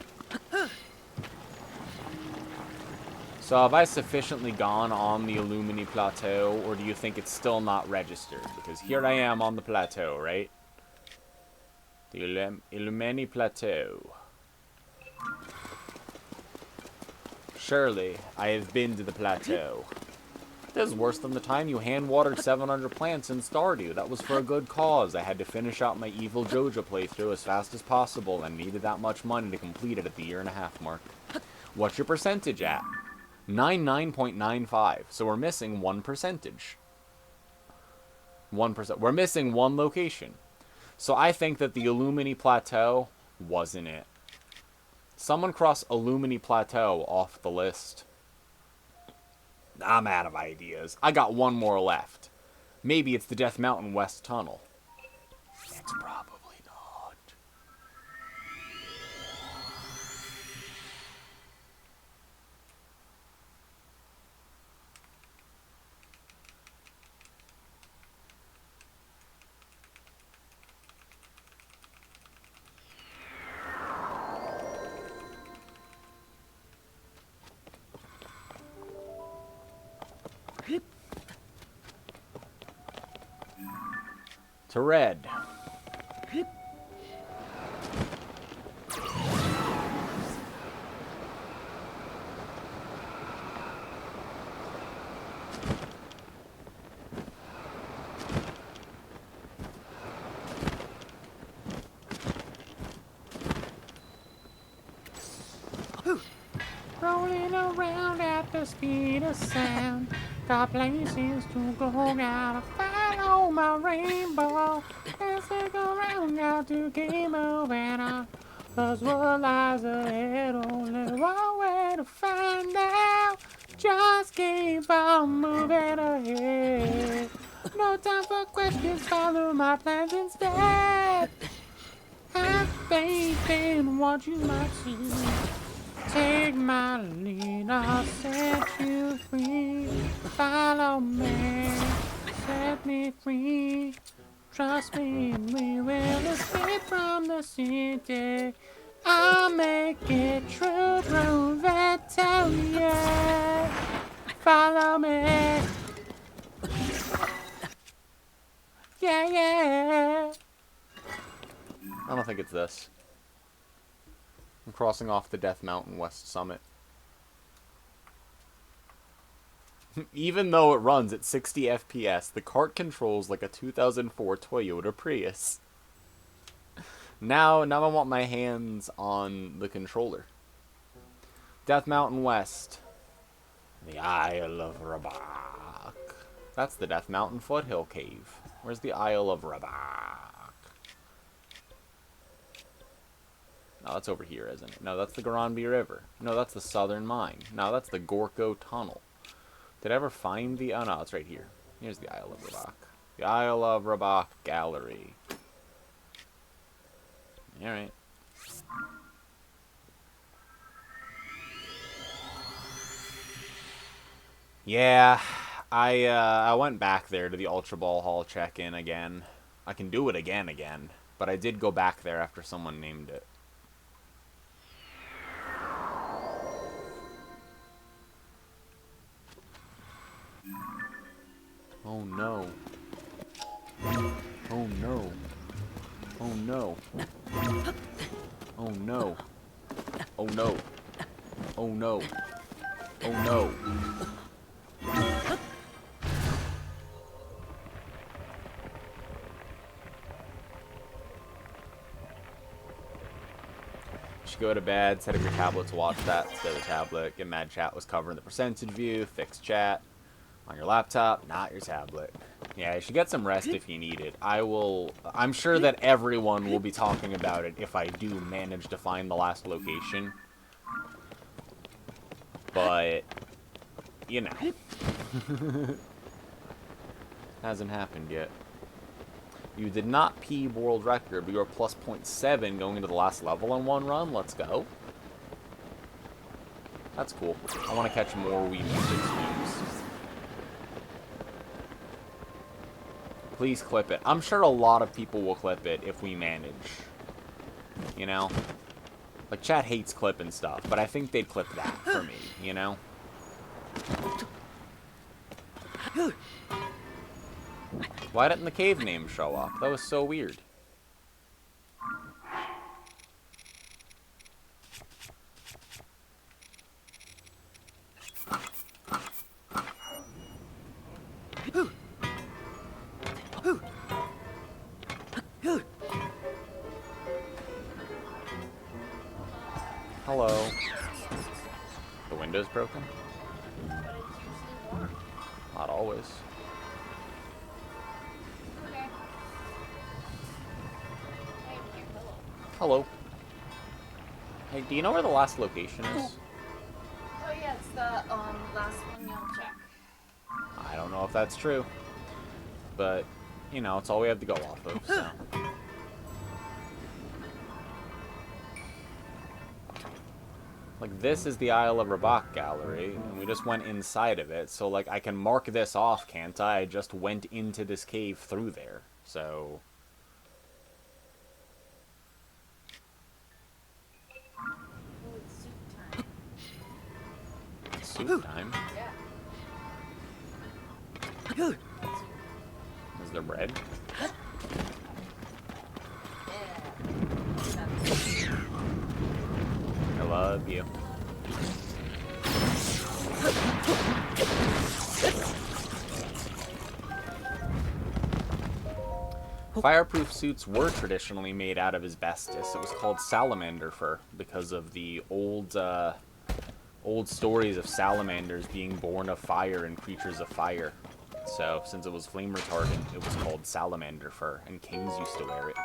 So have I sufficiently gone on the Illumini Plateau, or do you think it's still not registered? Because here I am on the plateau, right? The Illumini Plateau. Surely, I have been to the plateau. This is worse than the time you hand-watered 700 plants in Stardew. That was for a good cause. I had to finish out my Evil Joja playthrough as fast as possible and needed that much money to complete it at the 1.5 year mark. What's your percentage at? 99.95. So we're missing 1%. 1%. We're missing one location. So I think that the Illumini Plateau wasn't it. Someone cross Illumini Plateau off the list. I'm out of ideas. I got one more left. Maybe it's the Death Mountain West Tunnel. It's probably not. To red. Rolling around at the speed of sound. Got places to go, gotta follow my rainbow. As I go round, got to keep moving on. 'Cause what lies ahead, only one way to find out. Just keep on moving ahead. No time for questions, follow my plans instead. Have faith in what you might see. Take my lead, I'll set you free. Follow me, set me free. Trust me, we will escape from the city. I'll make it true through the town, yeah. Follow me. Yeah, yeah. I don't think it's this. I'm crossing off the Death Mountain West Summit. Even though it runs at 60 FPS, the kart controls like a 2004 Toyota Prius. Now I want my hands on the controller. Death Mountain West. The Isle of Rabak. That's the Death Mountain Foothill Cave. Where's the Isle of Rabak? No, that's over here, isn't it? No, that's the Garanbi River. No, that's the Southern Mine. No, that's the Gorko Tunnel. Did I ever find the... Oh, no, it's right here. Here's the Isle of Rabak. The Isle of Rabak Gallery. Alright. Yeah, I went back there to the Ultra Ball Hall check-in again. I can do it again. But I did go back there after someone named it. Oh no. Oh no. Oh no. Oh no. Oh no. Oh no. Oh no. Should go to bed, set up your tablet to watch that instead of the tablet. Get mad chat was covering the percentage view, fix chat. On your laptop, not your tablet. Yeah, you should get some rest if you need it. I'm sure that everyone will be talking about it if I do manage to find the last location. But, you know. Hasn't happened yet. You did not pee world record, but you are plus 0.7 going into the last level in one run. Let's go. That's cool. I want to catch more Wii Music streams. Please clip it. I'm sure a lot of people will clip it if we manage. You know? Like, chat hates clipping stuff, but I think they'd clip that for me, you know? Why didn't the cave name show up? That was so weird. Hello. The window's broken? Not always. Okay. Hey, Hello. hello. Hey, do you know where the last location is? Oh yeah, it's the last one you'll check. I don't know if that's true. But, you know, it's all we have to go off of, so. Like, this is the Isle of Rabak gallery, and we just went inside of it, so, like, I can mark this off, can't I? I just went into this cave through there, so... Oh, it's soup time. Soup time? Yeah. Is there bread? I love you. Fireproof suits were traditionally made out of asbestos. It was called salamander fur because of the old stories of salamanders being born of fire and creatures of fire. So, since it was flame retardant, it was called salamander fur, and kings used to wear it.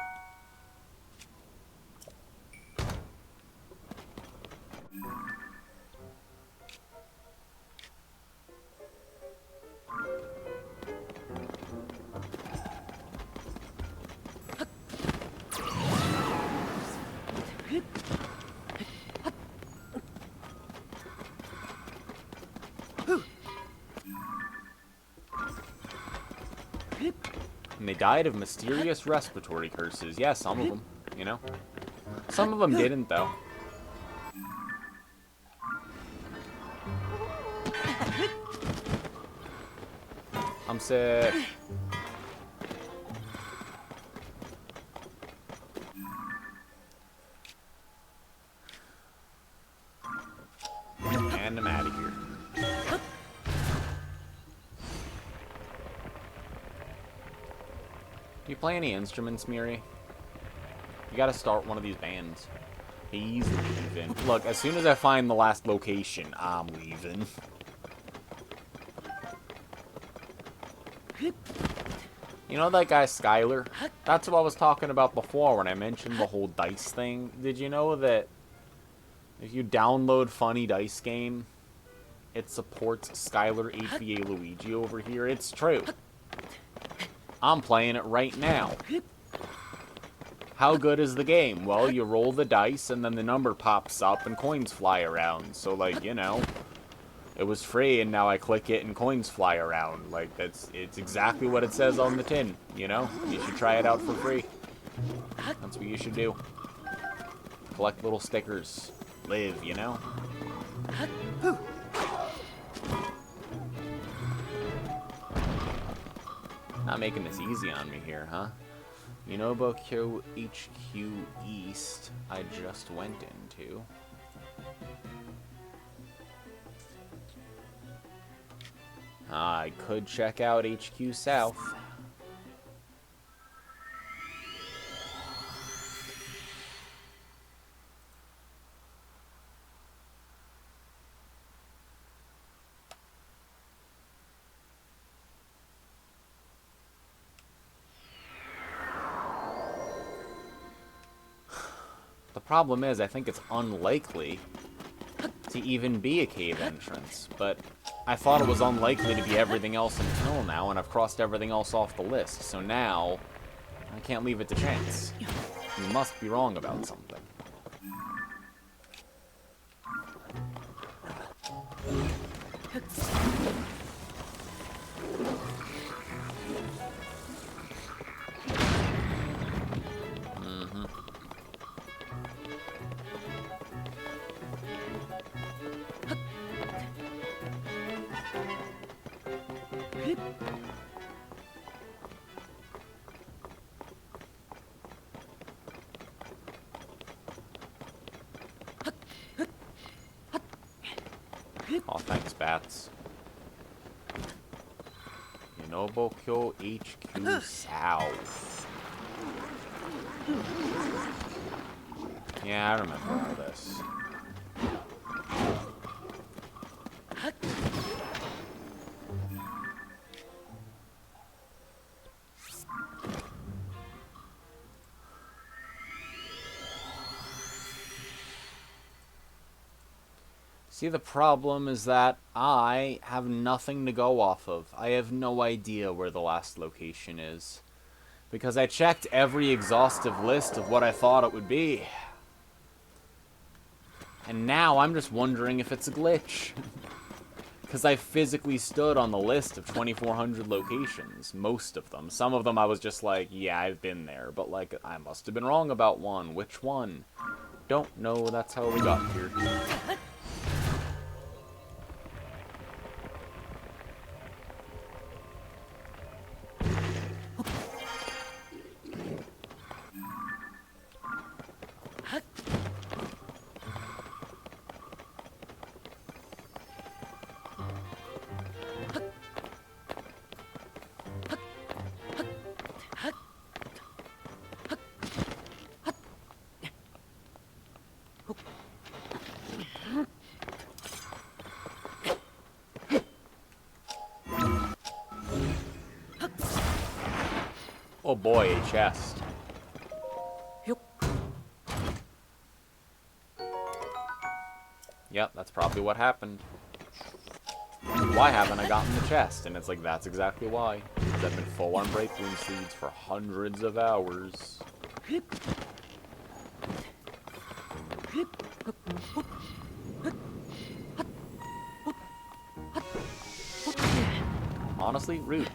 And they died of mysterious respiratory curses. Yeah, some of them, you know. Some of them didn't, though. I'm sick. And I'm out of here. Do you play any instruments, Miri? You gotta start one of these bands. He's leaving. Look, as soon as I find the last location, I'm leaving. You know that guy Skylar? That's what I was talking about before when I mentioned the whole dice thing. Did you know that if you download Funny Dice Game, it supports Skylar HVA Luigi over here? It's true. I'm playing it right now. How good is the game? Well, you roll the dice and then the number pops up and coins fly around. So, like, you know, it was free and now I click it and coins fly around. Like, it's exactly what it says on the tin, you know? You should try it out for free. That's what you should do. Collect little stickers. Live, you know? Not making this easy on me here, huh? Unobokyo HQ East, I just went into. I could check out HQ South. The problem is, I think it's unlikely to even be a cave entrance, but I thought it was unlikely to be everything else until now, and I've crossed everything else off the list, so now I can't leave it to chance. You must be wrong about something. Oh, thanks, bats. Yonobokyo HQ South. Yeah, I remember all this. See, the problem is that I have nothing to go off of. I have no idea where the last location is. Because I checked every exhaustive list of what I thought it would be. And now I'm just wondering if it's a glitch. Because I physically stood on the list of 2,400 locations. Most of them. Some of them I was just like, yeah, I've been there. But, like, I must have been wrong about one. Which one? Don't know. That's how we got here. Oh boy, a chest. Yep, that's probably what happened. Why haven't I gotten the chest? And it's like, that's exactly why. Because I've been full on Breakroom Seeds for hundreds of hours. Honestly, rude.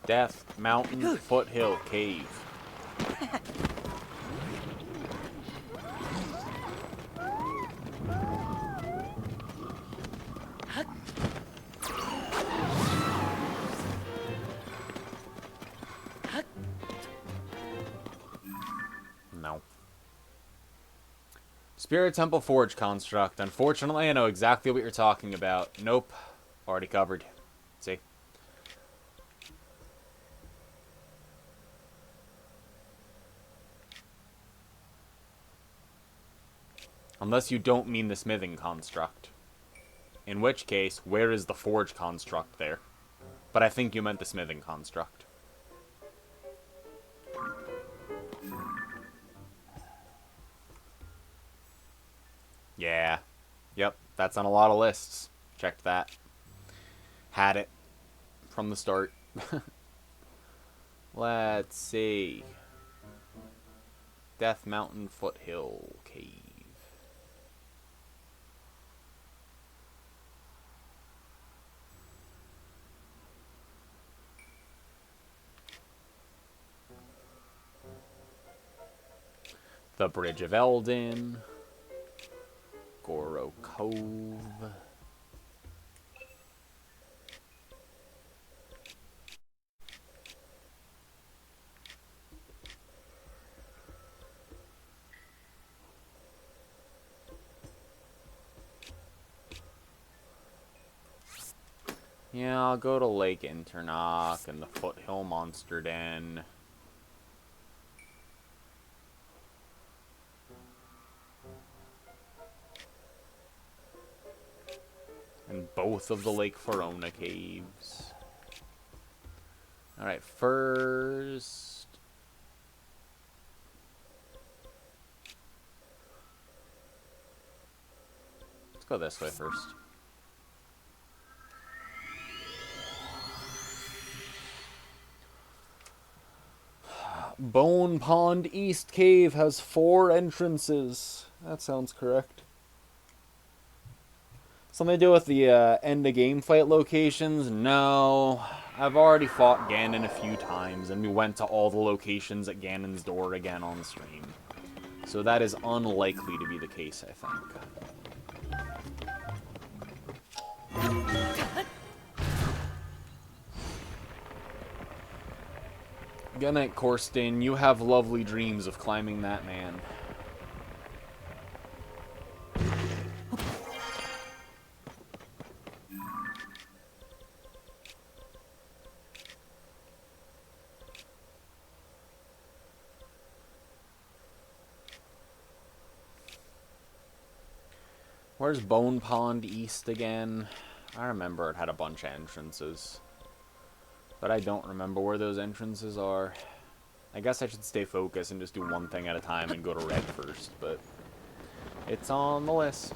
Death Mountain Foothill Cave. No. Spirit Temple Forge Construct. Unfortunately, I know exactly what you're talking about. Nope. Already covered. See? Unless you don't mean the smithing construct. In which case, where is the forge construct there? But I think you meant the smithing construct. Yeah. Yep, that's on a lot of lists. Checked that. Had it. From the start. Let's see. Death Mountain Foothill Cave. The Bridge of Eldin. Goro Cove. Yeah, I'll go to Lake Internock and the Foothill Monster Den. And both of the Lake Verona caves. Alright, first... let's go this way first. Bone Pond East Cave has 4 entrances. That sounds correct. Something to do with the end of game fight locations? No. I've already fought Ganon a few times, and we went to all the locations at Ganon's door again on stream. So that is unlikely to be the case, I think. Good night, Corsten. You have lovely dreams of climbing that man. Where's Bone Pond East again? I remember it had a bunch of entrances. But I don't remember where those entrances are. I guess I should stay focused and just do one thing at a time and go to red first, but it's on the list.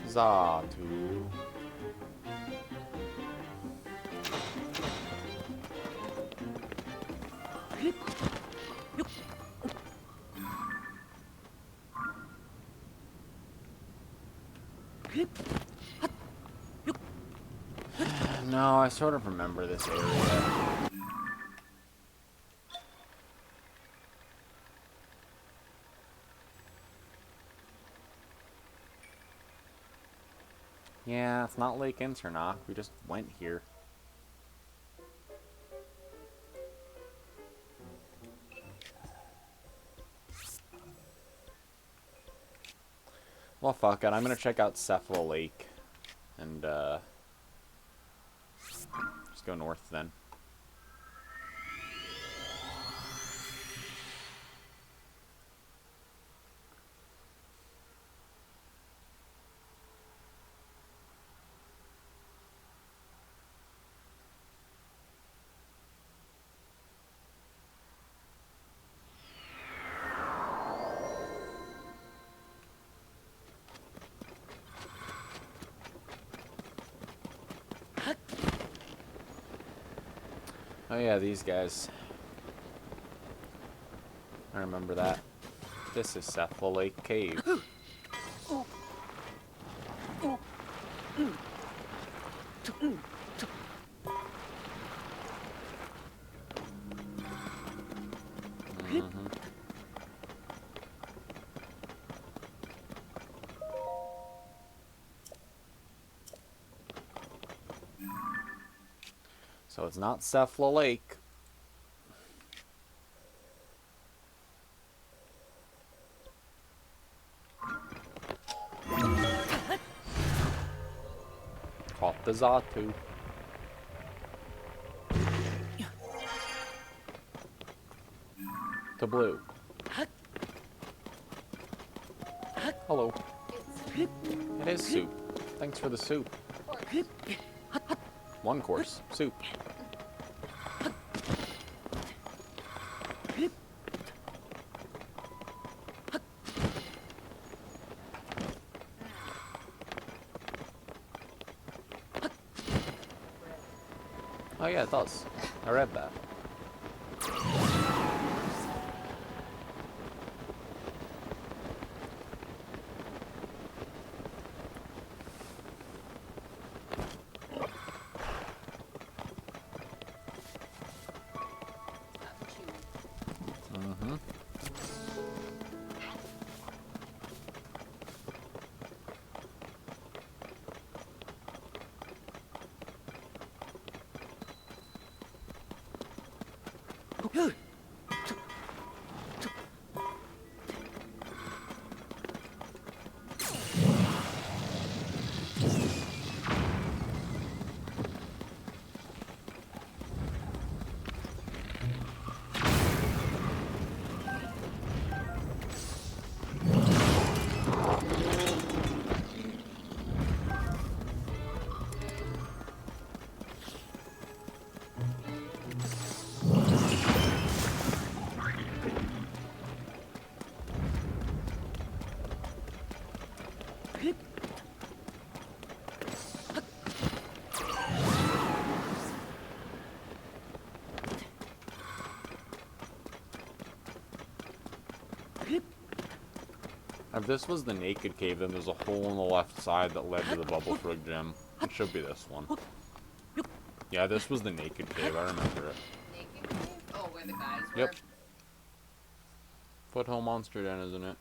Xatu. No, I sort of remember this area. Yeah, it's not Lake Internok. We just went here. Well, fuck it. I'm gonna check out Cephala Lake. And, just go north then. Oh yeah, these guys. I remember that. This is Cephala Lake Cave. So it's not Cephala Lake. Caught the Xatu. To blue. Hello. It is soup. Thanks for the soup. One course. Soup. Oh yeah, it does. I read that. Mm-hmm. If this was the Naked Cave, then there's a hole on the left side that led to the Bubble Frog gem. It should be this one. Yeah, this was the Naked Cave, I remember it. Naked cave? Oh, where the guys were? Yep. Foothill Monster Den, isn't it?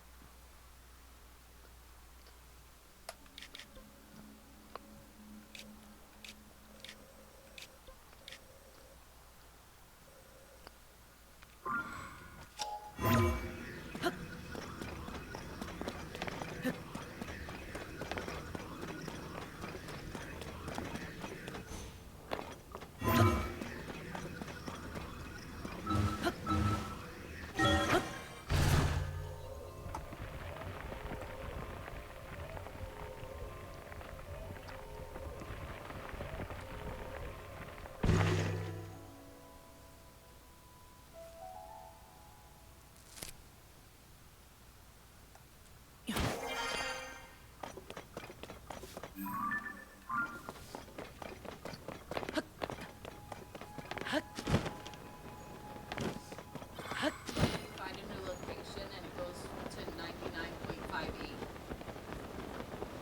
Find a new location and it goes to 99.58.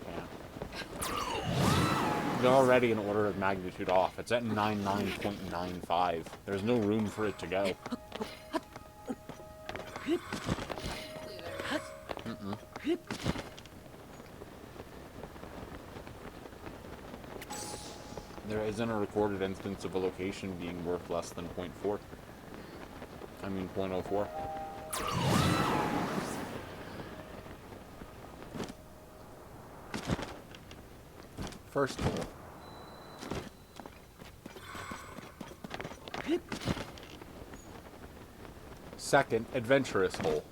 Yeah. They're already an order of magnitude off. It's at 99.95. There's no room for it to go. Technically there is. Mm-mm. There isn't a recorded instance of a location being worth less than 0.4. I mean 0.04. First hole. Second, adventurous hole.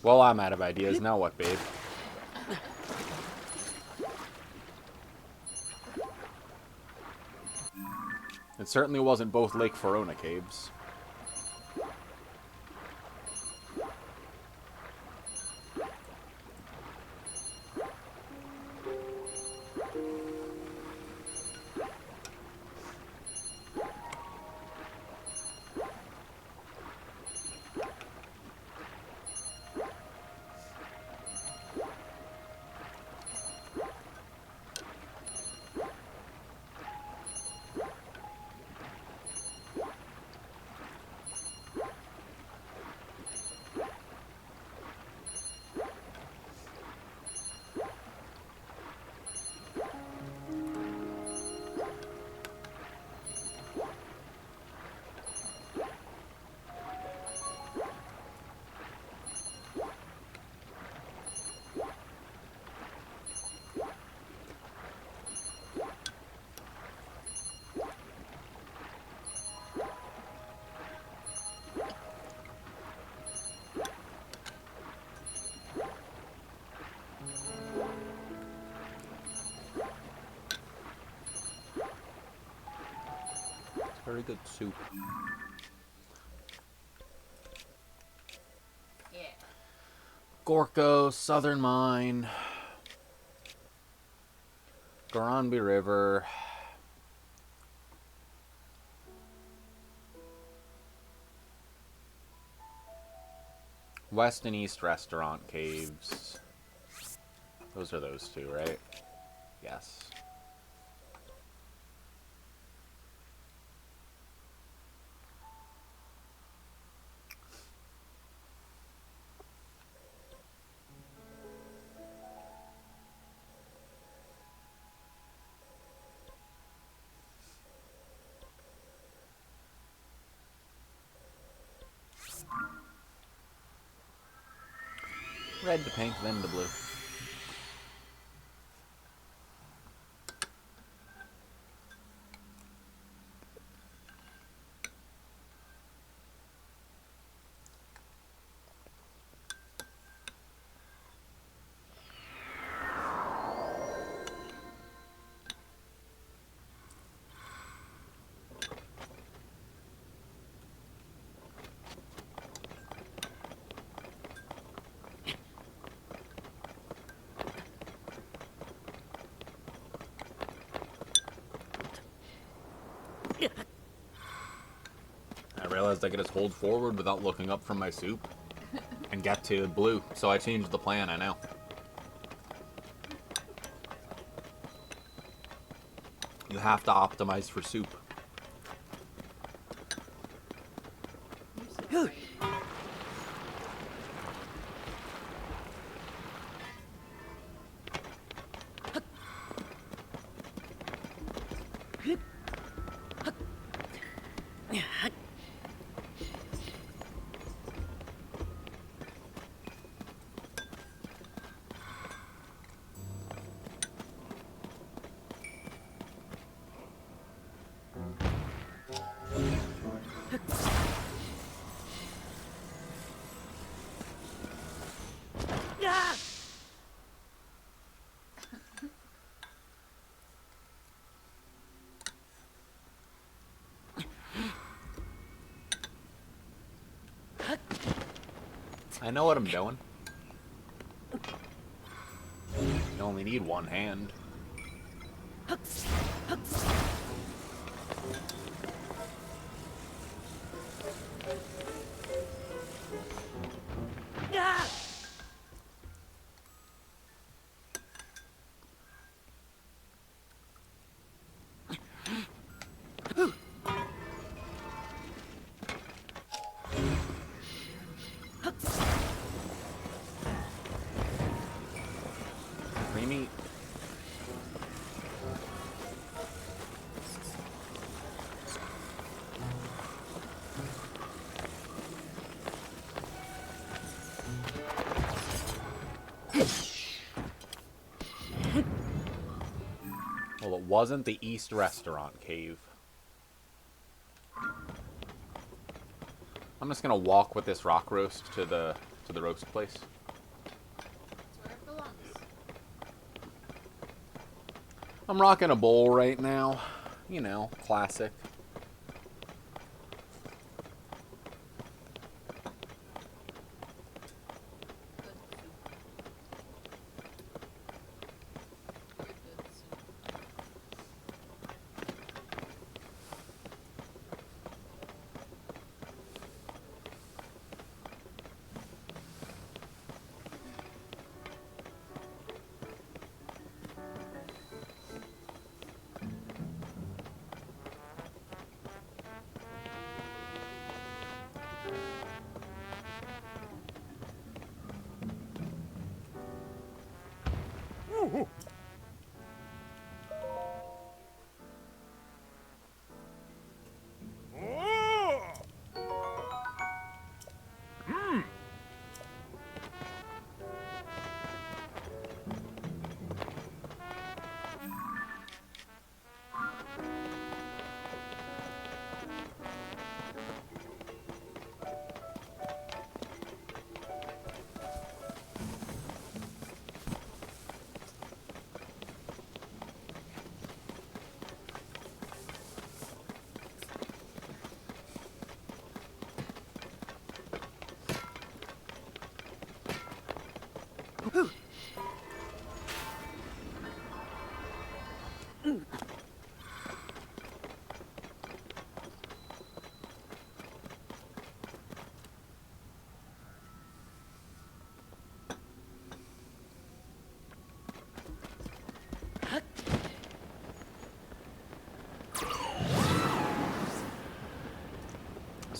Well, I'm out of ideas. Now what, babe? It certainly wasn't both Lake Verona caves. Very good soup. Yeah. Gorko, Southern Mine, Goranby River, West and East Restaurant Caves. Those are those two, right? Yes. Red to pink, then to blue. I realized I could just hold forward without looking up from my soup and get to blue, so I changed the plan, I know. You have to optimize for soup. I know what I'm doing. You only need one hand. Creamy. Well, it wasn't the East Restaurant Cave. I'm just gonna walk with this rock roast to the roast place. That's where it belongs. I'm rocking a bowl right now. You know, classic. Good soup. Very good soup.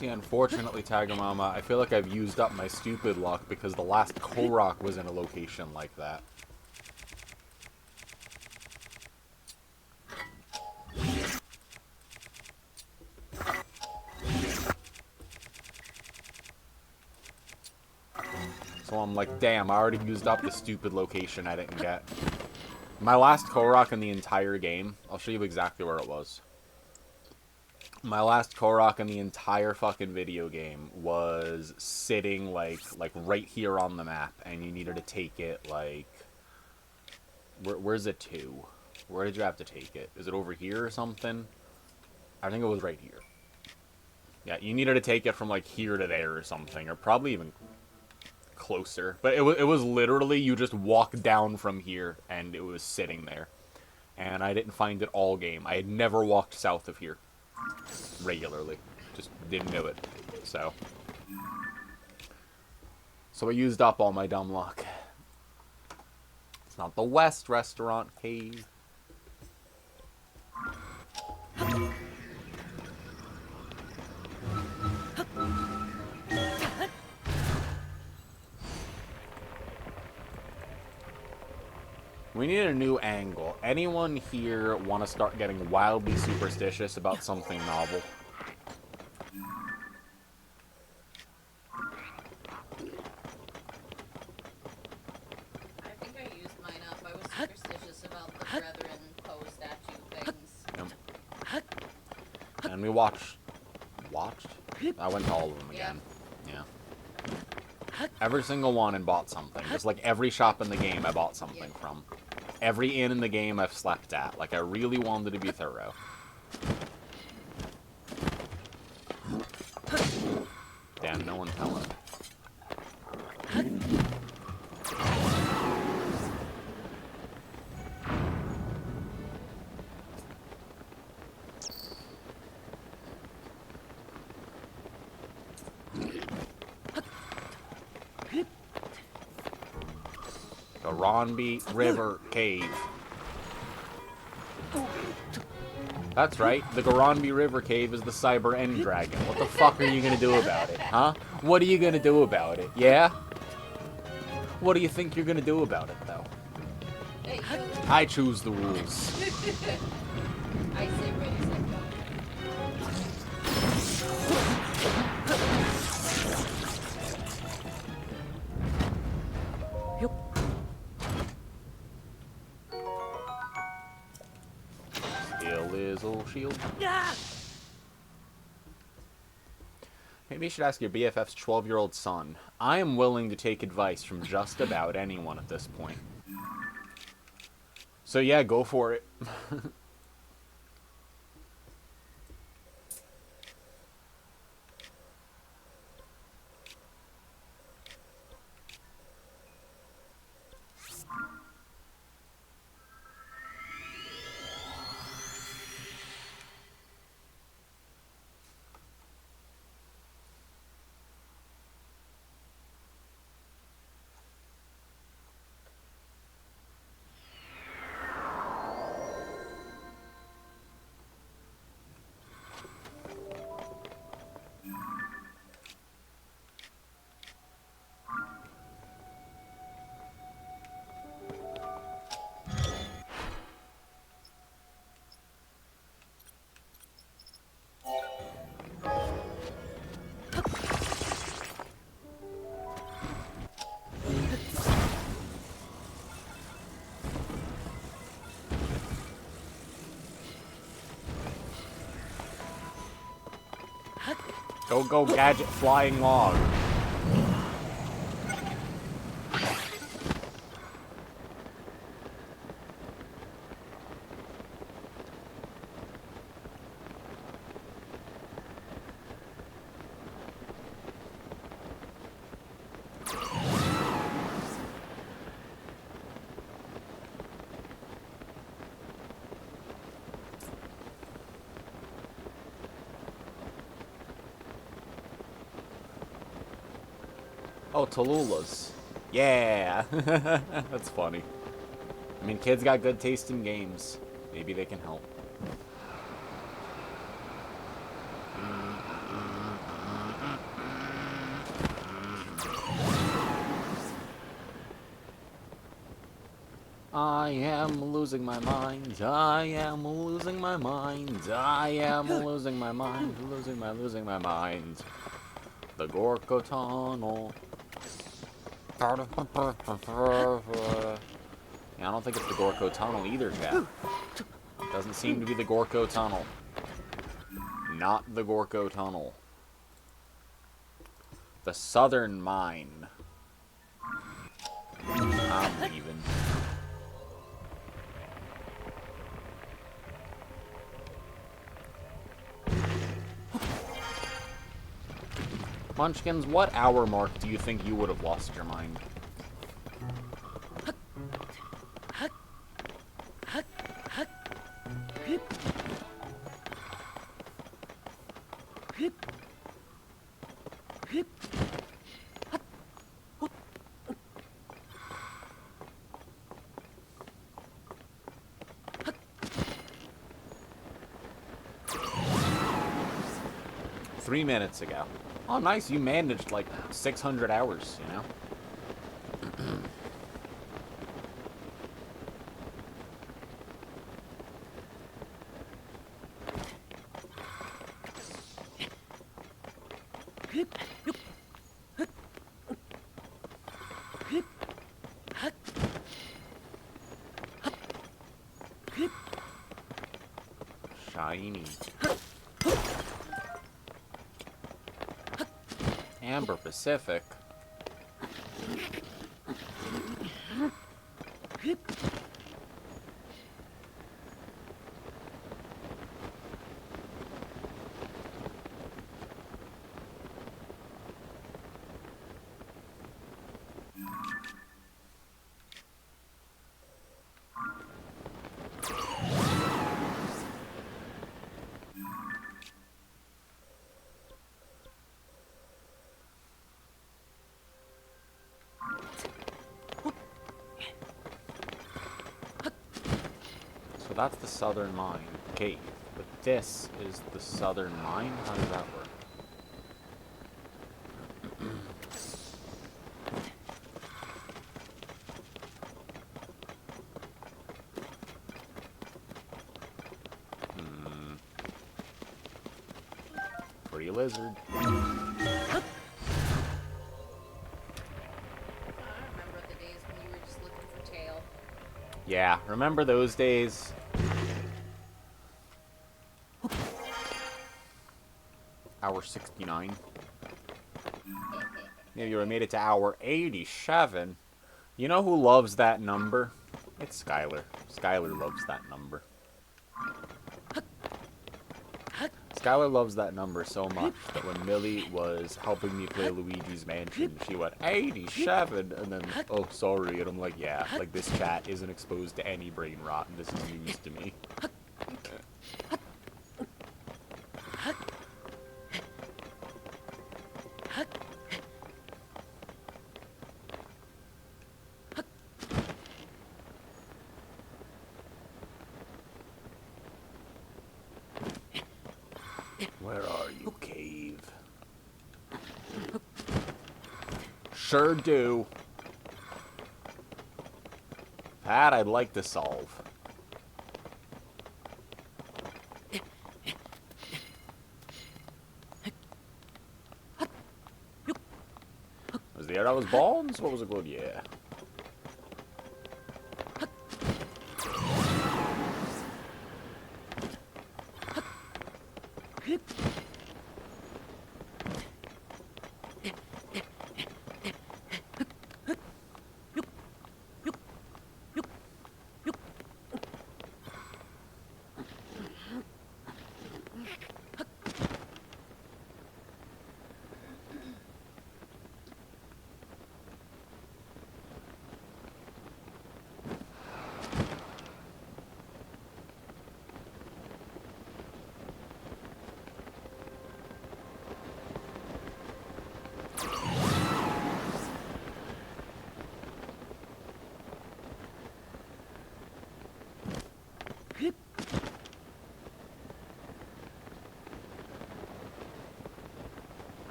See, unfortunately, Tagamama, I feel like I've used up my stupid luck because the last Korok was in a location like that. So I'm like, damn, I already used up the stupid location I didn't get. My last Korok in the entire game, I'll show you exactly where it was. My last Korok in the entire fucking video game was sitting, like right here on the map, and you needed to take it, like... Where's it to? Where did you have to take it? Is it over here or something? I think it was right here. Yeah, you needed to take it from, like, here to there or something, or probably even closer. But it was literally, you just walk down from here, and it was sitting there. And I didn't find it all game. I had never walked south of here regularly. Just didn't do it. So I used up all my dumb luck. It's not the West Restaurant Cave. We need a new angle. Anyone here want to start getting wildly superstitious about something novel? I think I used mine up. I was superstitious about the Brethren Poe statue things. Yep. And we watched? I went to all of them again. Yeah. Every single one and bought something. Just like every shop in the game I bought something from. Every inn in the game I've slept at. Like, I really wanted to be thorough. Damn, no one telling. Goronbi River Cave. That's right, the Goronbi River Cave is the Cyber End Dragon. What the fuck are you gonna do about it, huh? What are you gonna do about it, yeah? What do you think you're gonna do about it, though? Hey, I choose the rules. I say ready, say go. Still is old shield. Maybe you should ask your BFF's 12-year-old son. I am willing to take advice from just about anyone at this point. So yeah, go for it. Go, gadget flying log. Oh, Tallulah's. Yeah! That's funny. I mean, kids got good taste in games. Maybe they can help. I am losing my mind. I am losing my mind. I am losing my mind. Losing my mind. The Gorko Tunnel. Yeah, I don't think it's the Gorko Tunnel either, chat. Doesn't seem to be the Gorko Tunnel. Not the Gorko Tunnel. The Southern Mine. I'm leaving. Munchkins, what hour mark do you think you would have lost your mind? Three minutes ago. Oh, nice. You managed like 600 hours, you know? Shiny. Amber Pacific. So that's the Southern Mine cave. But this is the Southern Mine? How does that work? Pretty lizard. I remember the days when you were just looking for tail. Yeah, remember those days? Hour 69. Maybe you would have made it to hour 87. You know who loves that number? It's Skylar. Skylar loves that number. Skylar loves that number so much that when Millie was helping me play Luigi's Mansion, she went, 87, and then, oh, sorry, and I'm like, yeah, like, this chat isn't exposed to any brain rot, and this is news to me. Where are you, cave? Sure do. That I'd like to solve. Was the air that was bombs? What was it called? Yeah.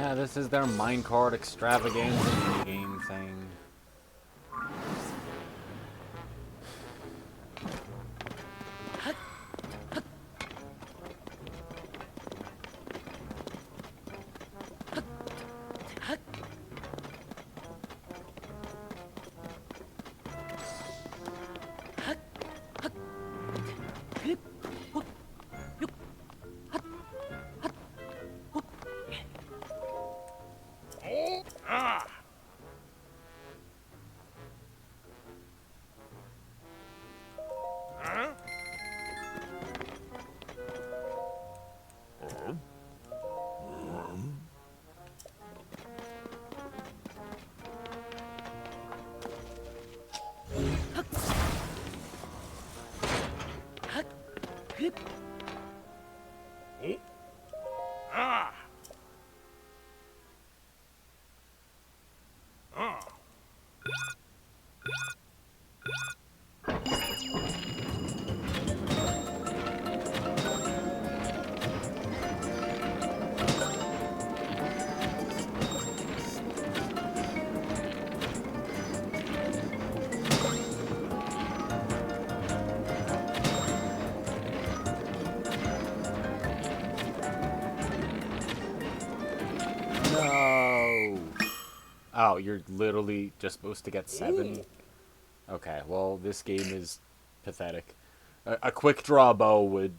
Yeah, this is their minecart extravaganza game thing. No! Oh, you're literally just supposed to get 7? Okay, well, this game is pathetic. A quick draw bow would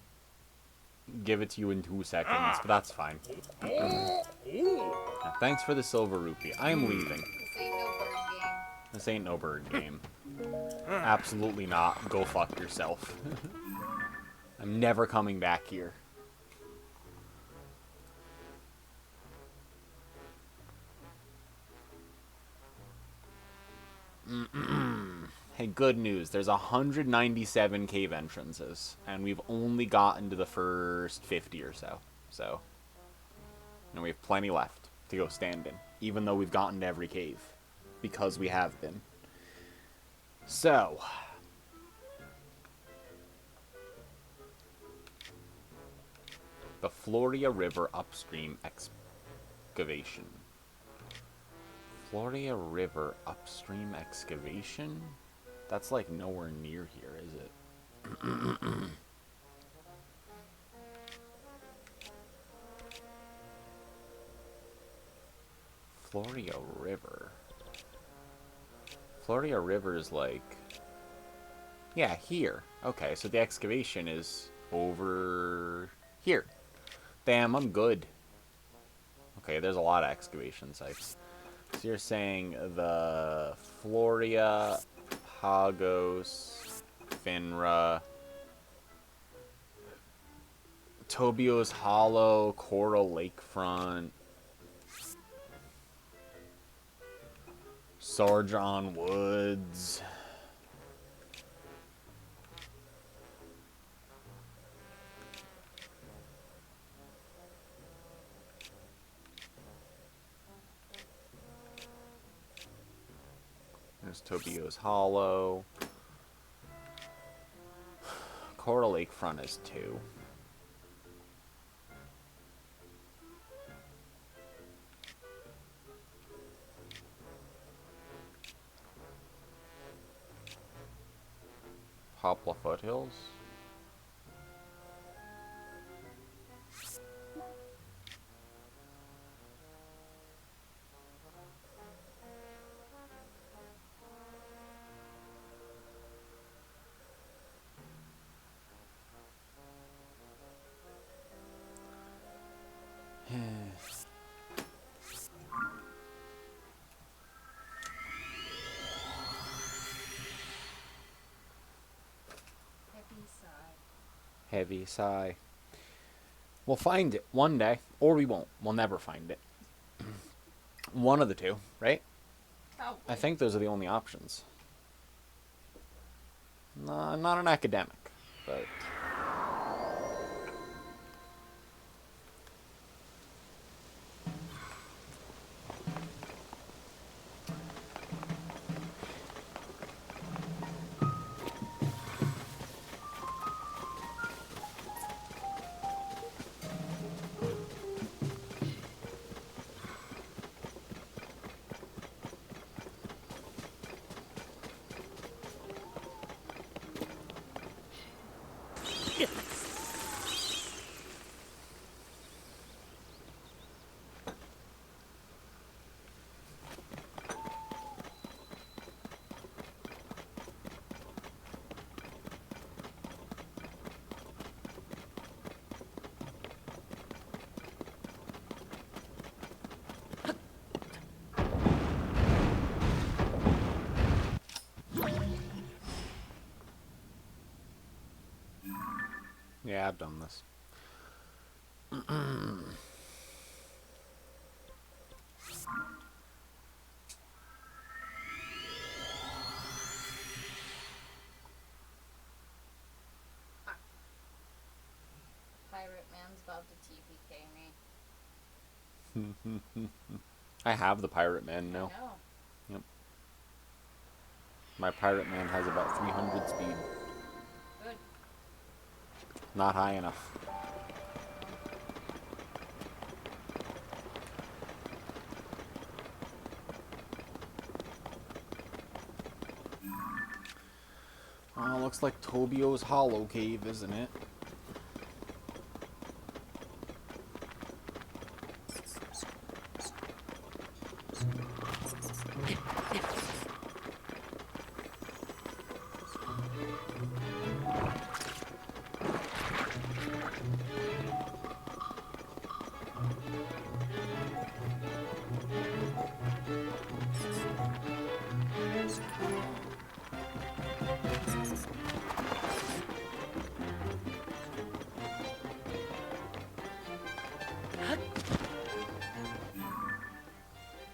give it to you in 2 seconds, but that's fine. Yeah, thanks for the silver rupee. I'm leaving. This ain't no bird game. This ain't no bird game. Absolutely not. Go fuck yourself. I'm never coming back here. Hey, good news. There's 197 cave entrances, and we've only gotten to the first 50 or so. So, and we have plenty left to go stand in, even though we've gotten to every cave, because we have been. So, the Floria River upstream excavation. Floria River upstream excavation? That's like nowhere near here, is it? Floria River. Floria River is like... Yeah, here. Okay, so the excavation is over here. Damn, I'm good. Okay, there's a lot of excavation sites. So you're saying the Floria, Hagos, Finra, Tobio's Hollow, Coral Lakefront, Sargon Woods. There's Tobio's Hollow. Coral Lakefront is 2. Poplar Foothills. Heavy sigh. We'll find it one day, or we won't. We'll never find it. One of the two, right? Probably. I think those are the only options. No, I'm not an academic, but... Yeah, I've done this. Pirate Man's about to TPK me. I have the Pirate Man now. I know. Yep. My Pirate Man has about 300 speed. Good. Not high enough. Oh, looks like Tobio's Hollow Cave, isn't it?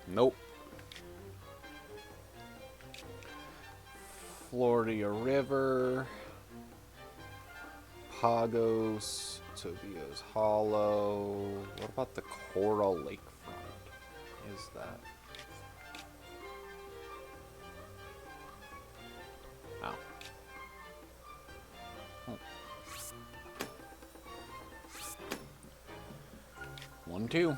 Nope. Floria River. Pagos. Tobio's Hollow. What about the Coral Lakefront? What is that? Oh. Oh. 1, 2.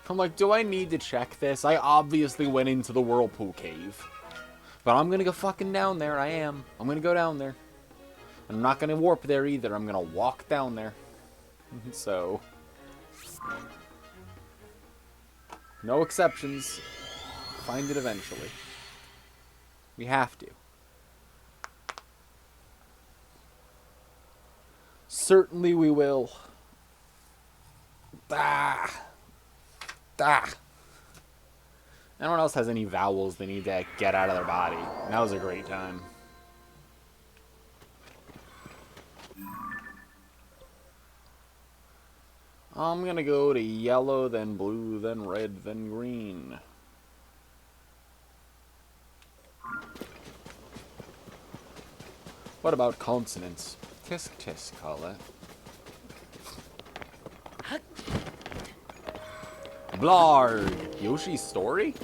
I'm like, do I need to check this? I obviously went into the Whirlpool Cave. But I'm gonna go fucking down there, I am. I'm gonna go down there. I'm not gonna warp there either, I'm gonna walk down there. So... no exceptions. Find it eventually. We have to. Certainly we will. Ah. Ah. Anyone else has any vowels they need to get out of their body? Now's a great time. I'm gonna go to yellow, then blue, then red, then green. What about consonants? Tisk tisk, Colette. Blarg! Yoshi's Story?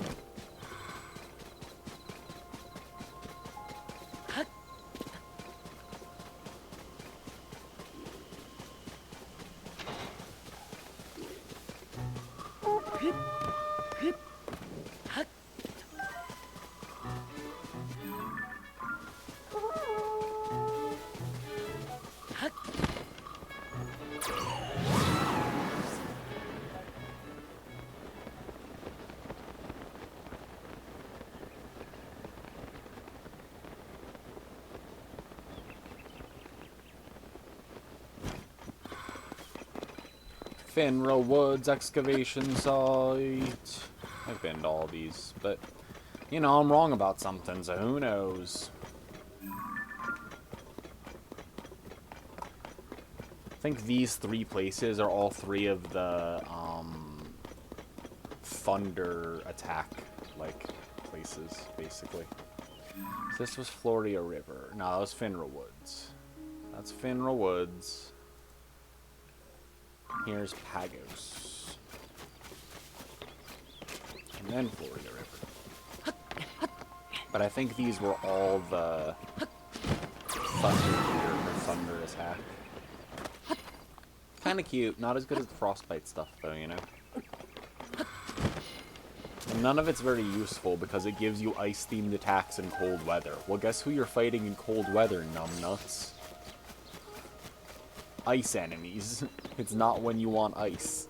Finra Woods excavation site. I've been to all these, but, you know, I'm wrong about something, so who knows? I think these 3 places are all 3 of the, thunder attack, like, places, basically. So this was Floria River. No, that was Finra Woods. That's Finra Woods. Here's Pagos. And then Floria River. But I think these were all the thunder or thunder attack. Kinda cute. Not as good as the frostbite stuff though, you know? And none of it's very useful because it gives you ice-themed attacks in cold weather. Well, guess who you're fighting in cold weather, numbnuts? Ice enemies. It's not when you want ice.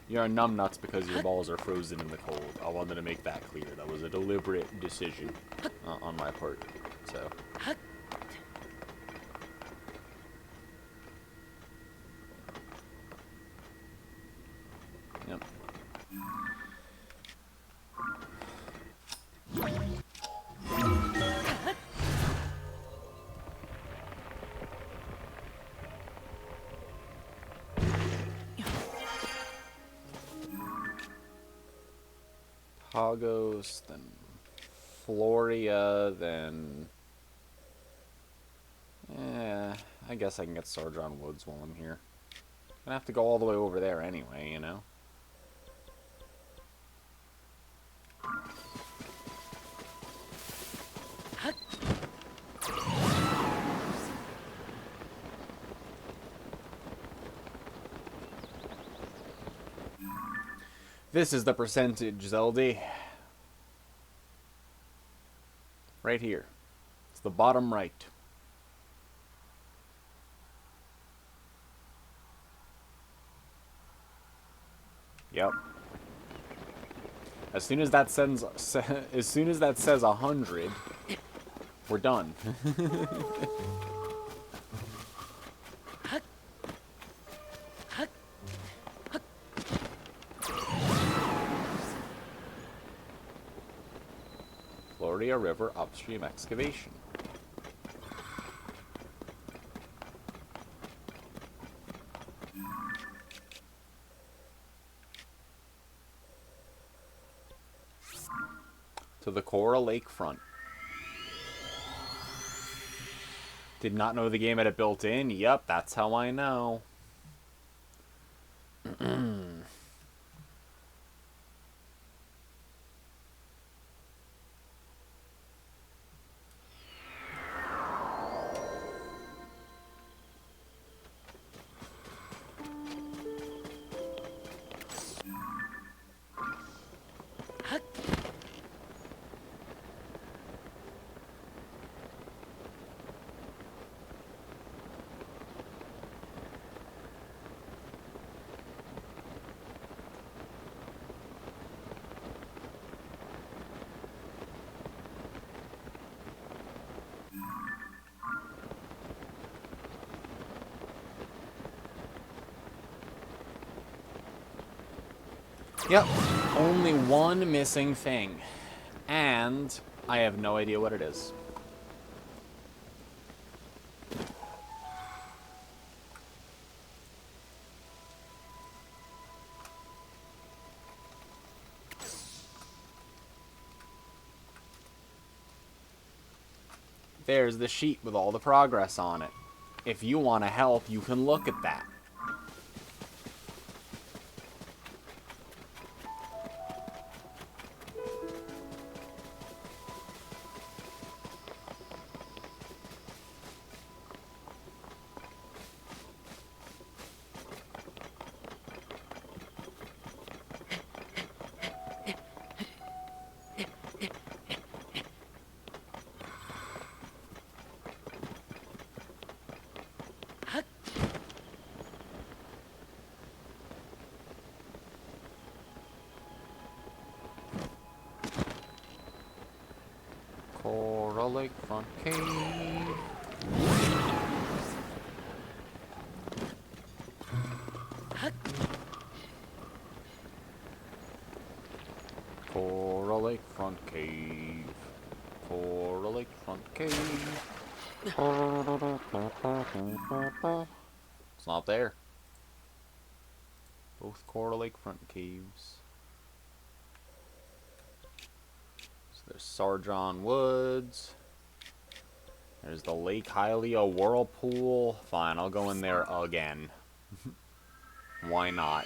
You're numbnuts because your balls are frozen in the cold. I wanted to make that clear. That was a deliberate decision on my part. So. Pagos, then Floria, then... I guess I can get Sargon Woods while I'm here. I'm gonna have to go all the way over there anyway, you know? This is the percentage, Zeldy. Right here. It's the bottom right. Yep. As soon as that says 100, we're done. Floria River upstream excavation. To the Coral Lakefront. Did not know the game had it built in? Yep, that's how I know. Yep, only one missing thing. And I have no idea what it is. There's the sheet with all the progress on it. If you want to help, you can look at that. Coral Lakefront Cave. Coral Lakefront Cave. Coral Lakefront Cave. It's not there. Both Coral Lakefront Caves. There's Sargon Woods. There's the Lake Hylia Whirlpool. Fine, I'll go in there again. Why not?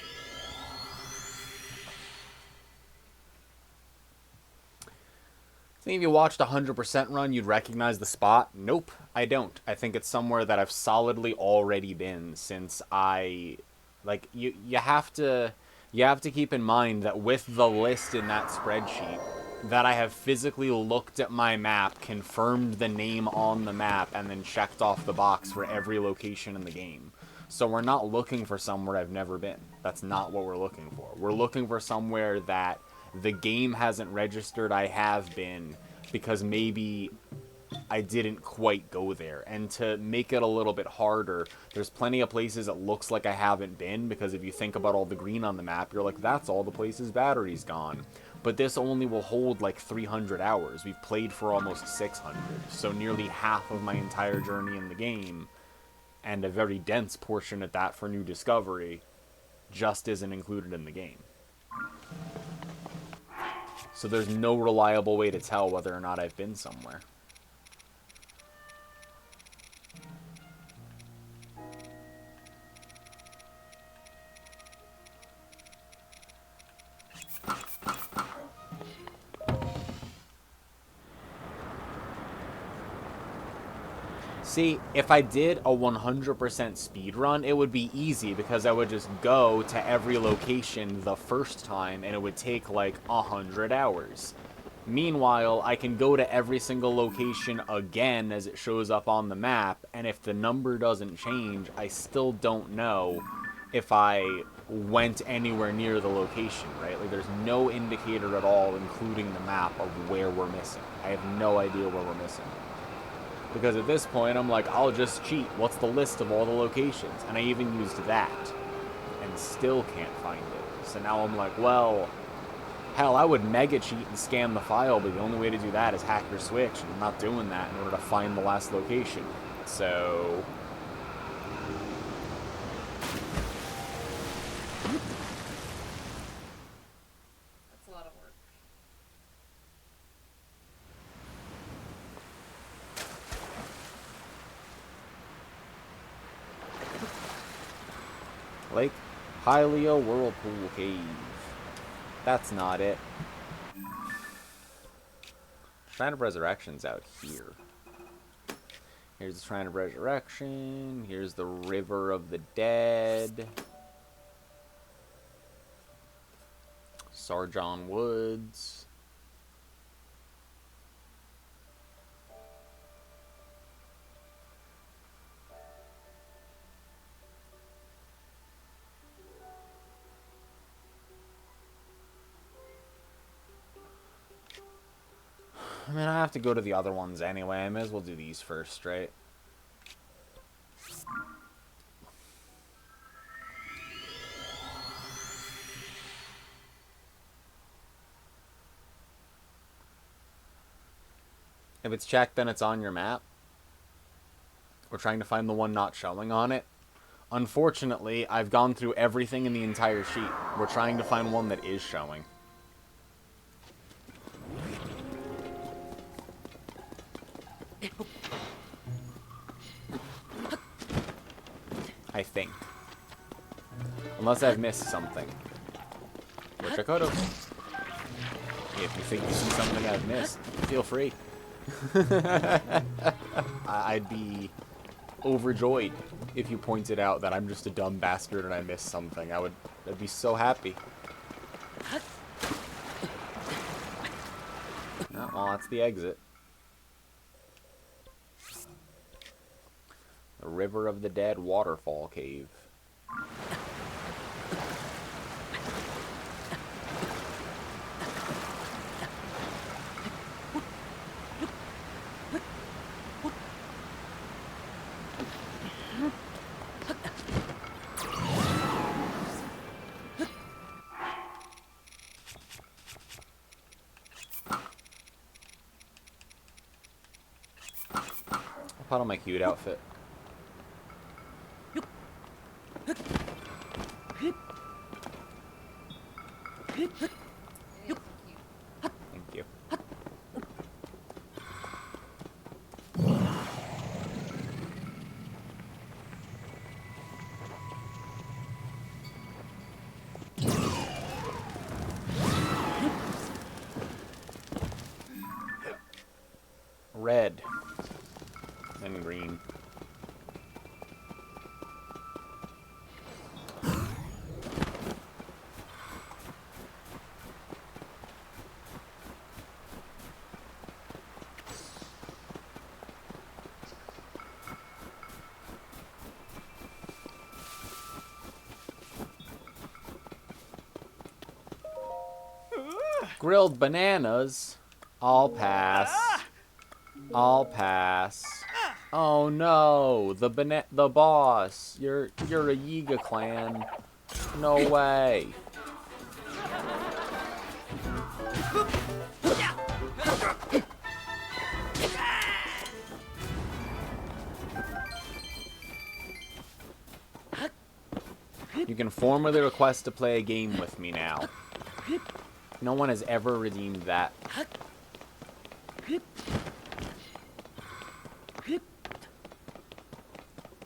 Think if you watched a 100% run, you'd recognize the spot? Nope, I don't. I think it's somewhere that I've solidly already been since I... Like, you have to keep in mind that with the list in that spreadsheet, that I have physically looked at my map, confirmed the name on the map, and then checked off the box for every location in the game. So we're not looking for somewhere I've never been. That's not what we're looking for. We're looking for somewhere that the game hasn't registered I have been, because maybe I didn't quite go there. And to make it a little bit harder, there's plenty of places it looks like I haven't been, because if you think about all the green on the map, you're like, that's all the places battery's gone. But this only will hold like 300 hours. We've played for almost 600, so nearly half of my entire journey in the game, and a very dense portion at that for New Discovery, just isn't included in the game. So there's no reliable way to tell whether or not I've been somewhere. See, if I did a 100% speed run, it would be easy because I would just go to every location the first time and it would take like 100 hours. Meanwhile, I can go to every single location again as it shows up on the map, and if the number doesn't change, I still don't know if I went anywhere near the location, right? Like, there's no indicator at all, including the map, of where we're missing. I have no idea where we're missing. Because at this point, I'm like, I'll just cheat. What's the list of all the locations? And I even used that, and still can't find it. So now I'm like, well, hell, I would mega cheat and scan the file, but the only way to do that is hack your switch, and I'm not doing that in order to find the last location. So That's a lot of work. Lake Hylia Whirlpool Cave. That's not it. Shrine of Resurrection's out here. Here's the Shrine of Resurrection. Here's the River of the Dead. Sargon Woods. I mean, I have to go to the other ones anyway. I may as well do these first, right? If it's checked, then it's on your map. We're trying to find the one not showing on it. Unfortunately, I've gone through everything in the entire sheet. We're trying to find one that is showing. I think. Unless I've missed something. Which I could have. If you think you see something I've missed, feel free. I'd be overjoyed if you pointed out that I'm just a dumb bastard and I missed something. I'd be so happy. Oh, well, that's the exit. The River of the Dead Waterfall Cave. I'll put on my cute outfit. Thank you. Red and green. Grilled bananas. I'll pass. I'll pass. Oh no, the boss. You're a Yiga clan. No way. You can formally request to play a game with me now. No one has ever redeemed that.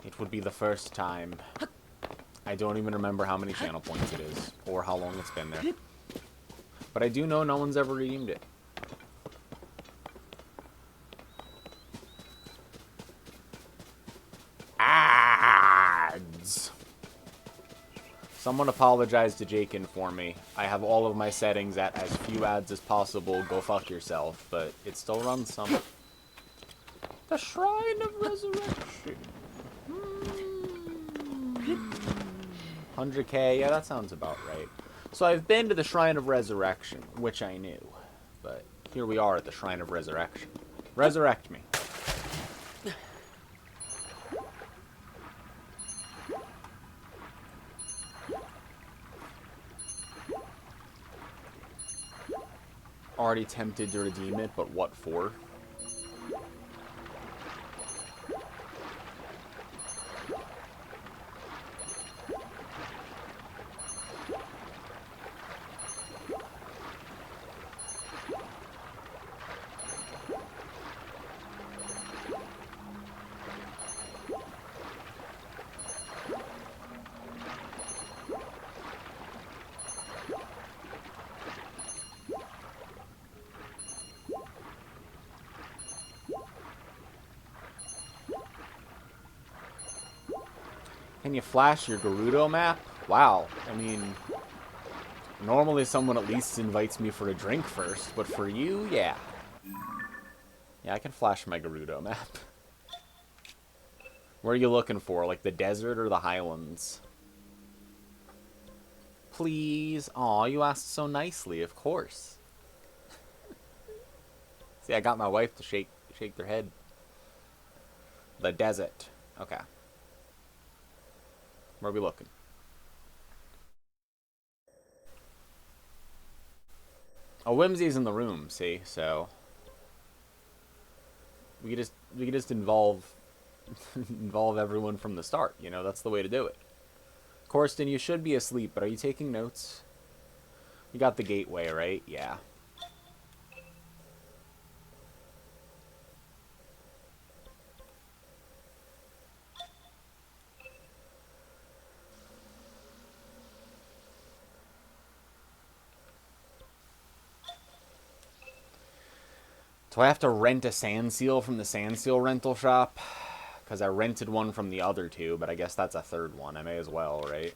It would be the first time. I don't even remember how many channel points it is, or how long it's been there. But I do know no one's ever redeemed it. Ads! Someone apologize to Jakin for me. I have all of my settings at as few ads as possible. Go fuck yourself. But it still runs some. The Shrine of Resurrection. 100k, yeah, that sounds about right. So I've been to the Shrine of Resurrection, which I knew. But here we are at the Shrine of Resurrection. Resurrect me. Already tempted to redeem it, but what for? Can you flash your Gerudo map? Wow. I mean, normally someone at least invites me for a drink first, but for you, yeah. Yeah, I can flash my Gerudo map. Where are you looking for? Like the desert or the highlands? Please. Aw, you asked so nicely, of course. See, I got my wife to shake their head. The desert. Okay. Where are we looking? Oh, Whimsy's in the room, see? So we could just involve everyone from the start, you know, that's the way to do it. Corsten, you should be asleep, but are you taking notes? You got the gateway, right? Yeah. Do I have to rent a sand seal from the sand seal rental shop? Because I rented one from the other two, but I guess that's a third one. I may as well, right?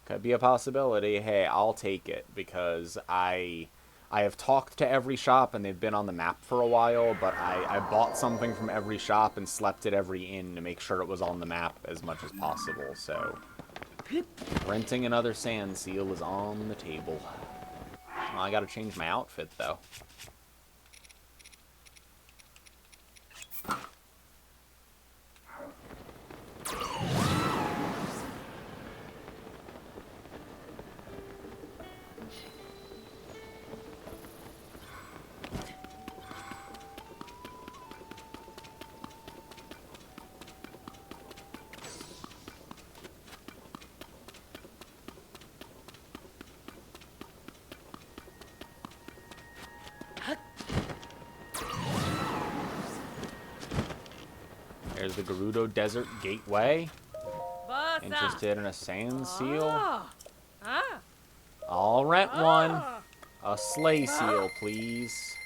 Could be a possibility. Hey, I'll take it because I have talked to every shop and they've been on the map for a while, but I bought something from every shop and slept at every inn to make sure it was on the map as much as possible, so renting another sand seal is on the table. Well, I gotta change my outfit, though. There's the Gerudo Desert Gateway. Interested in a sand seal? I'll rent one. A sleigh seal, please.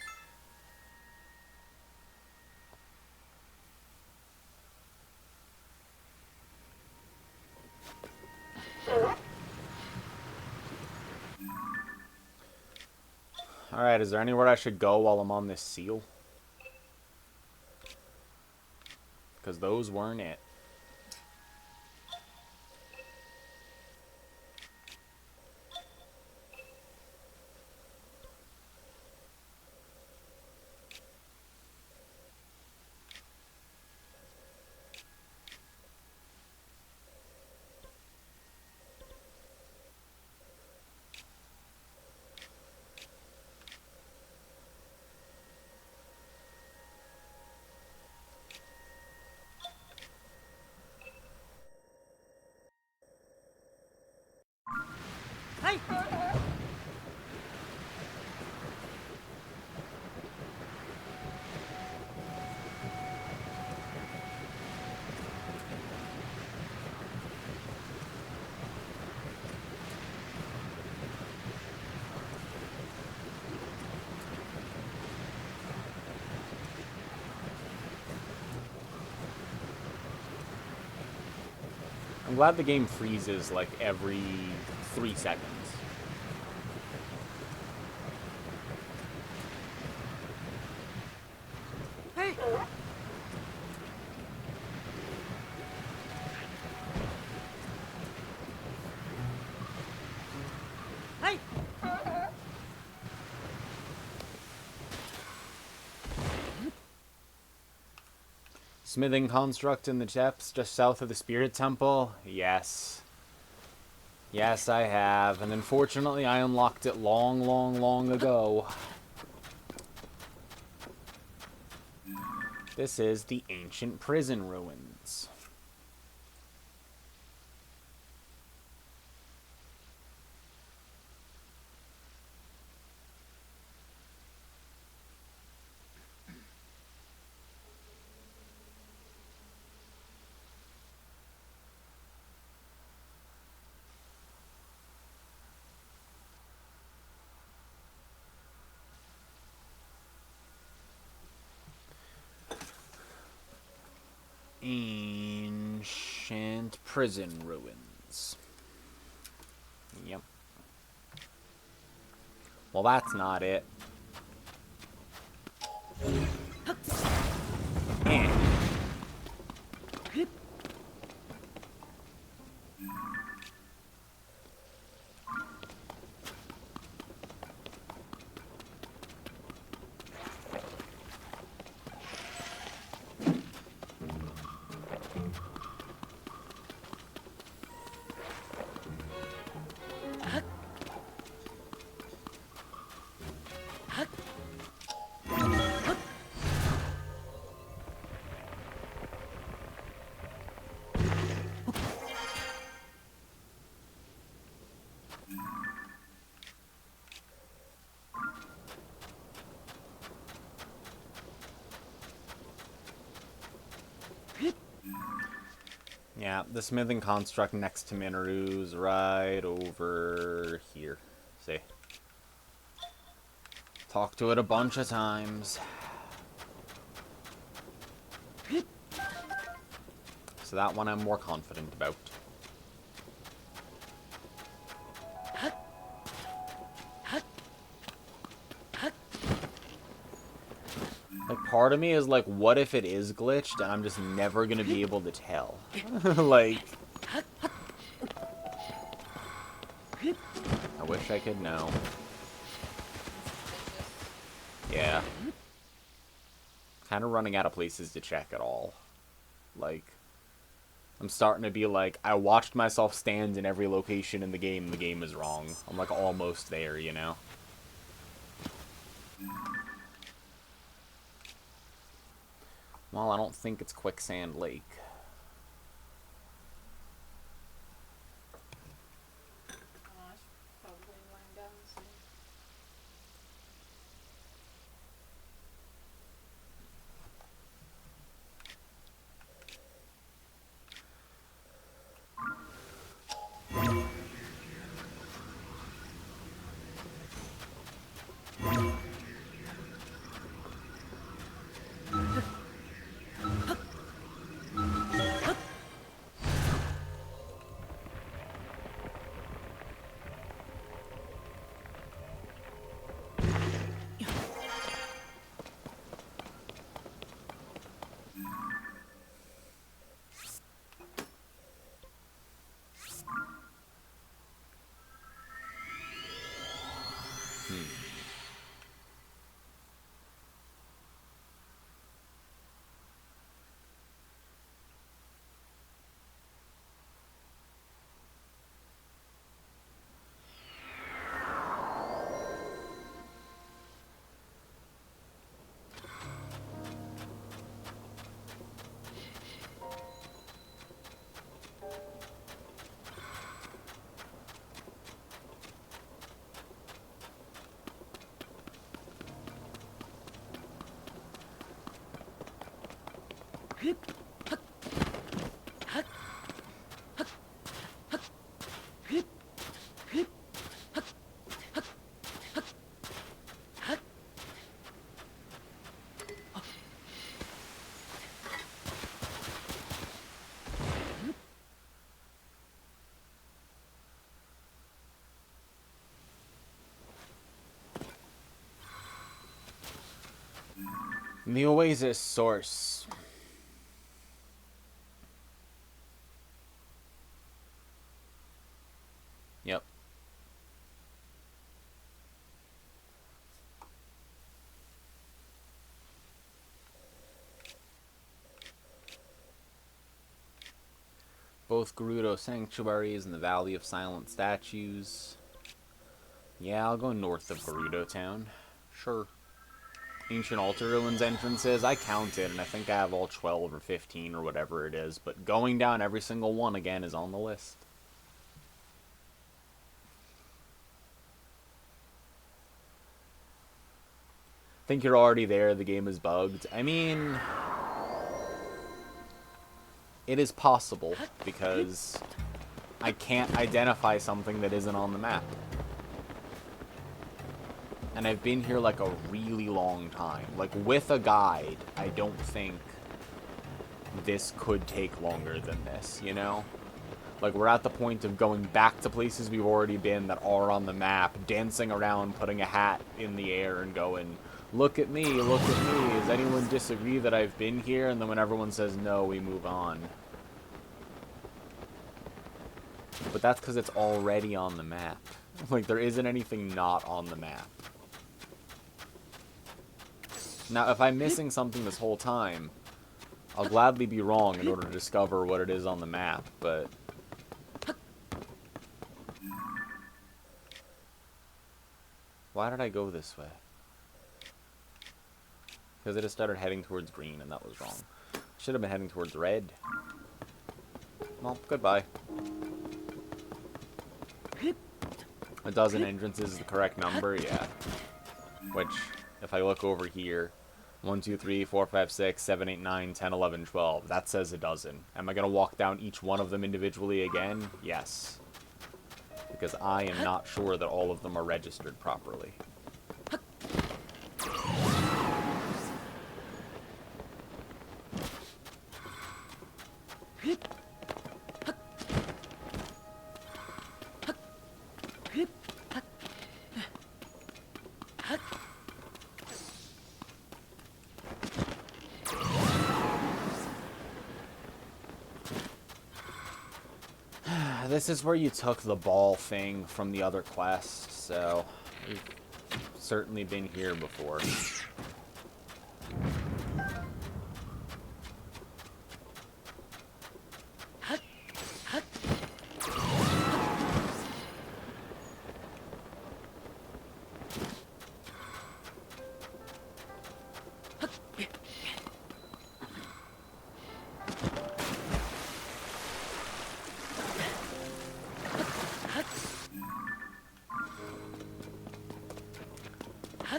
Alright, is there anywhere I should go while I'm on this seal? Because those weren't it. I'm glad the game freezes like every 3 seconds. Smithing construct in the depths just south of the Spirit Temple? Yes. Yes, I have. And unfortunately, I unlocked it long ago. This is the ancient prison ruins. Ancient prison ruins. Yep. Well, that's not it. Yeah, the smithing construct next to Minoru's right over here. See? Talked to it a bunch of times. So that one I'm more confident about. Like, part of me is like, what if it is glitched and I'm just never gonna be able to tell? Like... I wish I could know. Yeah. Kind of running out of places to check at all. Like, I'm starting to be like, I watched myself stand in every location in the game is wrong. I'm like almost there, you know? Well, I don't think it's Quicksand Lake. The Oasis source. Yep. Both Gerudo Sanctuaries and the Valley of Silent Statues. Yeah, I'll go north of Gerudo Town. Sure. Ancient Altar Ruins entrances, I counted, and I think I have all 12 or 15 or whatever it is, but going down every single one again is on the list. Think you're already there, the game is bugged. I mean, it is possible, because I can't identify something that isn't on the map. And I've been here like a really long time. Like, with a guide, I don't think this could take longer than this, you know? Like, we're at the point of going back to places we've already been that are on the map, dancing around, putting a hat in the air and going, look at me, look at me. Does anyone disagree that I've been here? And then when everyone says no, we move on. But that's because it's already on the map. Like, there isn't anything not on the map. Now, if I'm missing something this whole time, I'll gladly be wrong in order to discover what it is on the map, but... Why did I go this way? Because I just started heading towards green, and that was wrong. Should have been heading towards red. Well, goodbye. A dozen entrances is the correct number, yeah. Which, if I look over here, 1, 2, 3, 4, 5, 6, 7, 8, 9, 10, 11, 12. That says a dozen. Am I going to walk down each one of them individually again? Yes. Because I am not sure that all of them are registered properly. This is where you took the ball thing from the other quest, so we've certainly been here before.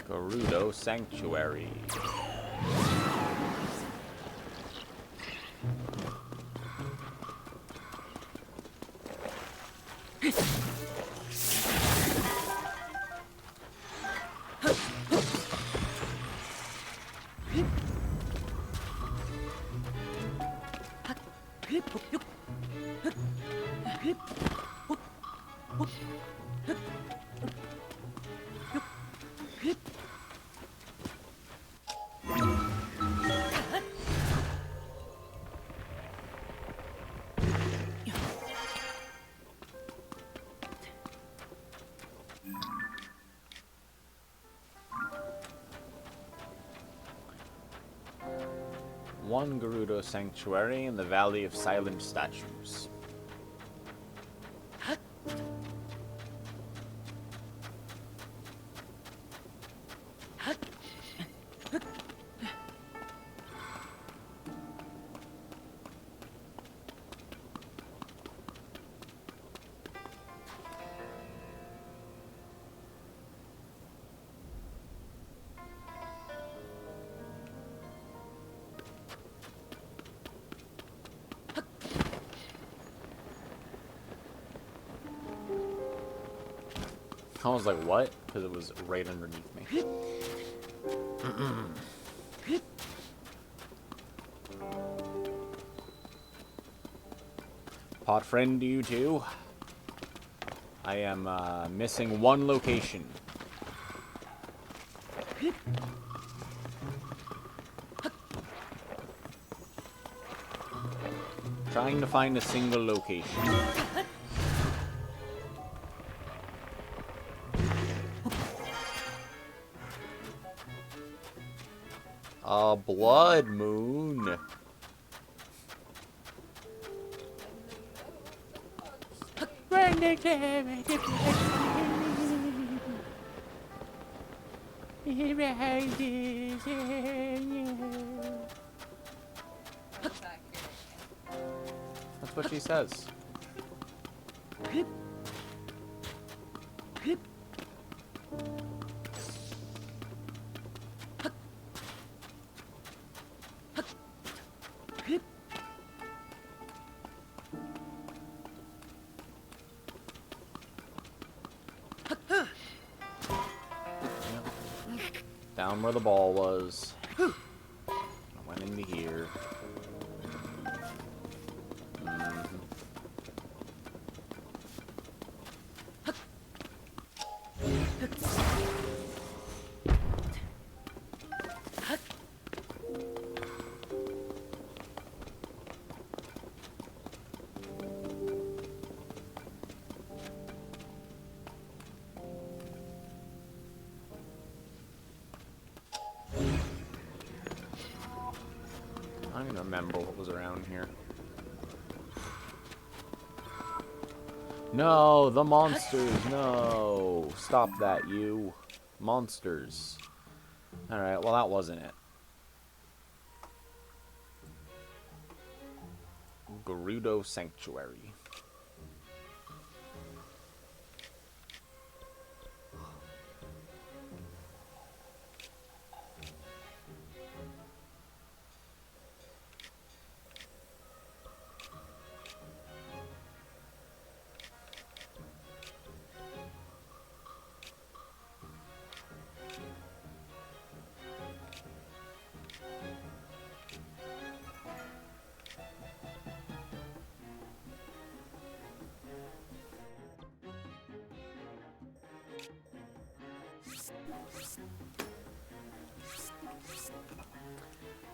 Gerudo Sanctuary. One Gerudo Sanctuary in the Valley of Silent Statues. I was like, what? Because it was right underneath me. Pot friend, do you too? I am missing one location. Trying to find a single location. A blood moon. That's what she says. Down where the ball was. I went into here. I don't even remember what was around here. No, the monsters, no. Stop that, you. Monsters. Alright, well that wasn't it. Gerudo Sanctuary.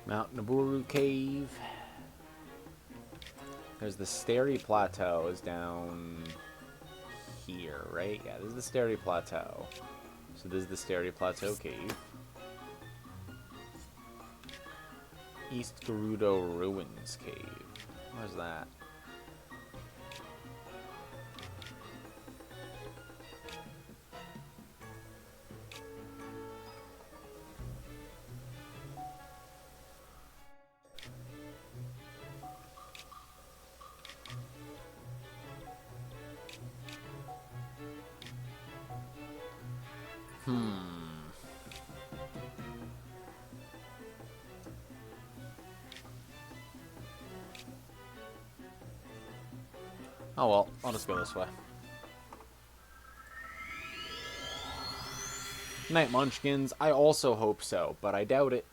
Mount Naburu Cave. There's the Starry Plateau is down here, right? Yeah, this is the Starry Plateau. So this is the Starry Plateau Cave. East Gerudo Ruins Cave. Where's that? Oh well, I'll just go this way. Night Munchkins, I also hope so, but I doubt it.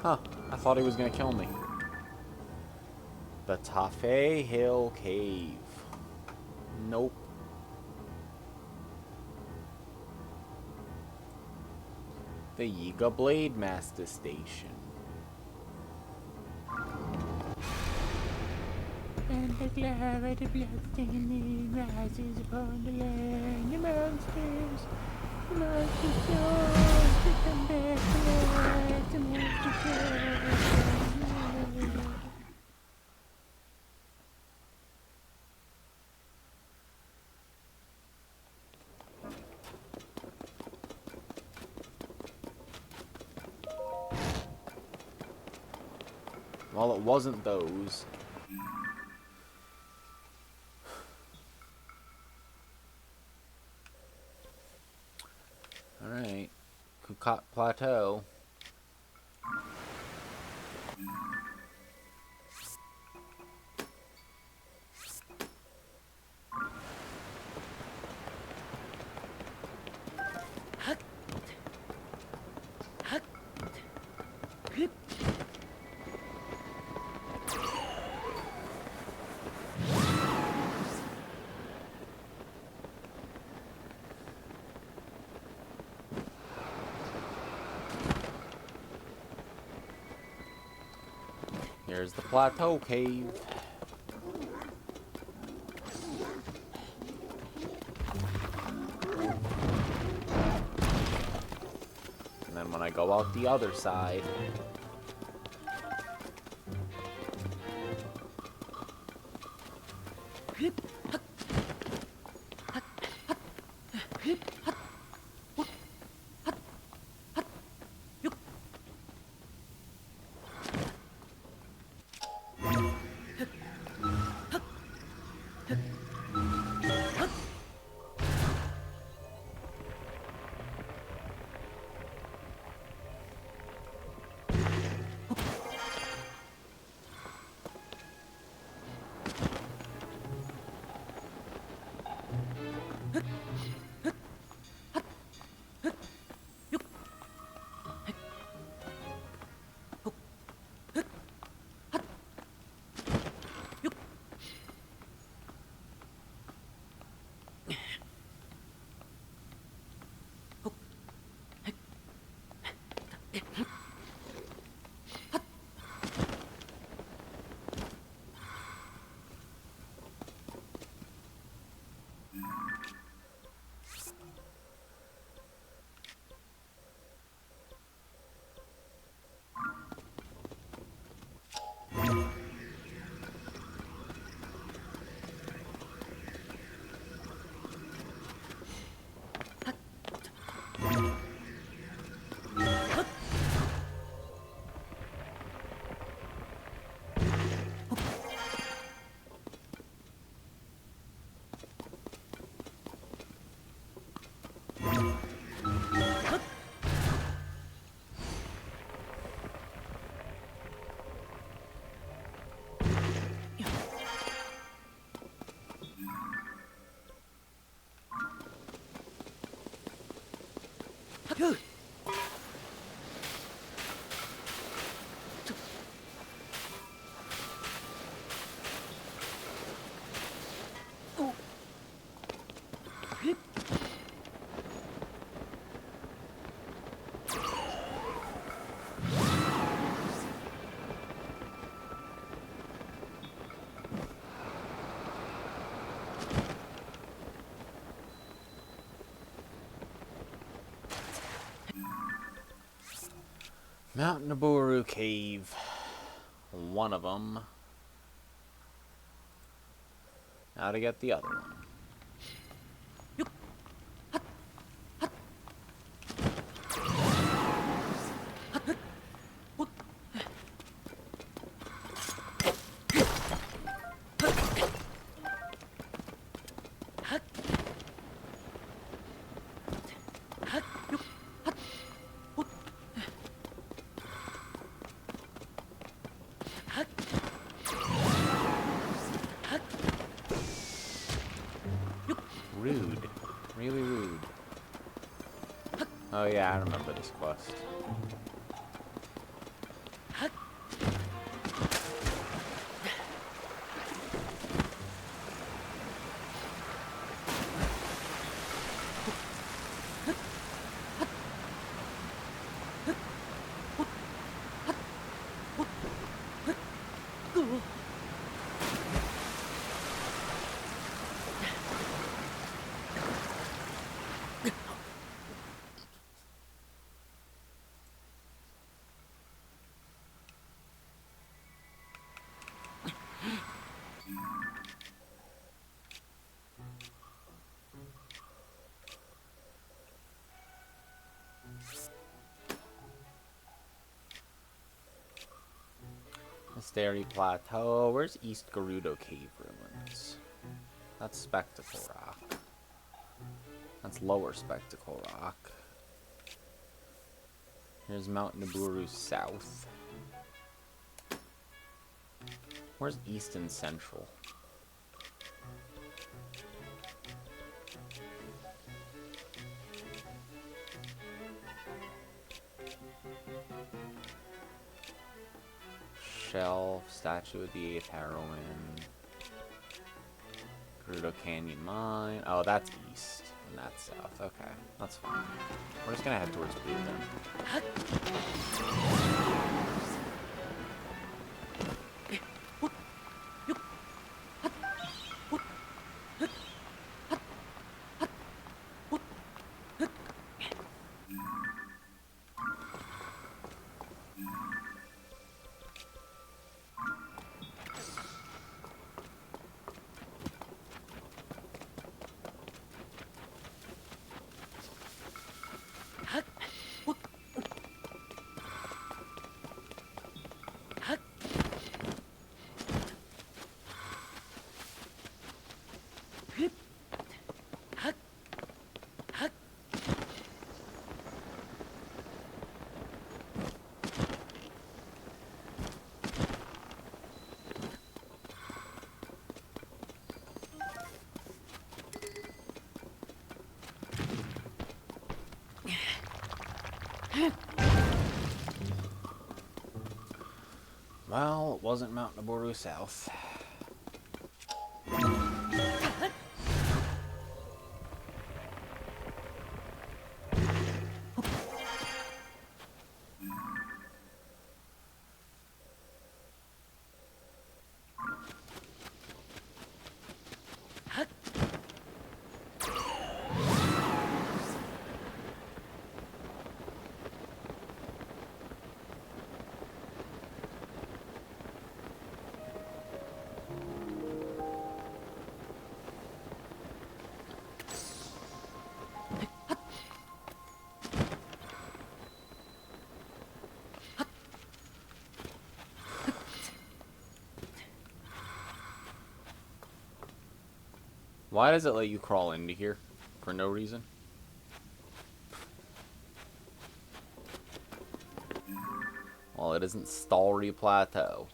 Huh, I thought he was gonna kill me. The Tafe Hill Cave. Nope. The Yiga Blade Master Station. And the glare of the bloodstained rises upon the land. The monsters souls to come back to life. The monster souls. Well, it wasn't those. Plateau. Here's the Plateau Cave. And then when I go out the other side... Mount Naburu Cave. One of them. Now to get the other one. Rude. Really rude. Oh yeah, I remember this quest. Mystery Plateau. Where's East Gerudo Cave Ruins? That's Spectacle Rock. That's Lower Spectacle Rock. Here's Mount Naburu South. Where's East and Central? Shelf, Statue of the Eighth Heroine. Gerudo Canyon Mine. Oh, that's east. And that's south. Okay, that's fine. We're just gonna head towards blue then. Well, it wasn't Mount Naburu South. Why does it let you crawl into here? For no reason? Well, it isn't Stalry Plateau.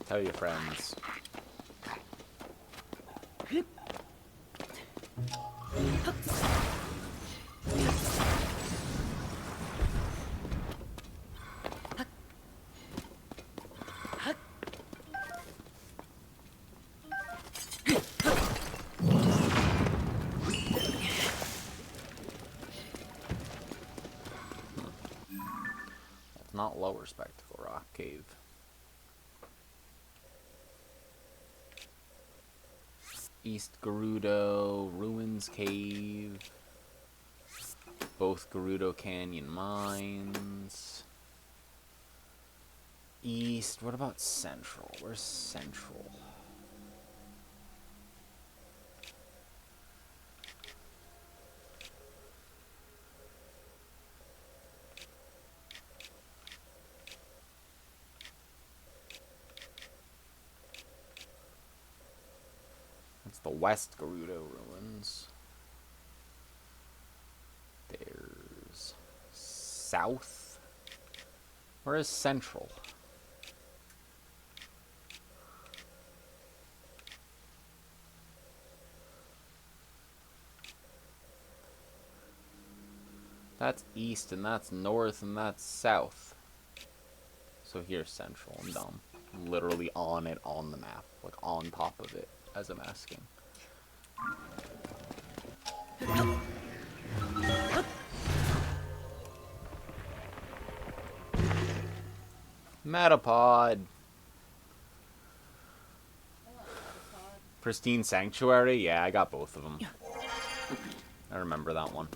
Tell your friends. That's not Lower Spectacle Rock Cave. East Gerudo, Ruins Cave, both Gerudo Canyon Mines. East, what about Central? Where's Central? That's the West Gerudo Ruins. There's South. Where is Central? That's east, and that's north, and that's south. So here's central. I'm dumb. I'm literally on it on the map. Like, on top of it, as I'm asking. Metapod. Pristine Sanctuary? Yeah, I got both of them. I remember that one.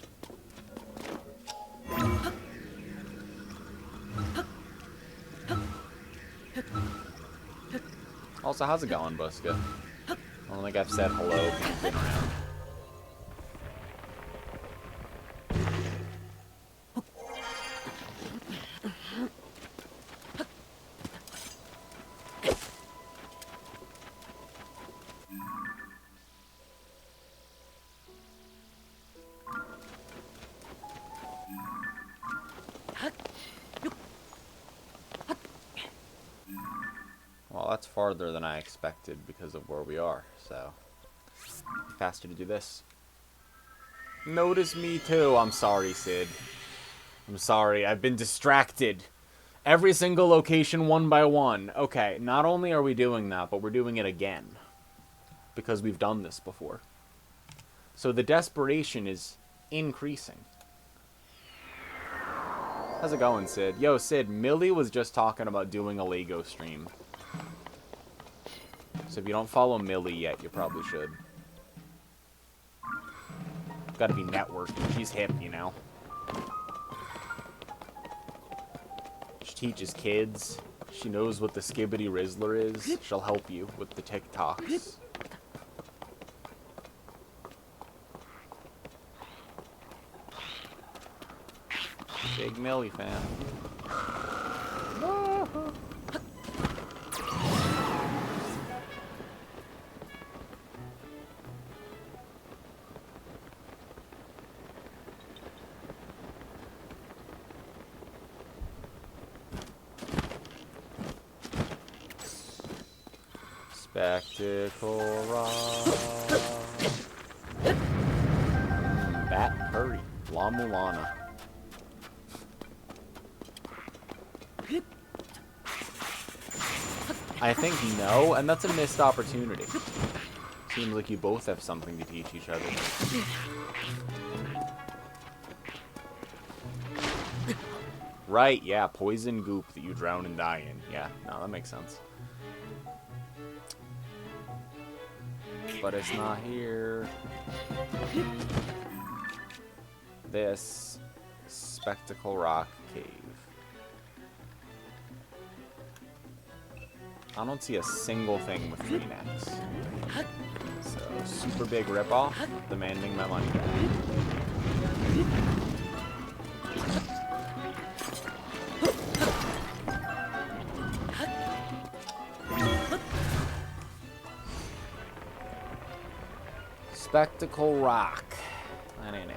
Also, how's it going, Buska? I don't think I've said hello if you've been around. Well, that's farther than I expected because of where we are, so... faster to do this. Notice me too. I'm sorry, Sid. I'm sorry, I've been distracted. Every single location one by one. Okay, not only are we doing that, but we're doing it again. Because we've done this before. So the desperation is increasing. How's it going, Sid? Yo, Sid, Millie was just talking about doing a Lego stream. So if you don't follow Millie yet, you probably should. Gotta be networking. She's hip, you know. She teaches kids. She knows what the Skibbity Rizzler is. She'll help you with the TikToks. Big Millie fan. Spectacle Rock. Bat Curry. La Mulana. I think no, and that's a missed opportunity. Seems like you both have something to teach each other. Right, yeah, poison goop that you drown and die in. Yeah, no, that makes sense. But it's not here. This Spectacle Rock Cave. I don't see a single thing with 3 necks. So, super big ripoff, demanding my money back. Spectacle Rock. That ain't it.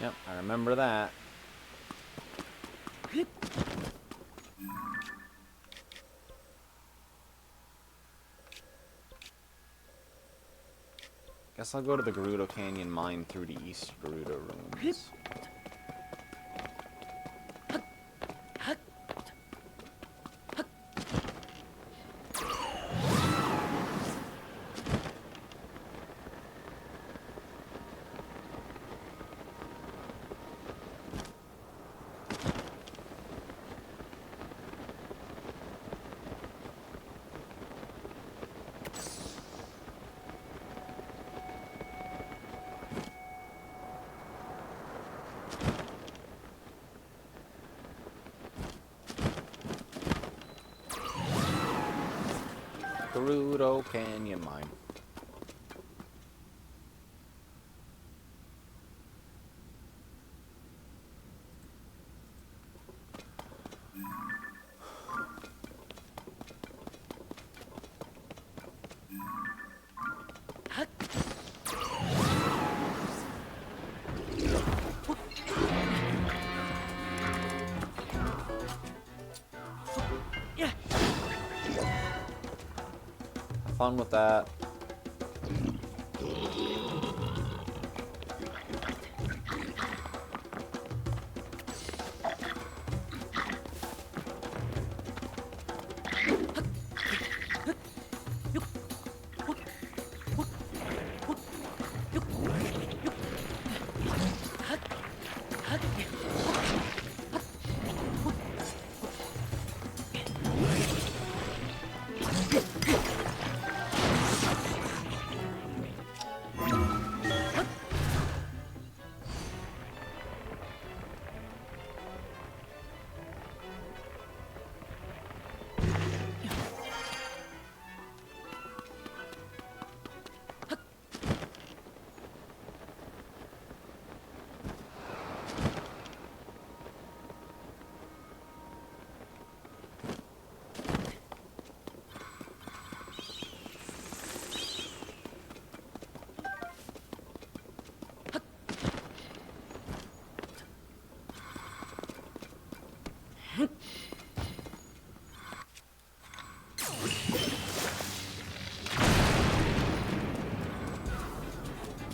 Yep, I remember that. Guess I'll go to the Gerudo Canyon mine through the East Gerudo ruins. Gerudo Canyon mine. Fun with that.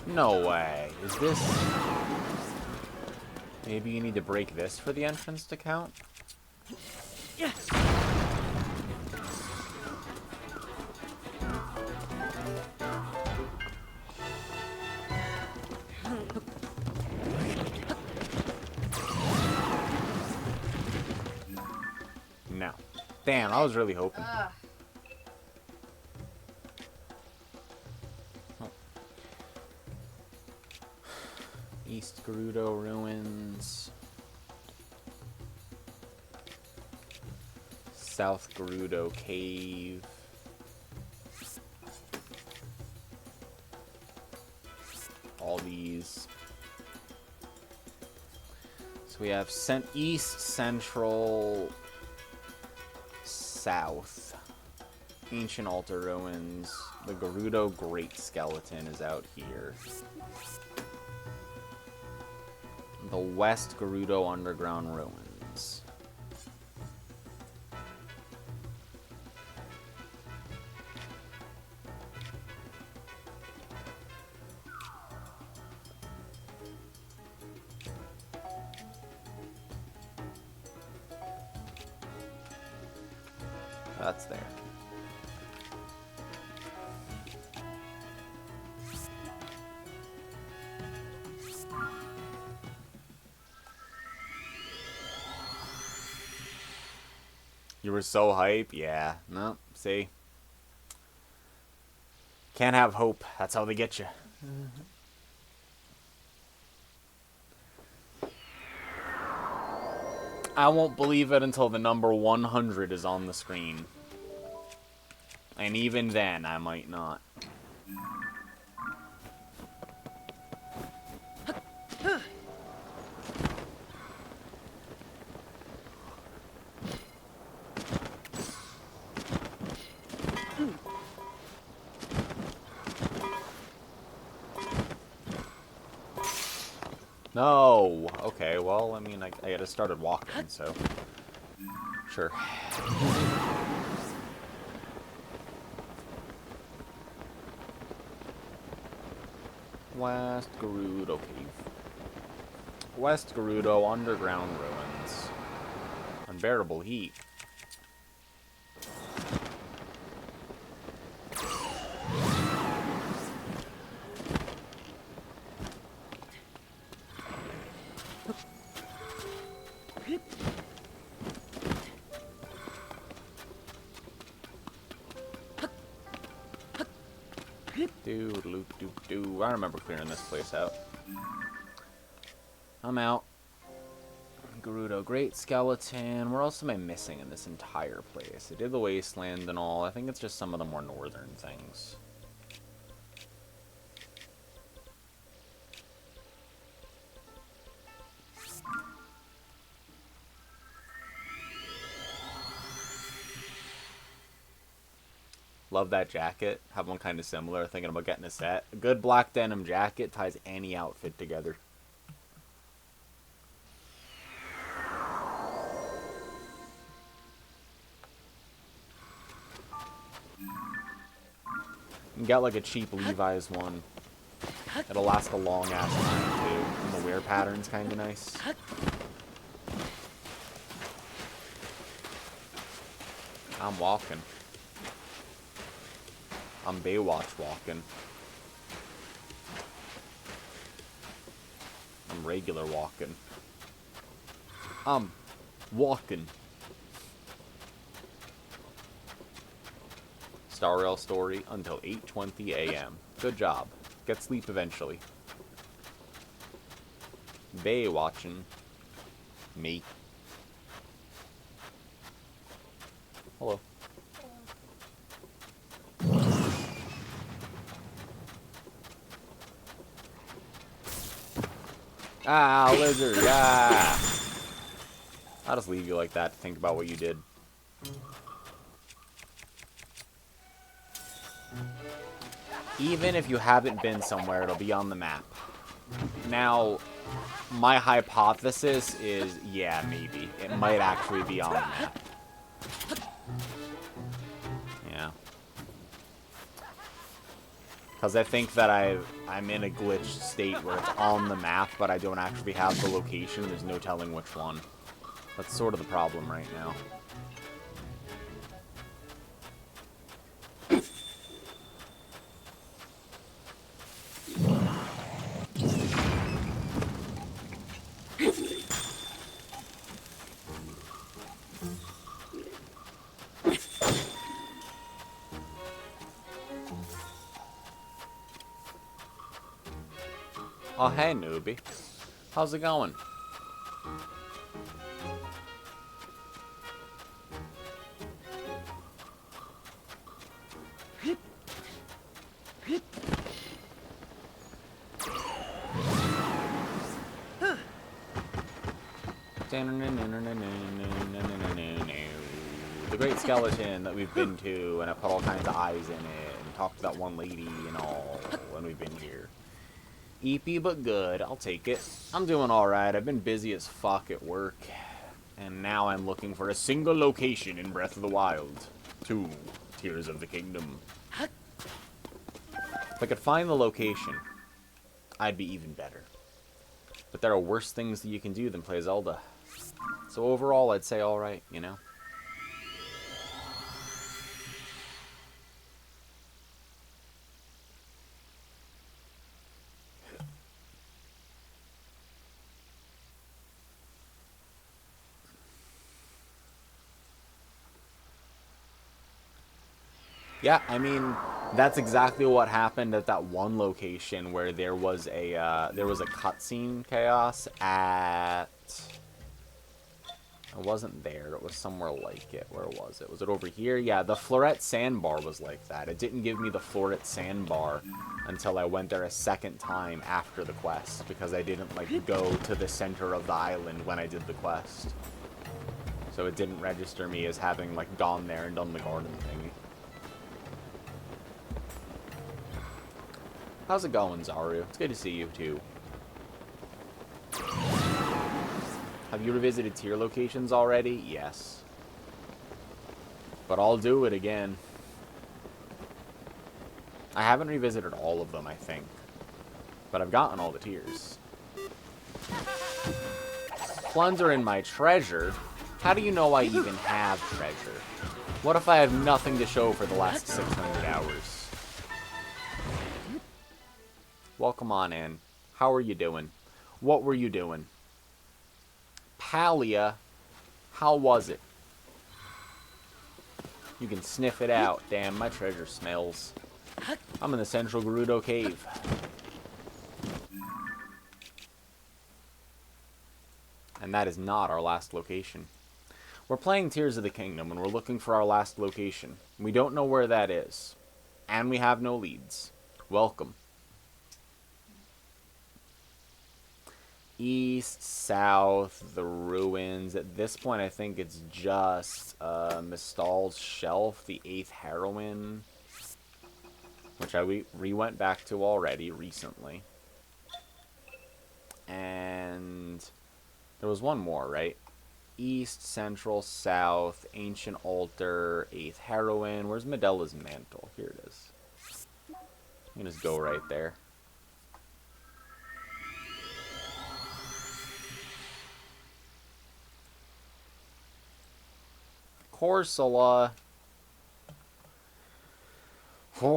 No way. Is this... Maybe you need to break this for the entrance to count? No. Damn, I was really hoping. East Gerudo Ruins. South Gerudo Cave. All these. So we have East, Central, South. Ancient Altar Ruins. The Gerudo Great Skeleton is out here. The West Gerudo Underground Ruins. That's there. You were so hype? Yeah. No, see? Can't have hope. That's how they get you. I won't believe it until the number 100 is on the screen. And even then, I might not. No! Okay, well, I mean, I had started walking, so... Sure. West Gerudo Cave. West Gerudo Underground Ruins. Unbearable heat. I remember clearing this place out. I'm out. Gerudo Great Skeleton. Where else am I missing in this entire place? I did the Wasteland and all. I think it's just some of the more northern things. Love that jacket. Have one kind of similar. Thinking about getting a set. A good black denim jacket ties any outfit together. You can get like a cheap Levi's one. It'll last a long ass time too. And the wear pattern's kind of nice. I'm walking. I'm Baywatch walking. I'm regular walking. I'm walking. Star Rail story until 8:20 a.m. Good job. Get sleep eventually. Bay watching. Me. Hello. Ah, lizard. Ah. I'll just leave you like that to think about what you did. Even if you haven't been somewhere, it'll be on the map. Now, my hypothesis is, yeah, maybe. It might actually be on the map. Yeah. Because I think that I'm in a glitched state where it's on the map, but I don't actually have the location. There's no telling which one. That's sort of the problem right now. Oh, hey, newbie. How's it going? The Great Skeleton that we've been to, and I put all kinds of eyes in it, and talked to that one lady and all, and we've been here. Eepy but good, I'll take it. I'm doing alright, I've been busy as fuck at work. And now I'm looking for a single location in Breath of the Wild. 2 Tears of the Kingdom. If I could find the location, I'd be even better. But there are worse things that you can do than play Zelda. So overall, I'd say alright, you know? Yeah, I mean, that's exactly what happened at that one location where there was a cutscene chaos at... It wasn't there, it was somewhere like it. Where was it? Was it over here? Yeah, the Floret Sandbar was like that. It didn't give me the Floret Sandbar until I went there a second time after the quest, because I didn't, like, go to the center of the island when I did the quest. So it didn't register me as having, like, gone there and done the garden thing. How's it going, Zaru? It's good to see you, too. Have you revisited tier locations already? Yes. But I'll do it again. I haven't revisited all of them, I think. But I've gotten all the tiers. Plunder in my treasure? How do you know I even have treasure? What if I have nothing to show for the last 600 hours? Welcome on in. How are you doing? What were you doing? Palia, how was it? You can sniff it out. Damn, my treasure smells. I'm in the Central Gerudo Cave. And that is not our last location. We're playing Tears of the Kingdom, and we're looking for our last location. We don't know where that is. And we have no leads. Welcome. East, south, the ruins. At this point, I think it's just Mistal's Shelf, the 8th heroine, which we went back to already recently. And there was one more, right? East, central, south, ancient altar, 8th heroine. Where's Medella's mantle? Here it is. You can just go right there. Corsola, Hey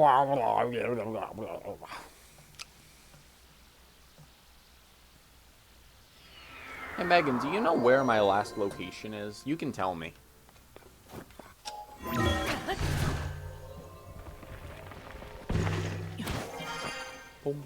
Megan, do you know where my last location is? You can tell me. Boom.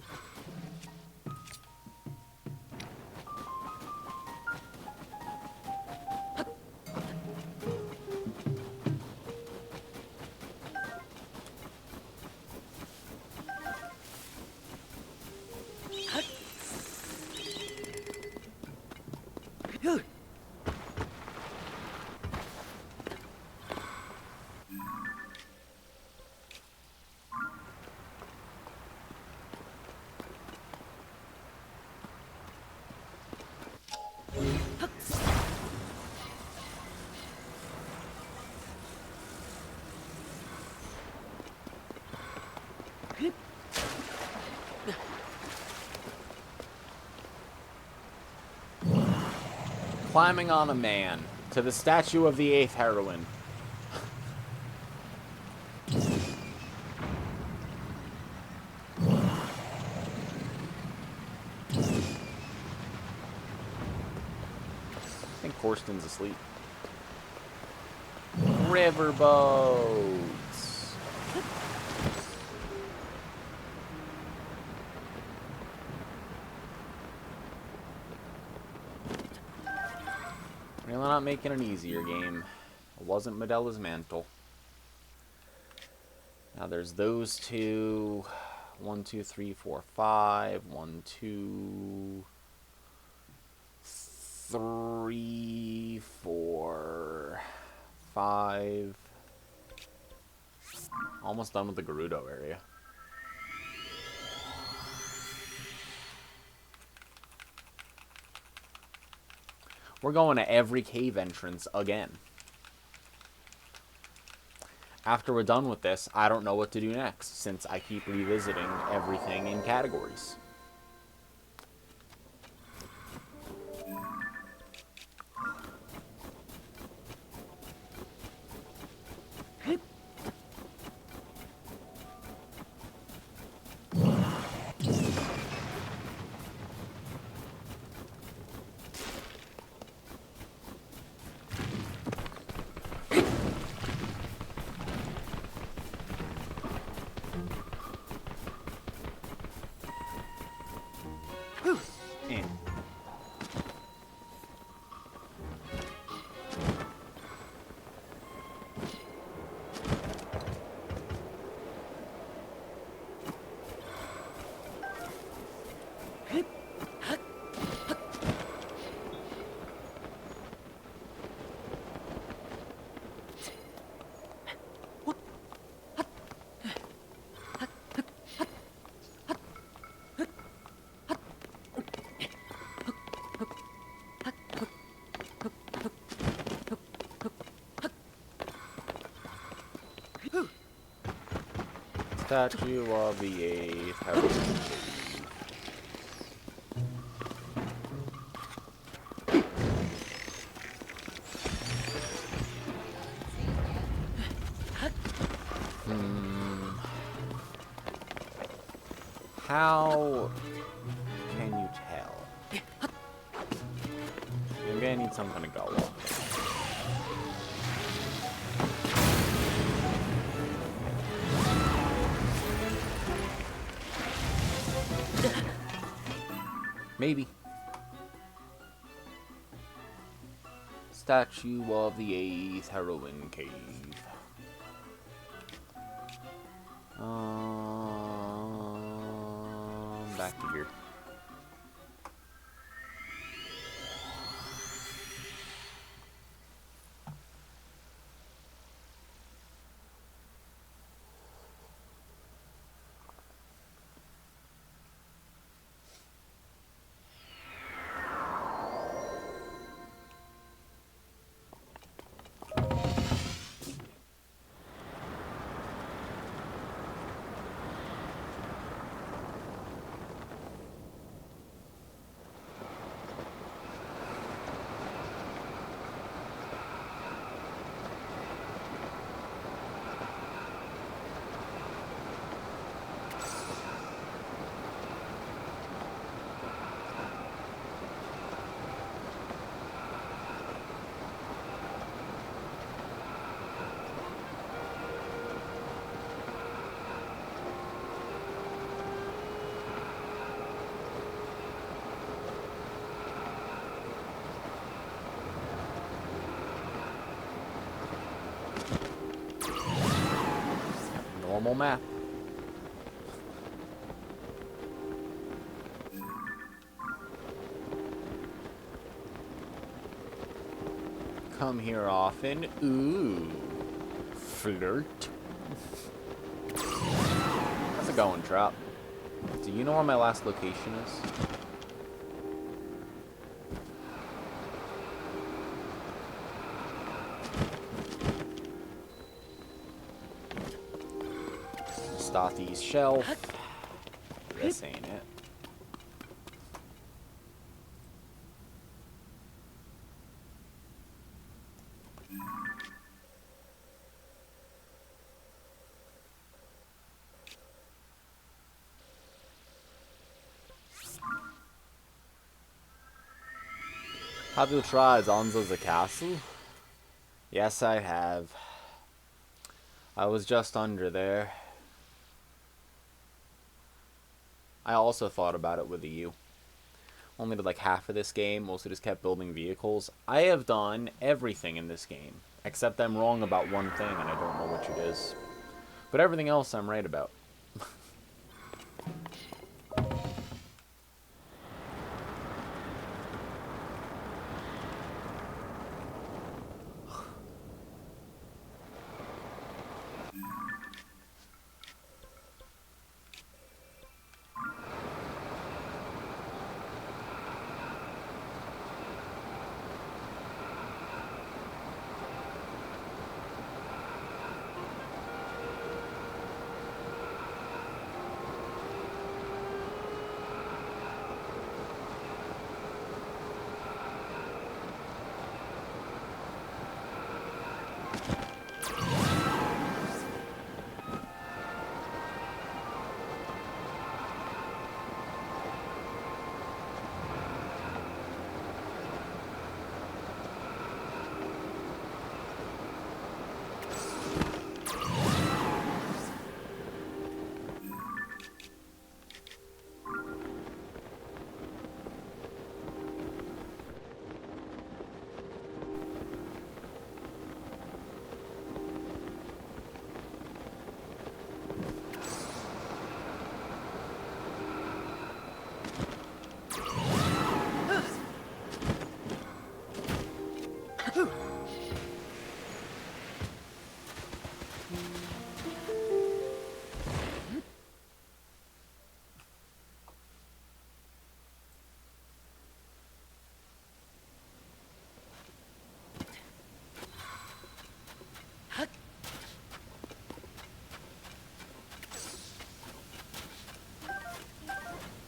Climbing on a man to the statue of the 8th heroine. I think Corsten's asleep. Riverboats. Really not making an easier game. It wasn't Modella's Mantle. Now there's those two. 1, 2, 3, 4, 5. 1, 2, 3, 4, 5. Almost done with the Gerudo area. We're going to every cave entrance again. After we're done with this, I don't know what to do next, since I keep revisiting everything in categories. Statue of the 8th heroine. How can you tell? Maybe I need something to go on. Maybe. Statue of the 8th heroine cave. Back to here. normal map. Come here often. Ooh. Flirt. How's it going, Trap? Do you know where my last location is? Stothy's shelf. This ain't it. Have you tried Under the Castle? Yes, I have. I was just under there. I also thought about it with the U. Only did like half of this game, mostly just kept building vehicles. I have done everything in this game, except I'm wrong about one thing and I don't know which it is. But everything else I'm right about.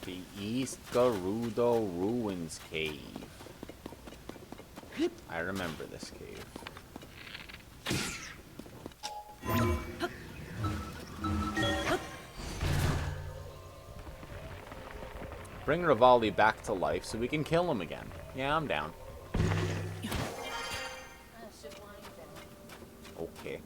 The East Gerudo Ruins Cave. I remember this cave. Bring Rivali back to life so we can kill him again. Yeah, I'm down. Okay.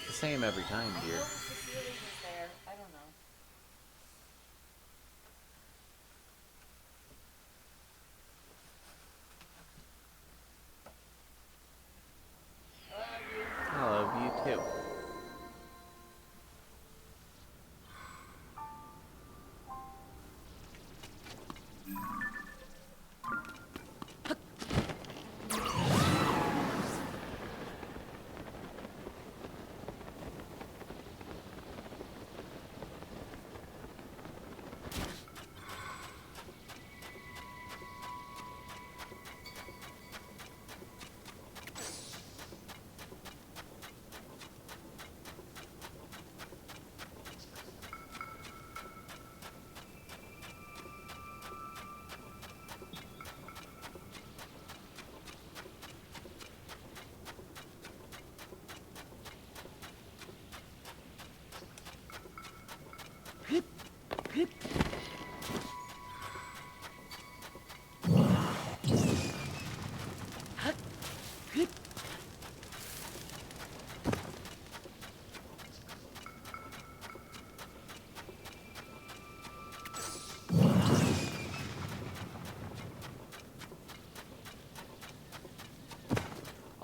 It's the same every time, dear. I don't know. I love you too.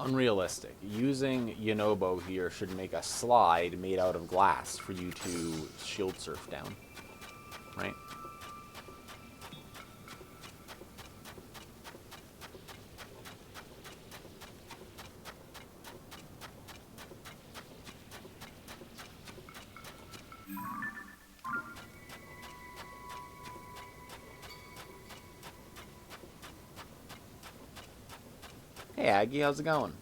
Unrealistic. Using Yonobo here should make a slide made out of glass for you to shield surf down. Right? Hey Aggie, how's it going?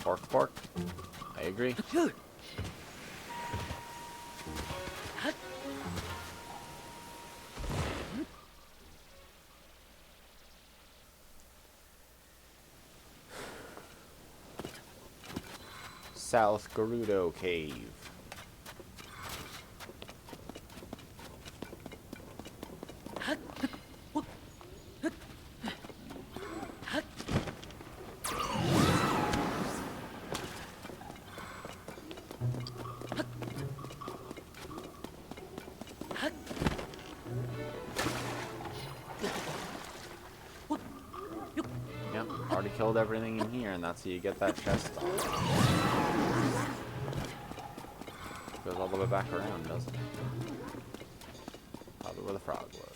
Pork, pork. I agree. South Gerudo Cave. Yep, already killed everything in here, and that's how you get that chest off. Goes all the way back around, doesn't it? Probably where the frog was.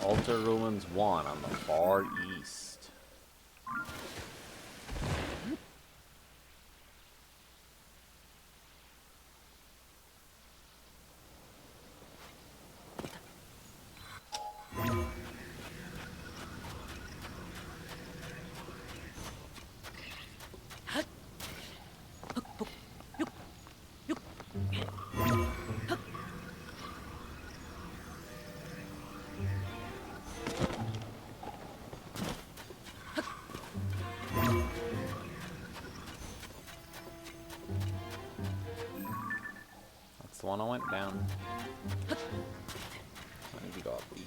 Altar Ruins 1 on the far east. The one I went down. I need to go up these.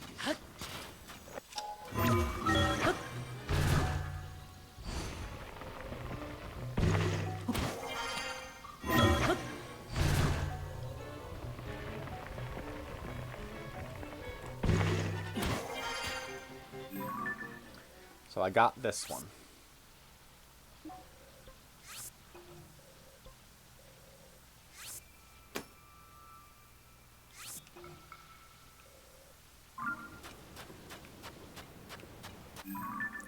So I got this one.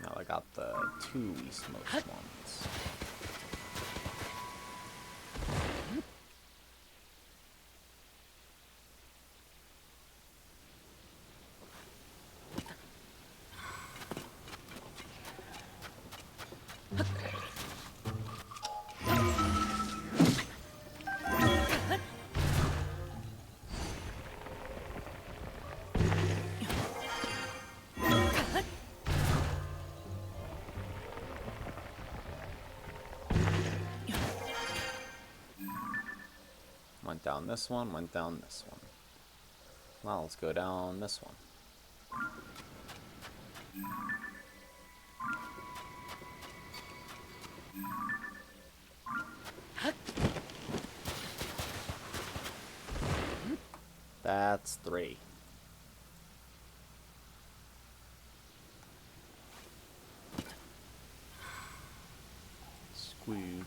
Now I got the two eastmost ones. Went down this one, went down this one. Now let's go down this one. That's 3. Squeaked.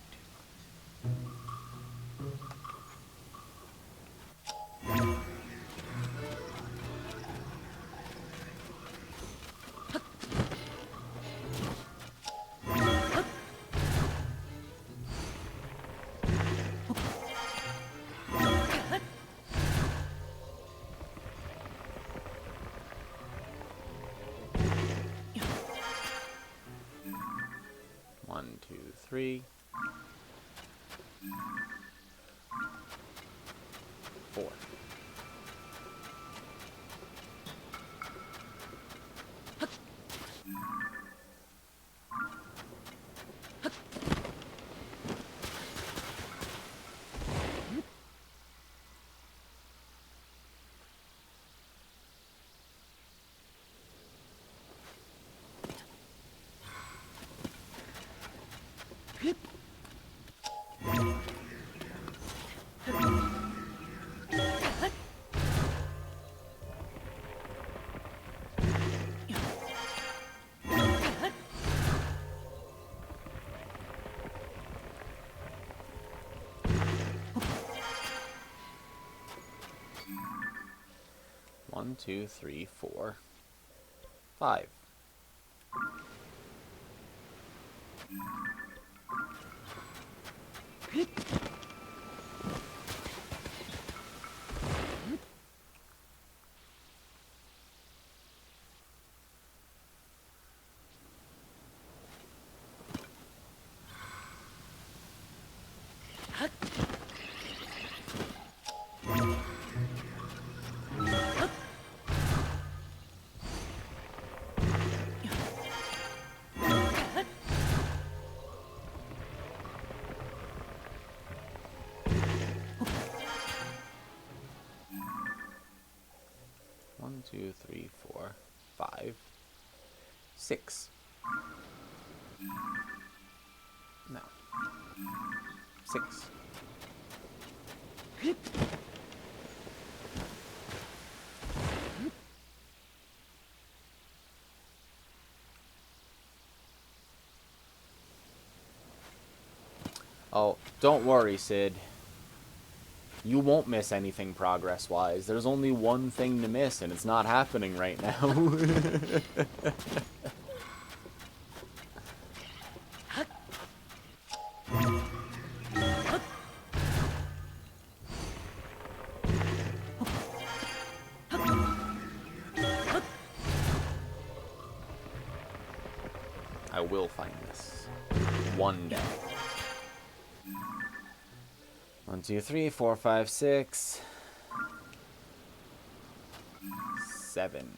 One, two, three. 4. One, two, three, 4, 5. One, two, three, 4, 5, 6. No. 6. Oh, don't worry, Sid. You won't miss anything progress-wise. There's only one thing to miss, and it's not happening right now. I will find this. One day. 1, 2, 3, 4, 5, 6, 7.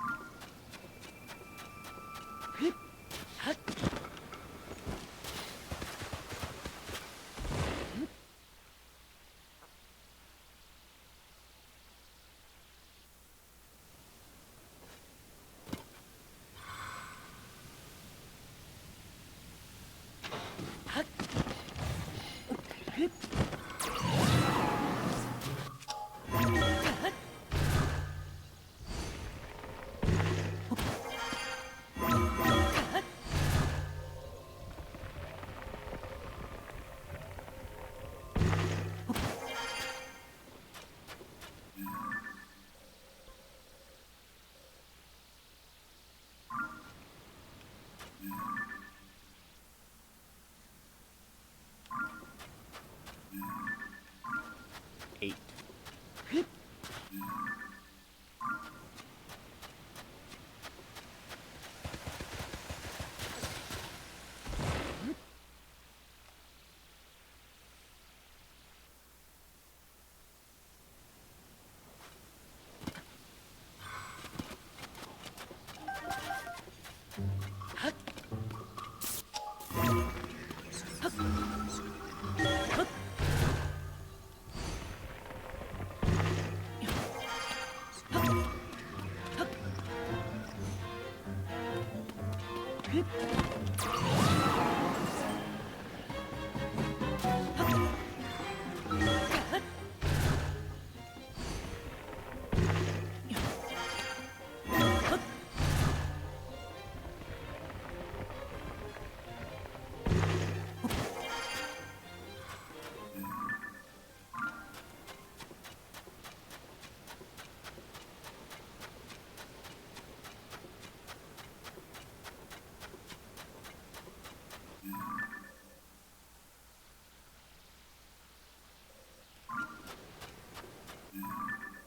Eight.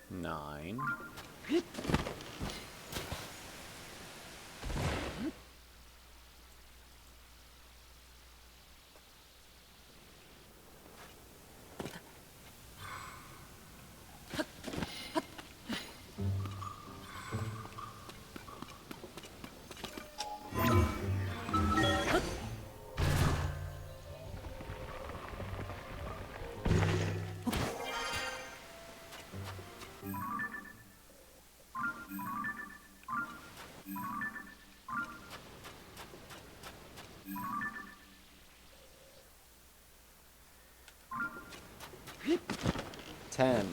Nine. Ten.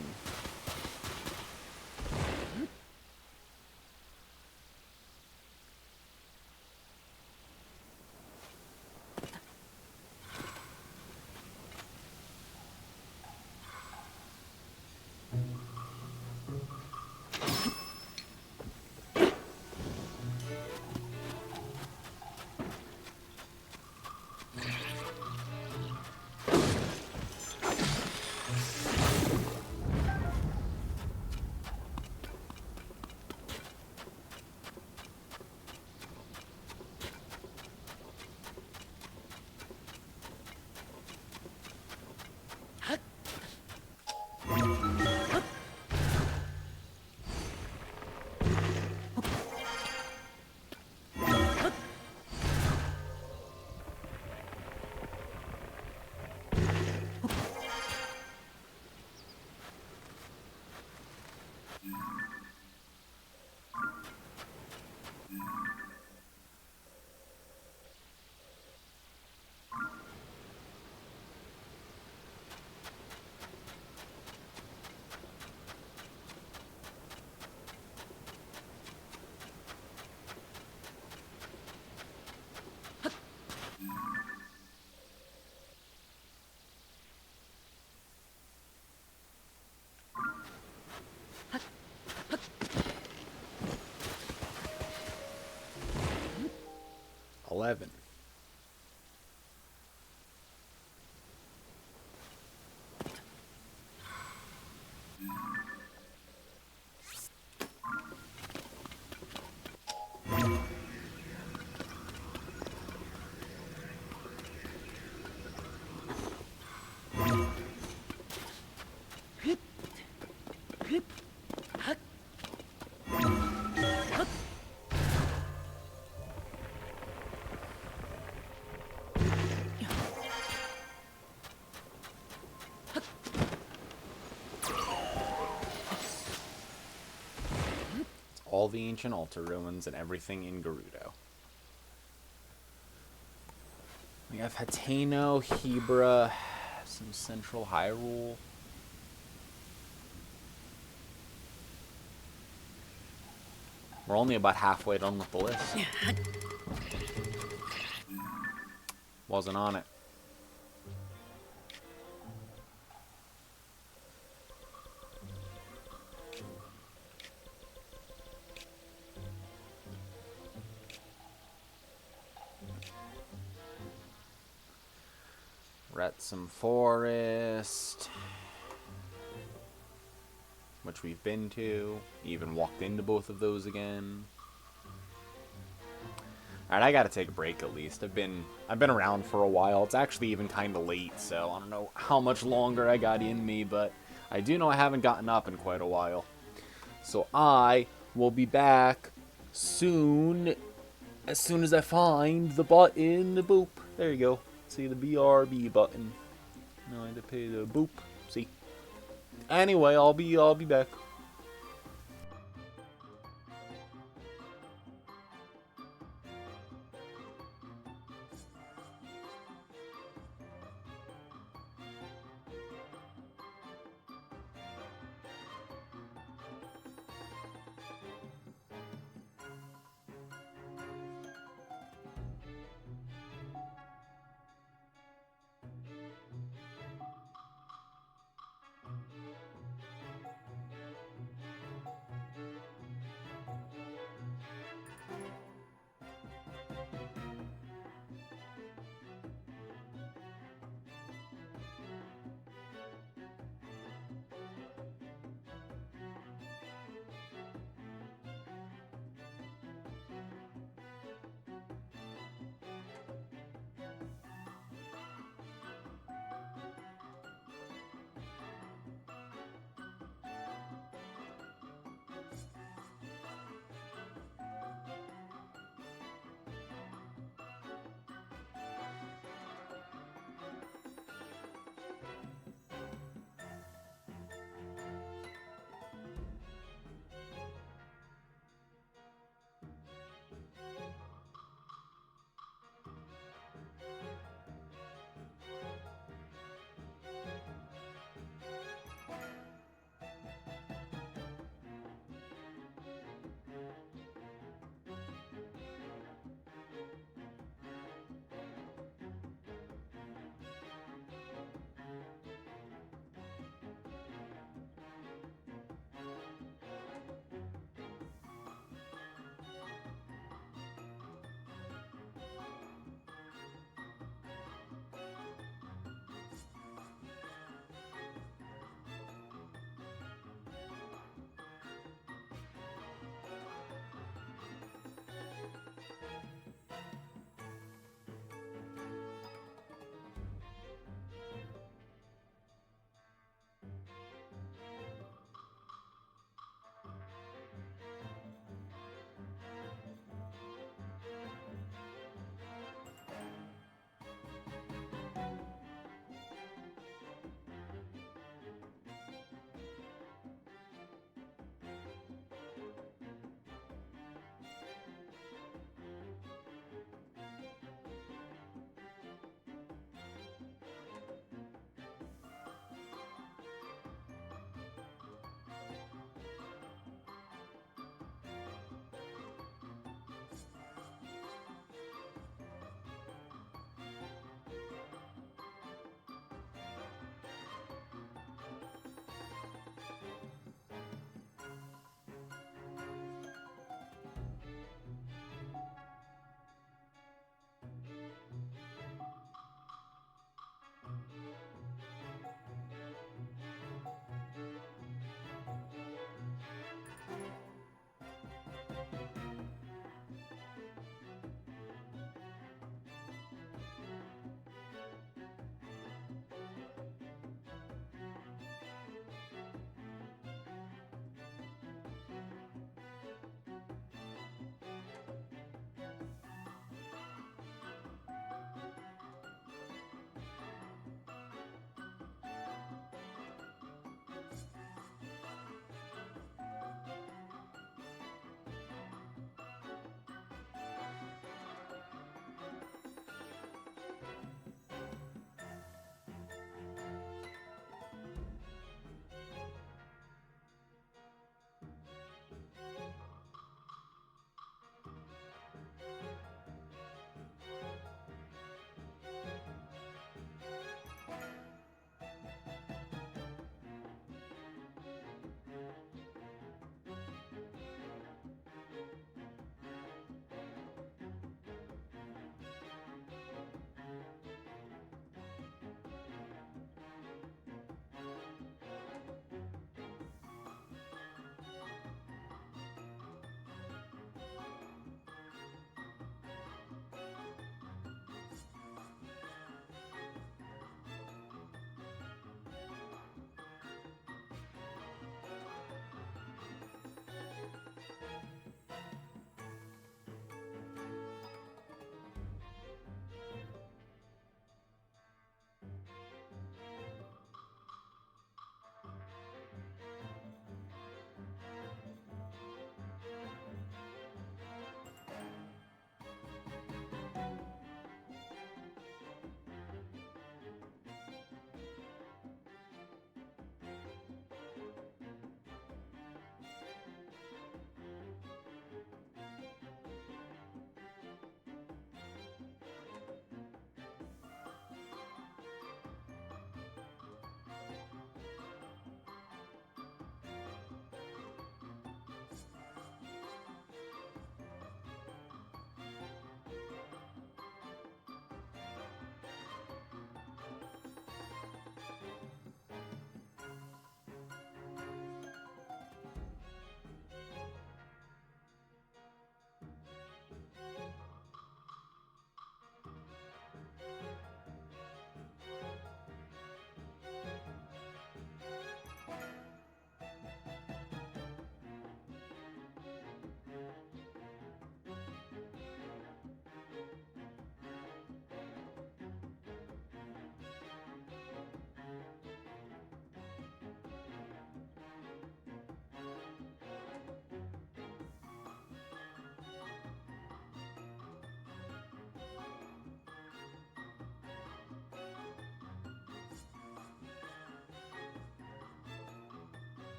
Eleven. All the ancient altar ruins and everything in Gerudo. We have Hateno, Hebra, some Central Hyrule. We're only about halfway done with the list. Wasn't on it. Retsum Forest, which we've been to, even walked into both of those again. Alright, I gotta take a break at least. I've been around for a while. It's actually even kinda late, so I don't know how much longer I got in me, but I do know I haven't gotten up in quite a while. So I will be back soon, as soon as I find the button, the boop. There you go. See the BRB button. Now I have to pay the boop. See. Anyway, I'll be back.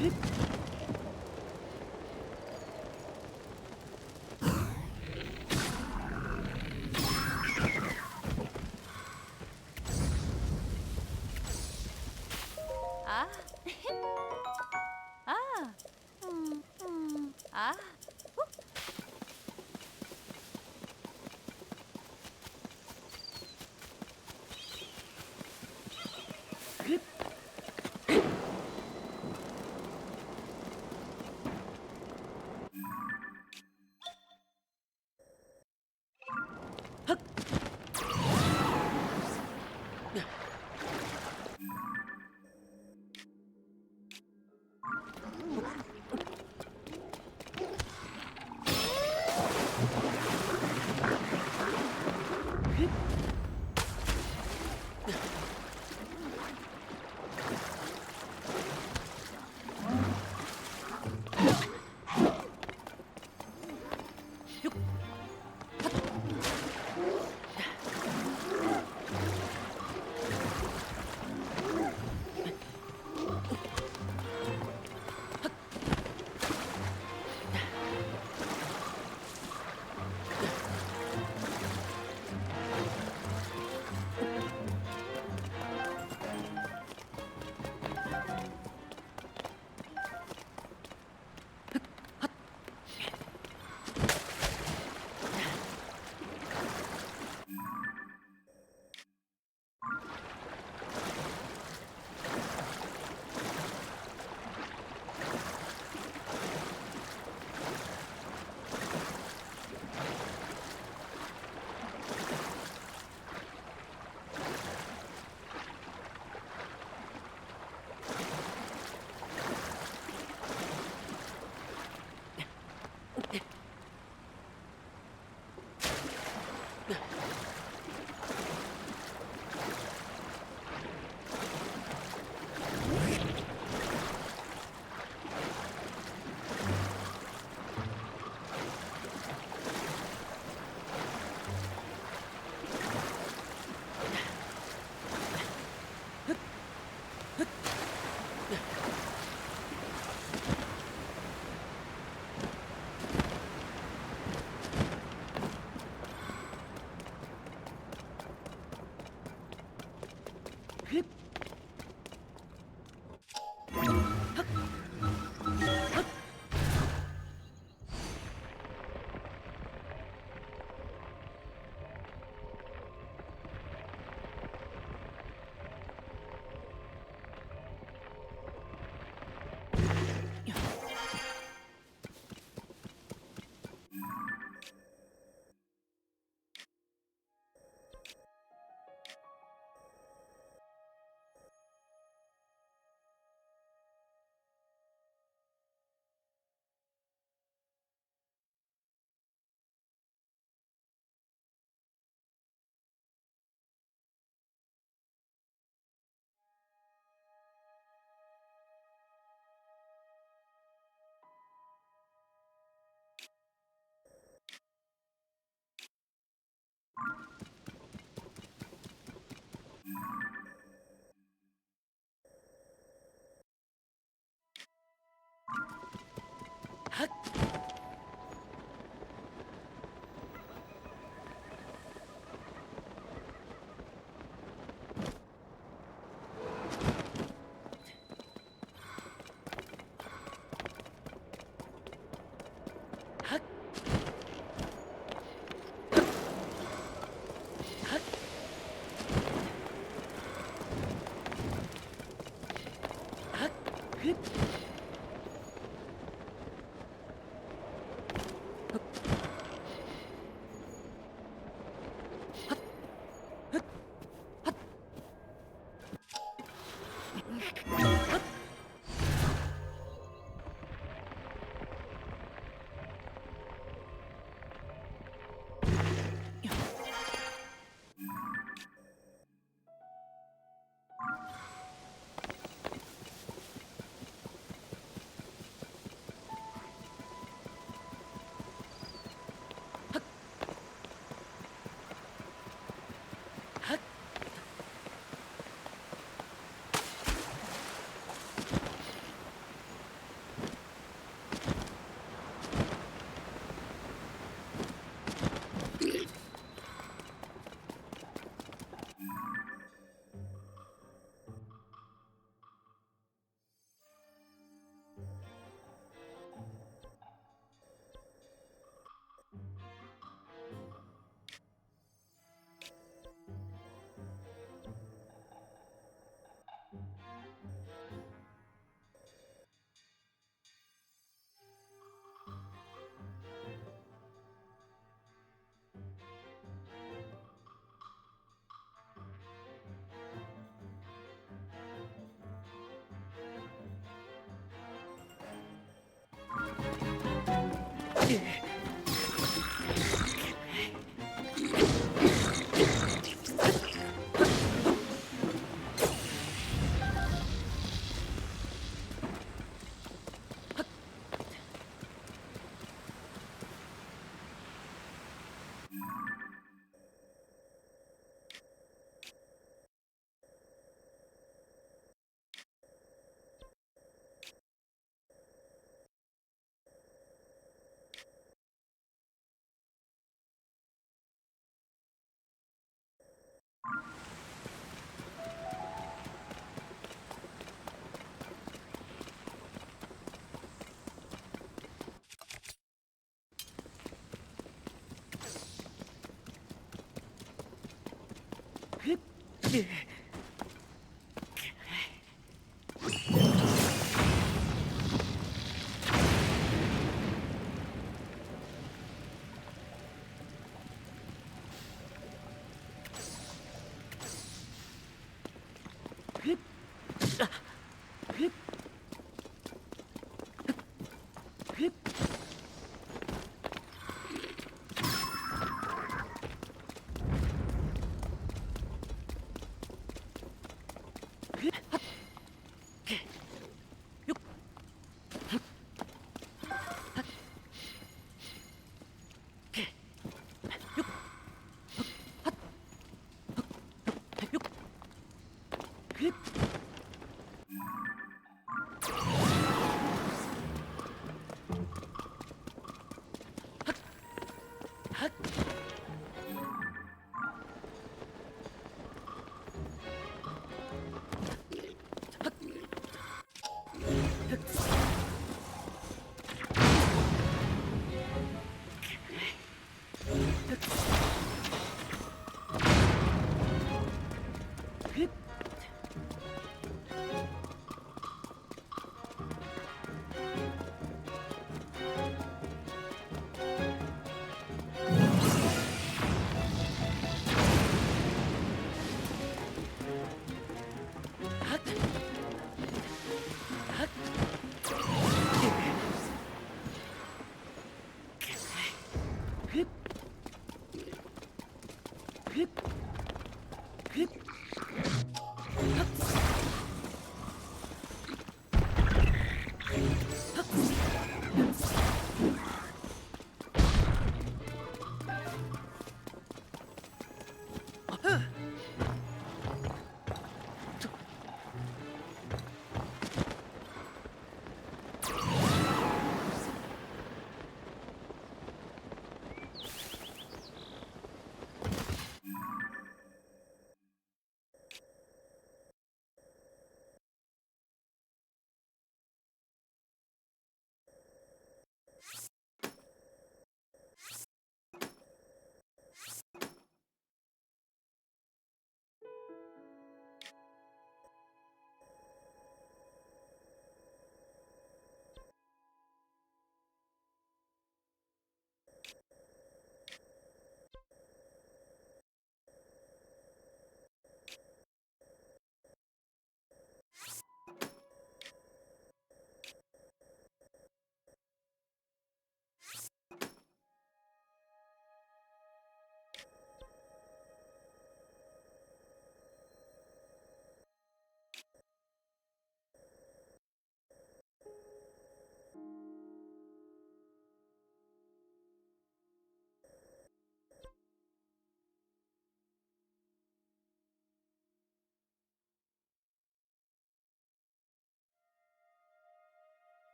Ah. Ah. Ah.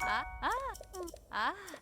Ah. Ah. Ah. Ah.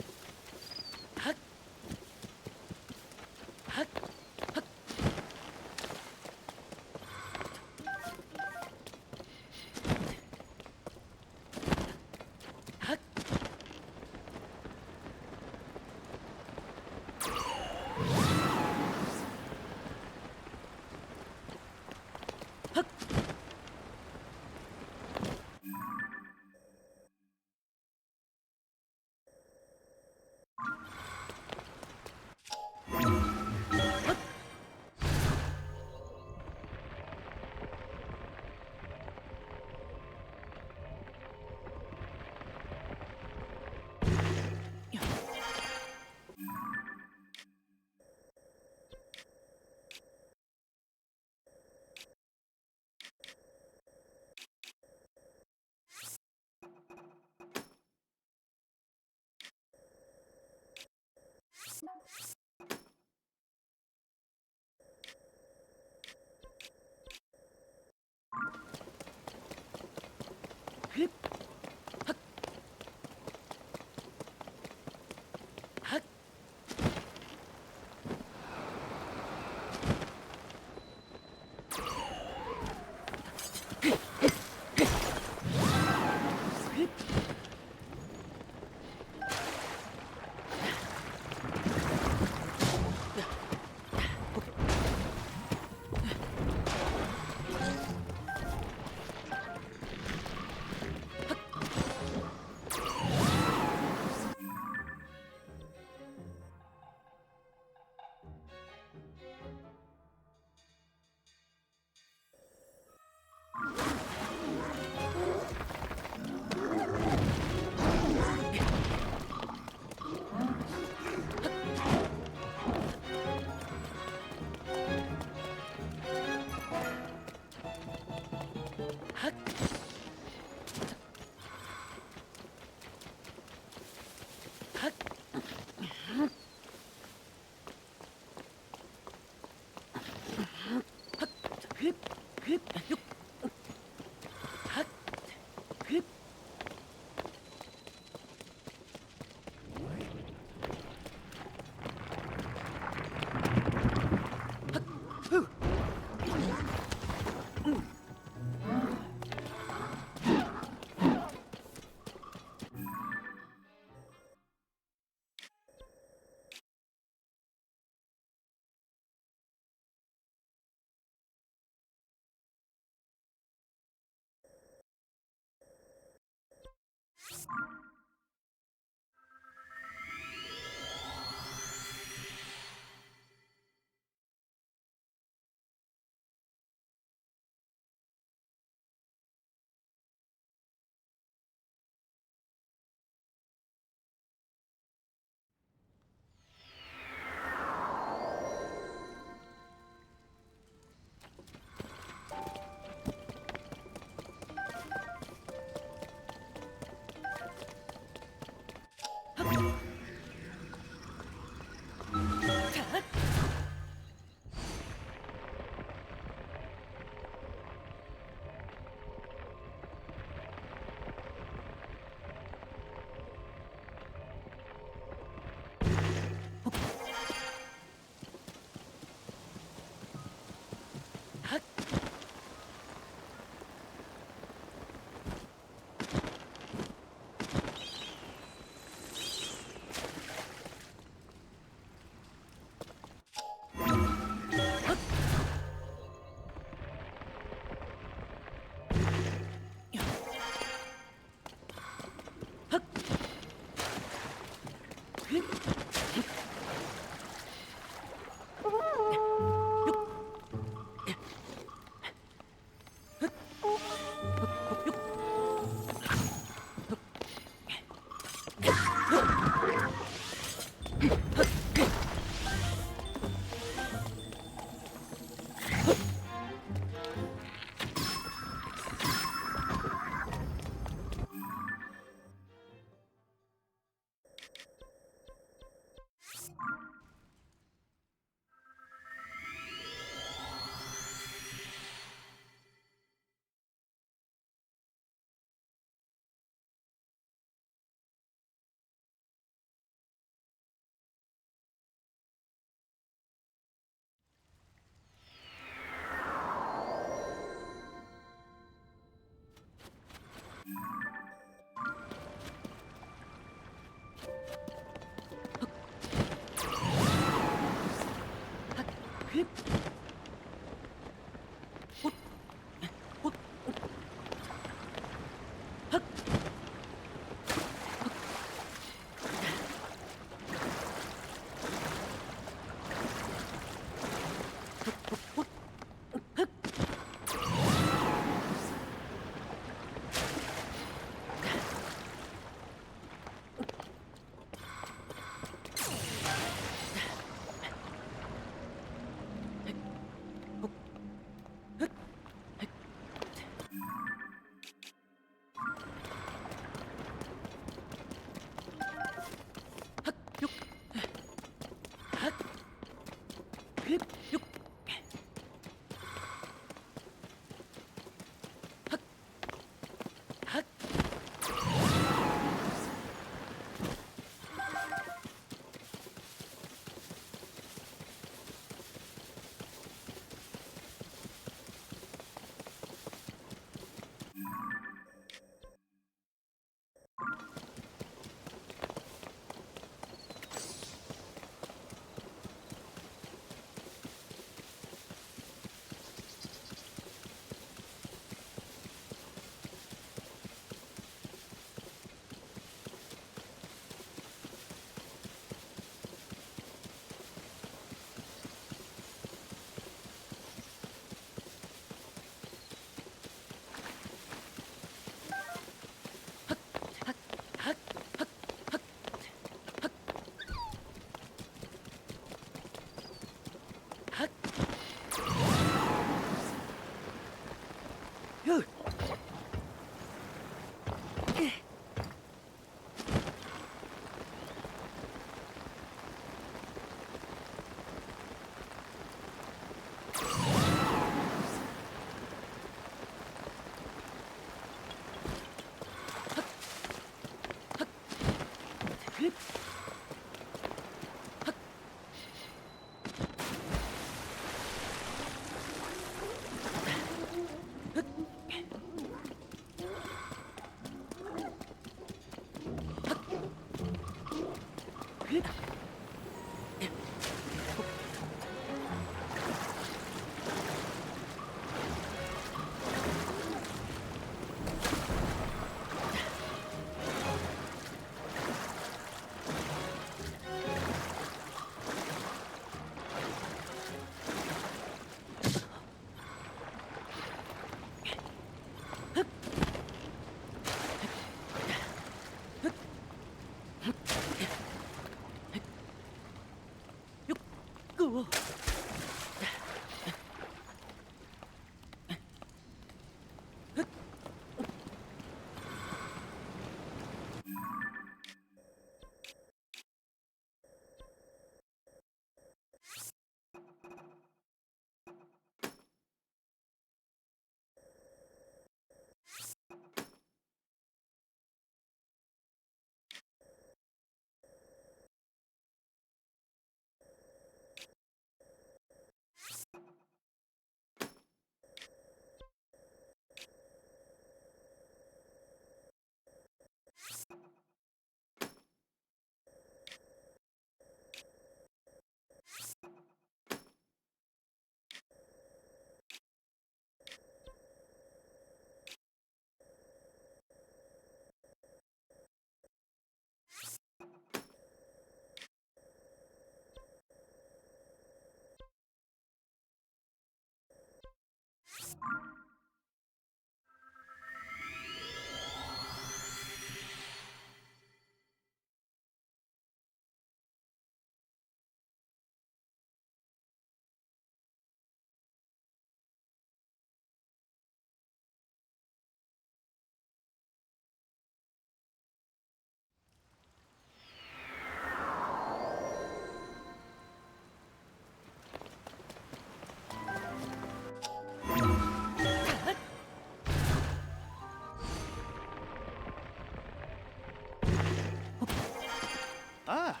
Ah!